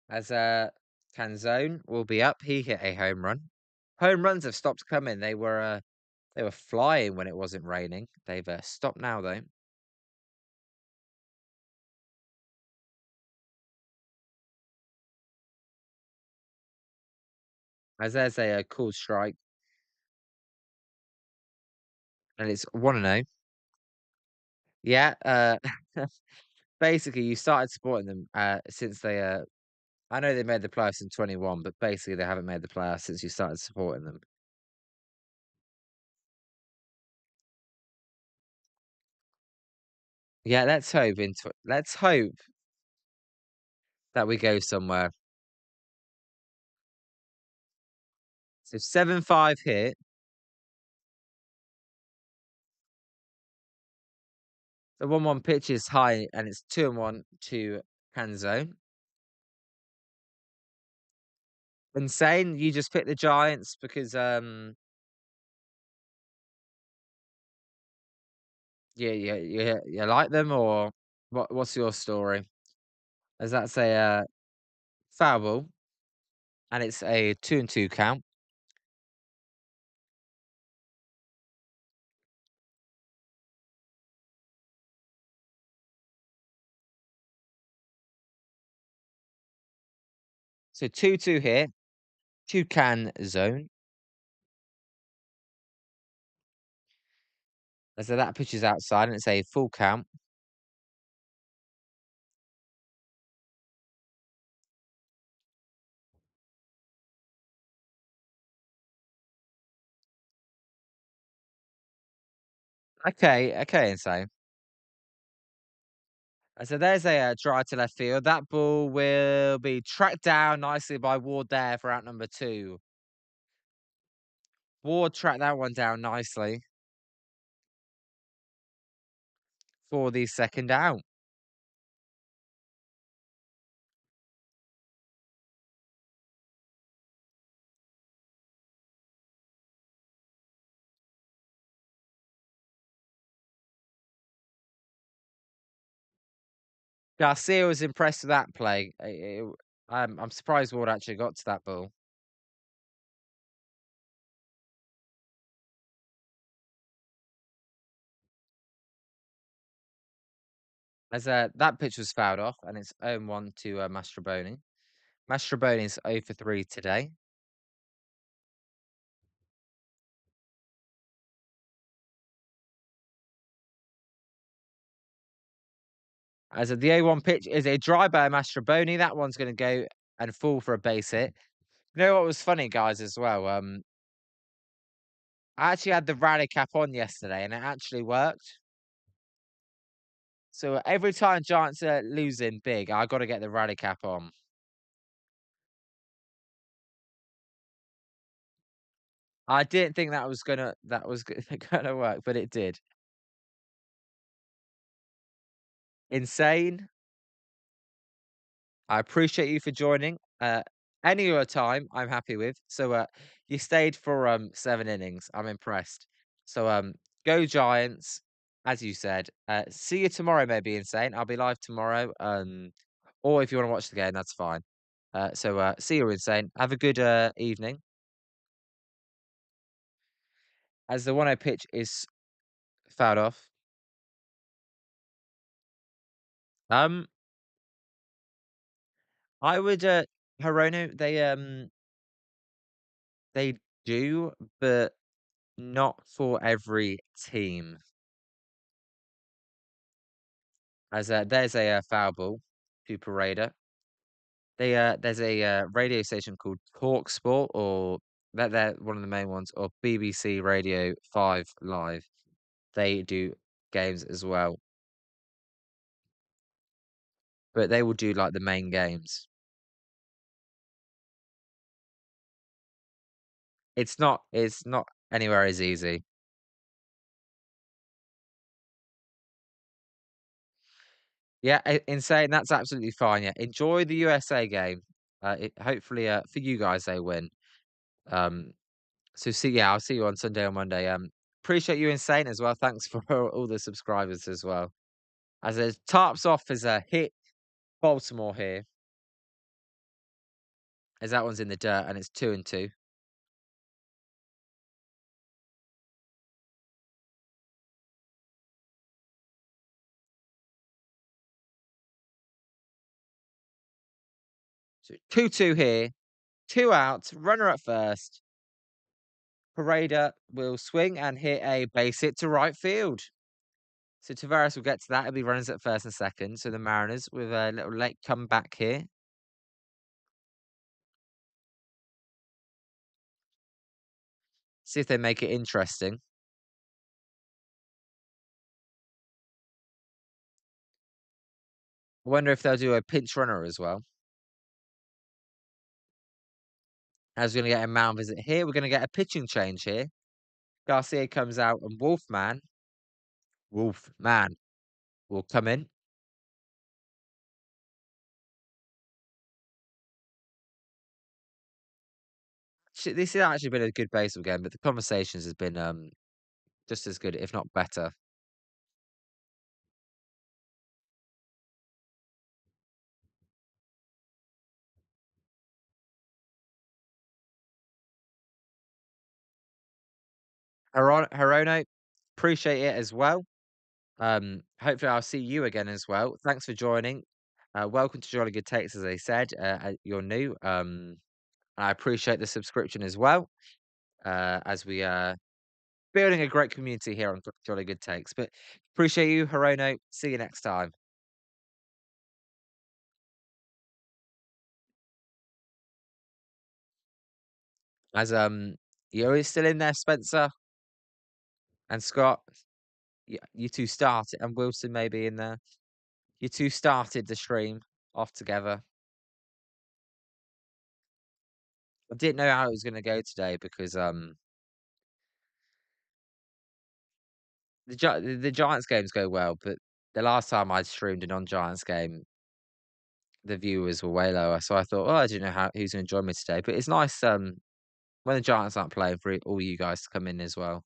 As Canzone will be up, he hit a home run. Home runs have stopped coming. They were flying when it wasn't raining. They've stopped now though. As there's a cool strike, and it's 1-0. Yeah, basically you started supporting them since they I know they made the playoffs in 21, but basically they haven't made the playoffs since you started supporting them. Yeah, let's hope that we go somewhere. So 7-5 hit. The 1-1 pitch is high and it's 2-1 to Can zone. Insane. You just picked the Giants because you like them, or what's your story? As that's a foul ball and it's a 2-2 count. So 2-2 here, 2 Can zone. And so that pitch is outside and it's a full count. Okay, okay, insane. And so there's a drive to left field. That ball will be tracked down nicely by Ward there for out number 2. Ward tracked that one down nicely for the second out. Garcia was impressed with that play. I'm surprised Ward actually got to that ball. As that pitch was fouled off, and it's 0-1 to Mastroboni. Mastroboni's 0 for 3 today. As the 0-1 pitch is a drive by Mastroboni. That one's going to go and fall for a base hit. You know what was funny, guys, as well? I actually had the rally cap on yesterday, and it actually worked. So every time Giants are losing big, I got to get the rally cap on. I didn't think gonna work, but it did. Insane. I appreciate you for joining. Any other time, I'm happy with. So you stayed for 7 innings. I'm impressed. So go Giants, as you said. See you tomorrow. Maybe Insane. I'll be live tomorrow. Or if you want to watch the game, that's fine. So see you, Insane. Have a good evening. As the 1-0 pitch is fouled off. Um, I would Hirono, they do, but not for every team. As there's a foul ball to Pareda. There's a radio station called Talk Sport, or that they're one of the main ones, or BBC Radio 5 Live. They do games as well, but they will do like the main games. It's not anywhere as easy. Yeah, insane. That's absolutely fine. Yeah, enjoy the USA game. Hopefully, for you guys, they win. Um, I'll see you on Sunday or Monday. Appreciate you, Insane, as well. Thanks for all the subscribers as well. As it tarps off as a hit Baltimore here, as that one's in the dirt and it's 2-2. So 2-2 here, 2 outs, runner at first. Pareda will swing and hit a base hit to right field. So Tavares will get to that. It'll be runners at first and second. So the Mariners with a little late comeback here. See if they make it interesting. I wonder if they'll do a pinch runner as well. As we're going to get a mound visit here, we're going to get a pitching change here. Garcia comes out and Wolfman will come in. This has actually been a good baseball game, but the conversations has been just as good, if not better. Hirono, appreciate it as well. Hopefully I'll see you again as well. Thanks for joining. Welcome to Jolly Good Takes, as I said. You're new. I appreciate the subscription as well. As we building a great community here on Jolly Good Takes. But appreciate you, Hirono. See you next time. As you're still in there, Spencer and Scott. You two started, and Wilson maybe in there. You two started the stream off together. I didn't know how it was going to go today because the Giants games go well, but the last time I streamed a non-Giants game, the viewers were way lower. So I thought, oh, I don't know who's going to join me today. But it's nice when the Giants aren't playing for all you guys to come in as well.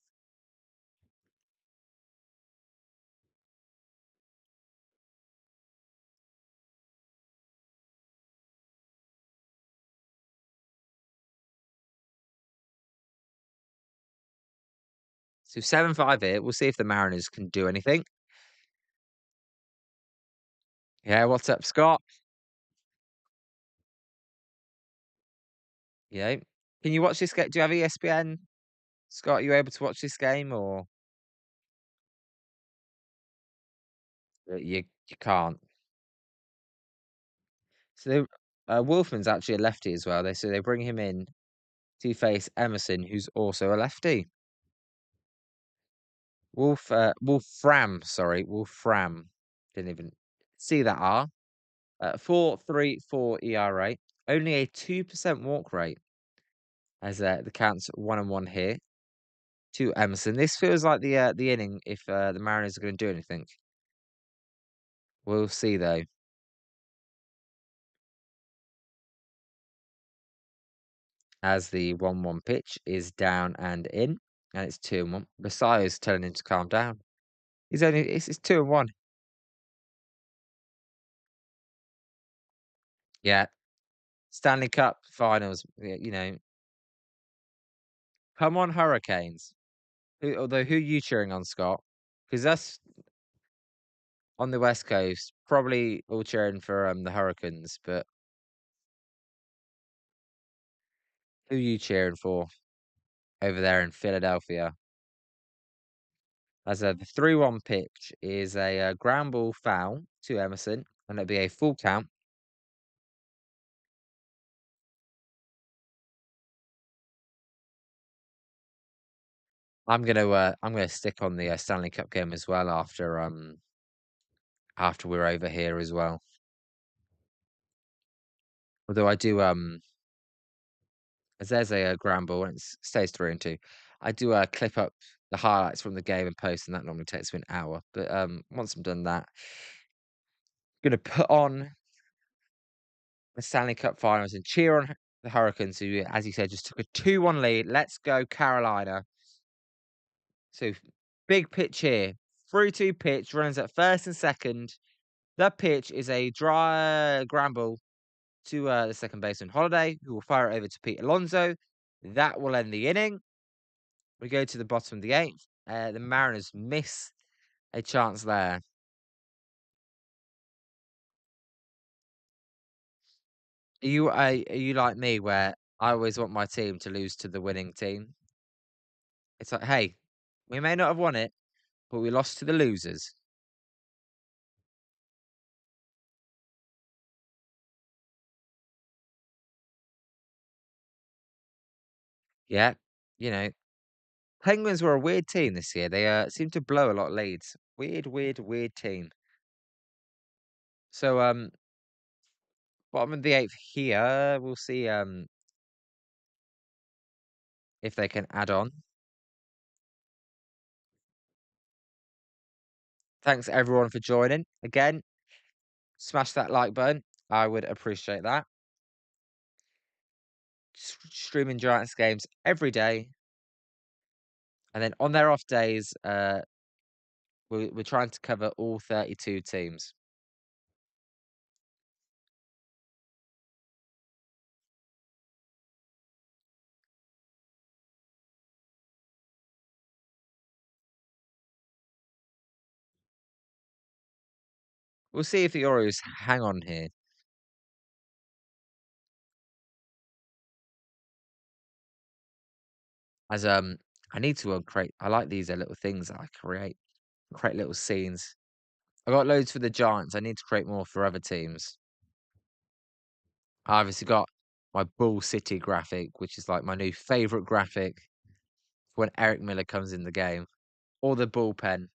So 7-5 here. We'll see if the Mariners can do anything. Yeah, what's up, Scott? Yeah. Can you watch this game? Do you have ESPN? Scott, are you able to watch this game or you can't? So Wolfman's actually a lefty as well. They bring him in to face Emerson, who's also a lefty. Wolfram, sorry, Wolfram. Didn't even see that R. 4.34 ERA, only a 2% walk rate as the count's 1-1 here to Emerson. This feels like the inning if the Mariners are going to do anything. We'll see though. As the 1-1 pitch is down and in, and it's 2-1. Messiah's telling him to calm down. It's 2-1. Yeah, Stanley Cup Finals. Come on, Hurricanes. Although who are you cheering on, Scott? Because us on the West Coast probably all cheering for the Hurricanes. But who are you cheering for over there in Philadelphia? As the 3-1 pitch is a ground ball foul to Emerson, and it'll be a full count. I'm gonna stick on the Stanley Cup game as well after we're over here as well. Although I do as there's a ground ball and it stays 3-2, I do clip up the highlights from the game and post, and that normally takes me an hour. But once I'm done that, I'm gonna put on the Stanley Cup Finals and cheer on the Hurricanes, who, as you said, just took a 2-1 lead. Let's go, Carolina! So big pitch here, 3-2 pitch, runners at first and second. The pitch is a dry ground ball to the second baseman Holiday, who will fire it over to Pete Alonso. That will end the inning. We go to the bottom of the eighth. The Mariners miss a chance there. Are you like me, where I always want my team to lose to the winning team? It's like, hey, we may not have won it, but we lost to the losers. Yeah, you know, Penguins were a weird team this year. They seem to blow a lot of leads. Weird, weird, weird team. So bottom of the eighth here. We'll see if they can add on. Thanks everyone for joining. Again, smash that like button. I would appreciate that. Streaming Giants games every day, and then on their off days, we're trying to cover all 32 teams. We'll see if the Orioles hang on here. As I need to create. I like these little things that I create little scenes. I got loads for the Giants. I need to create more for other teams. I obviously got my Bull City graphic, which is like my new favorite graphic when Eric Miller comes in the game, or the bullpen.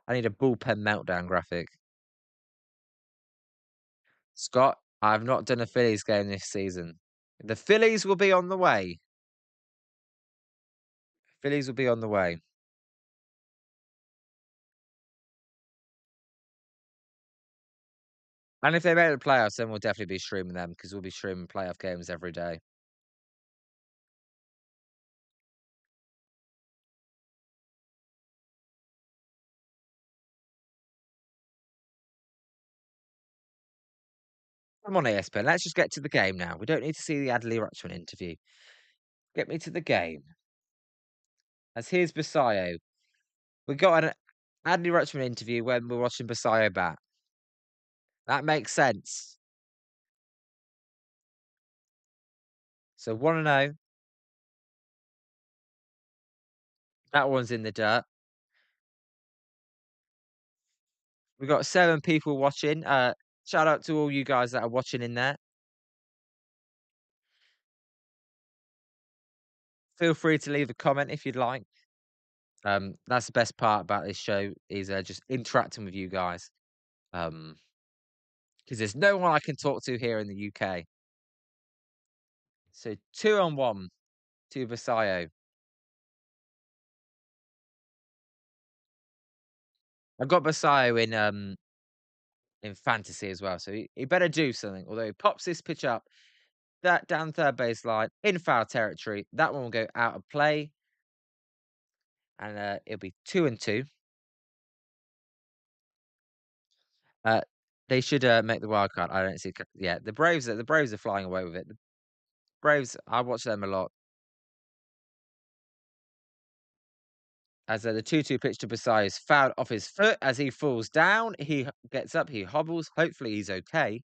I need a bullpen meltdown graphic. Scott, I've not done a Phillies game this season. The Phillies will be on the way. Phillies will be on the way. And if they make the playoffs, then we'll definitely be streaming them because we'll be streaming playoff games every day. Come on, ESPN. Let's just get to the game now. We don't need to see the Adley Rutschman interview. Get me to the game. As here's Basayo. We got an Adley Rutschman interview when we're watching Basayo bat. That makes sense. So 1-0. That one's in the dirt. We've got 7 people watching. Shout out to all you guys that are watching in there. Feel free to leave a comment if you'd like. That's the best part about this show is just interacting with you guys. Because there's no one I can talk to here in the UK. So 2-1 to Basayo. I've got Basayo in fantasy as well, so he better do something. Although he pops this pitch up, that down third baseline in foul territory, that one will go out of play, and it'll be 2-2. Uh, they should make the wild card. I don't see. Yeah, the Braves are flying away with it. The Braves, I watch them a lot. As the 2-2 pitch to Basayo is fouled off his foot as he falls down. He gets up, he hobbles. Hopefully, he's okay.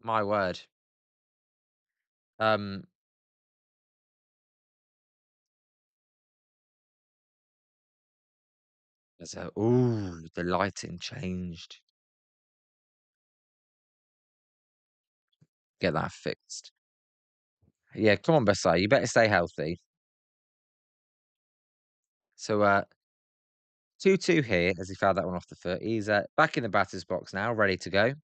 My word. Um, so, ooh, the lighting changed. Get that fixed. Yeah, come on, Basayo. You better stay healthy. So, 2-2 here as he fouled that one off the foot. He's back in the batter's box now, ready to go.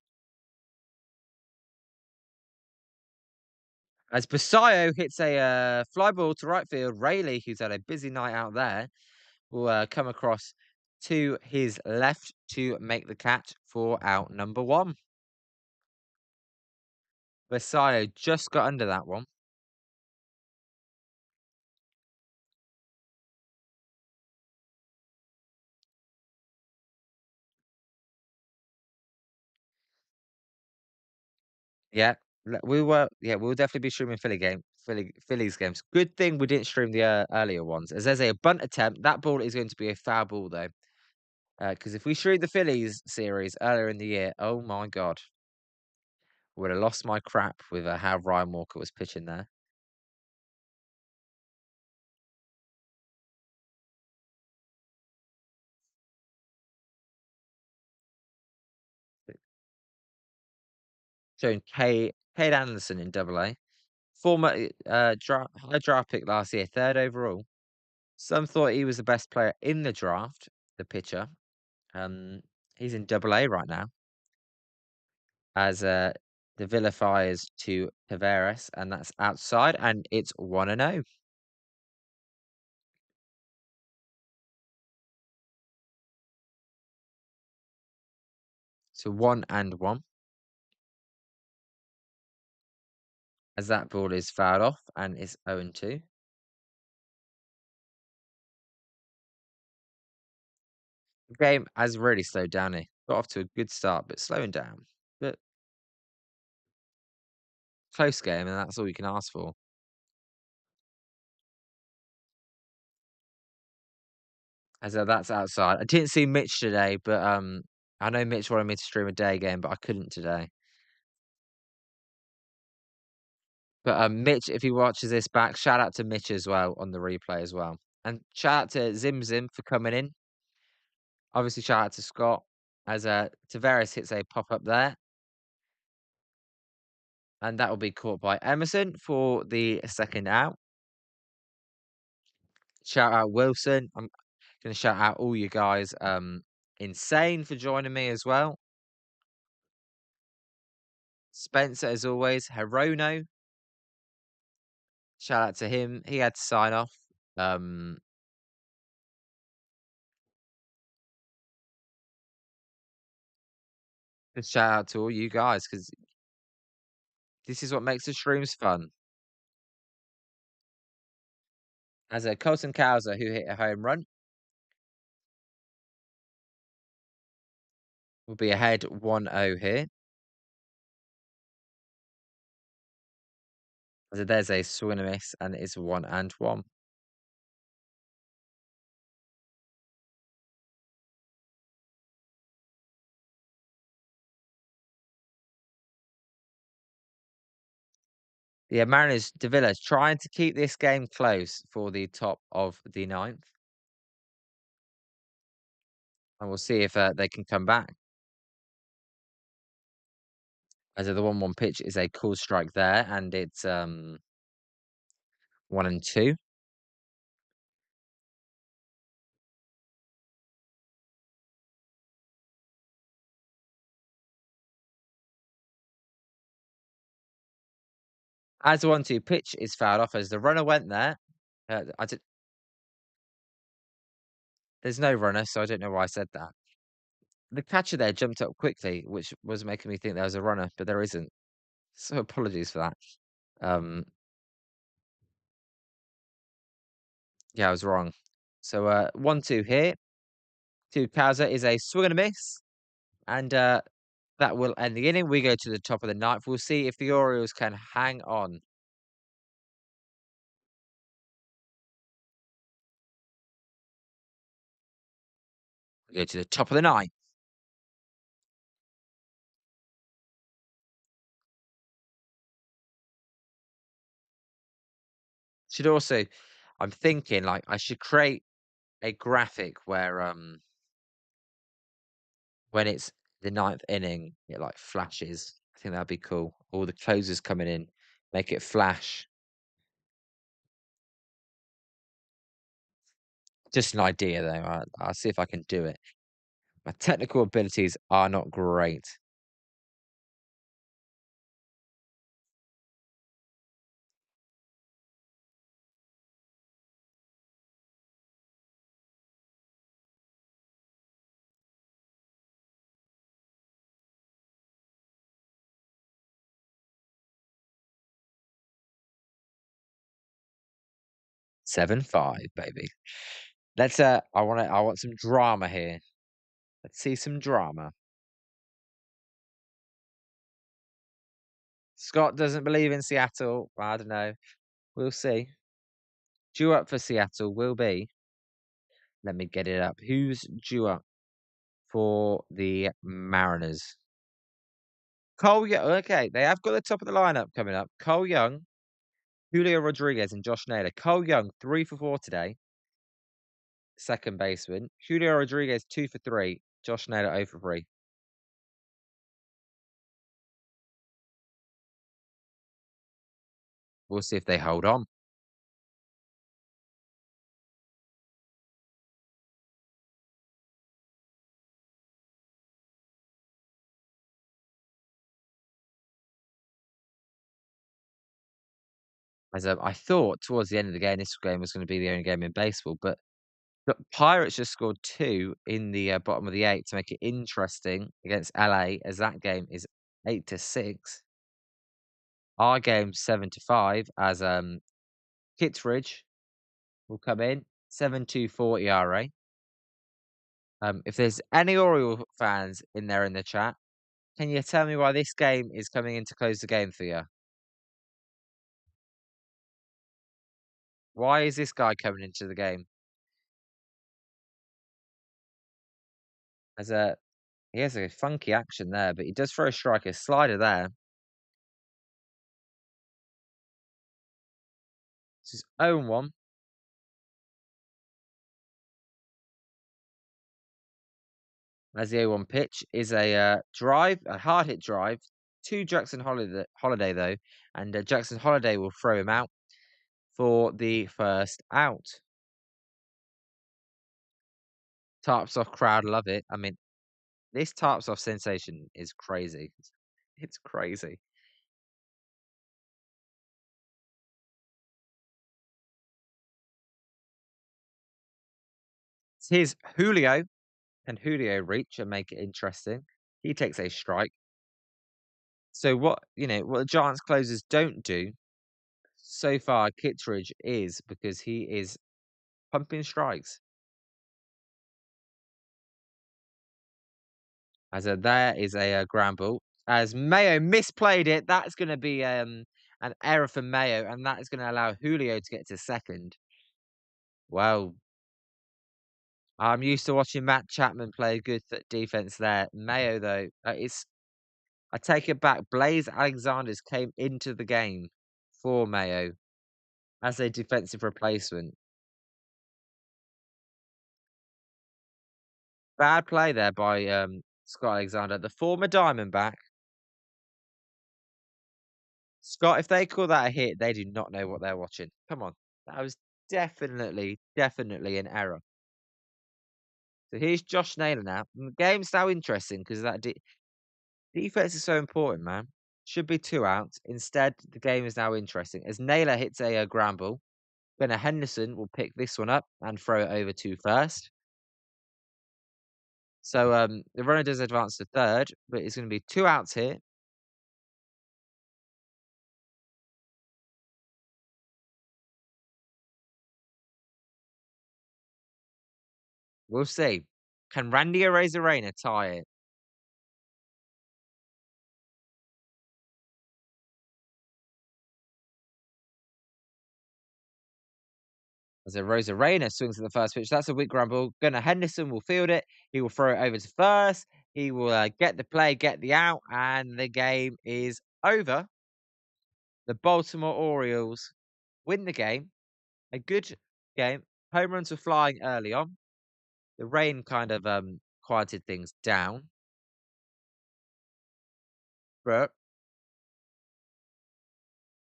As Basayo hits a fly ball to right field, Rayleigh, who's had a busy night out there, will come across to his left to make the catch for out number 1. Basayo just got under that one. Yeah, we'll definitely be streaming Phillies games. Good thing we didn't stream the earlier ones. As there's a bunt attempt, that ball is going to be a foul ball though. Because if we streamed the Phillies series earlier in the year, oh my god, would have lost my crap with how Ryan Walker was pitching there. Showing Cade Anderson in Double A, former high draft pick last year, 3rd overall. Some thought he was the best player in the draft, the pitcher. He's in Double A right now as the Villa fires to Tavares, and that's outside, and it's 1-0. So 1-1 as that ball is fouled off and it's 0-2. The game has really slowed down here. Got off to a good start, but slowing down. But close game, and that's all you can ask for. As that's outside. I didn't see Mitch today, but I know Mitch wanted me to stream a day game, but I couldn't today. But Mitch, if he watches this back, shout out to Mitch as well on the replay as well. And shout out to Zim Zim for coming in. Obviously, shout out to Scott as Tavares hits a pop up there. And that will be caught by Emerson for the second out. Shout out Wilson. I'm going to shout out all you guys. Insane for joining me as well. Spencer, as always. Hirono. Shout out to him. He had to sign off. Um, just shout out to all you guys because this is what makes the streams fun. As a Colton Cowser who hit a home run will be ahead 1-0 here. So there's a swing and a miss, and it's 1-1. The Mariners de Villa trying to keep this game close for the top of the ninth. And we'll see if they can come back. As the 1-1 pitch is a cool strike there, and it's 1-2. As the 1-2 pitch is fouled off, as the runner went there. There's no runner, so I don't know why I said that. The catcher there jumped up quickly, which was making me think there was a runner, but there isn't. So apologies for that. Yeah, I was wrong. So 1-2 here. To Kaza is a swing and a miss. And that will end the inning. We go to the top of the ninth. We'll see if the Orioles can hang on. We go to the top of the ninth. Should also, I'm thinking like I should create a graphic where when it's the ninth inning, it like flashes. I think that'd be cool. All the closers coming in, make it flash. Just an idea though. I'll see if I can do it. My technical abilities are not great. — 7-5, baby. Let's I want some drama here. Let's see some drama. Scott doesn't believe in Seattle. I don't know. We'll see. Due up for Seattle will be. Let me get it up. Who's due up for the Mariners? Cole Young. Okay, they have got the top of the lineup coming up. Cole Young, Julio Rodriguez, and Josh Naylor. Cole Young, 3 for 4 today. Second baseman. Julio Rodriguez, 2 for 3. Josh Naylor, 0 for 3. We'll see if they hold on. As I thought towards the end of the game, this game was going to be the only game in baseball, but The Pirates just scored 2 in the, bottom of the 8th to make it interesting against LA, as that game is 8-6. Our game's 7-5 as, Kittredge will come in, 7.24 ERA. If there's any Oriole fans in there in the chat, can you tell me why this game is coming in to close the game for you? Why is this guy coming into the game? As a He has a funky action there, but he does throw a striker slider there. This is 0-1. As the 0-1 pitch is a drive, a hard hit drive to Jackson Holiday though, and Jackson Holiday will throw him out for the first out. Tarps off crowd love it. I mean, this tarps off sensation is crazy. It's crazy. Here's Julio. Can Julio reach and make it interesting? He takes a strike. So what what the Giants closers don't do so far, Kittredge is because he is pumping strikes. As there is a ground ball. As Mayo misplayed it, that's going to be an error for Mayo, and that is going to allow Julio to get to second. Well, I'm used to watching Matt Chapman play good defense there. Mayo, though, I take it back. Blaze Alexander's came into the game for Mayo as a defensive replacement. Bad play there by Scott Alexander, the former Diamondback. Scott, if they call that a hit, they do not know what they're watching. Come on. That was definitely an error. So here's Josh Naylor now. And the game's now interesting because that defense is so important, man. Should be 2 outs. Instead, the game is now interesting as Naylor hits a ground ball. Gunnar Henderson will pick this one up and throw it over to first. So the runner does advance to third, but it's going to be 2 outs here. We'll see. Can Randy Arozarena tie it? As Arozarena swings at the first pitch, that's a weak ground ball. Gunnar Henderson will field it. He will throw it over to first. He will get the play, get the out, and the game is over. The Baltimore Orioles win the game. A good game. Home runs were flying early on. The rain kind of quieted things down. But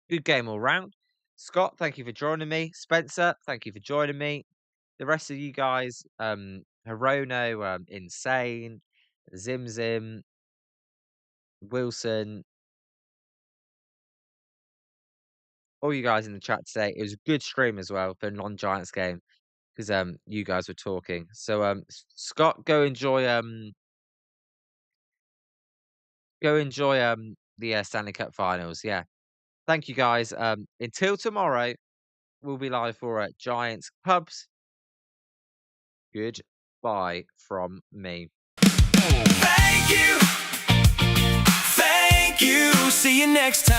good game all round. Scott, thank you for joining me. Spencer, thank you for joining me. The rest of you guys, Hirono, Insane, Zim, Wilson, all you guys in the chat today. It was a good stream as well for a non-Giants game because you guys were talking. So Scott, go enjoy the Stanley Cup Finals. Yeah, thank you guys. Until tomorrow, we'll be live for Giants Cubs. Goodbye from me. Thank you. See you next time.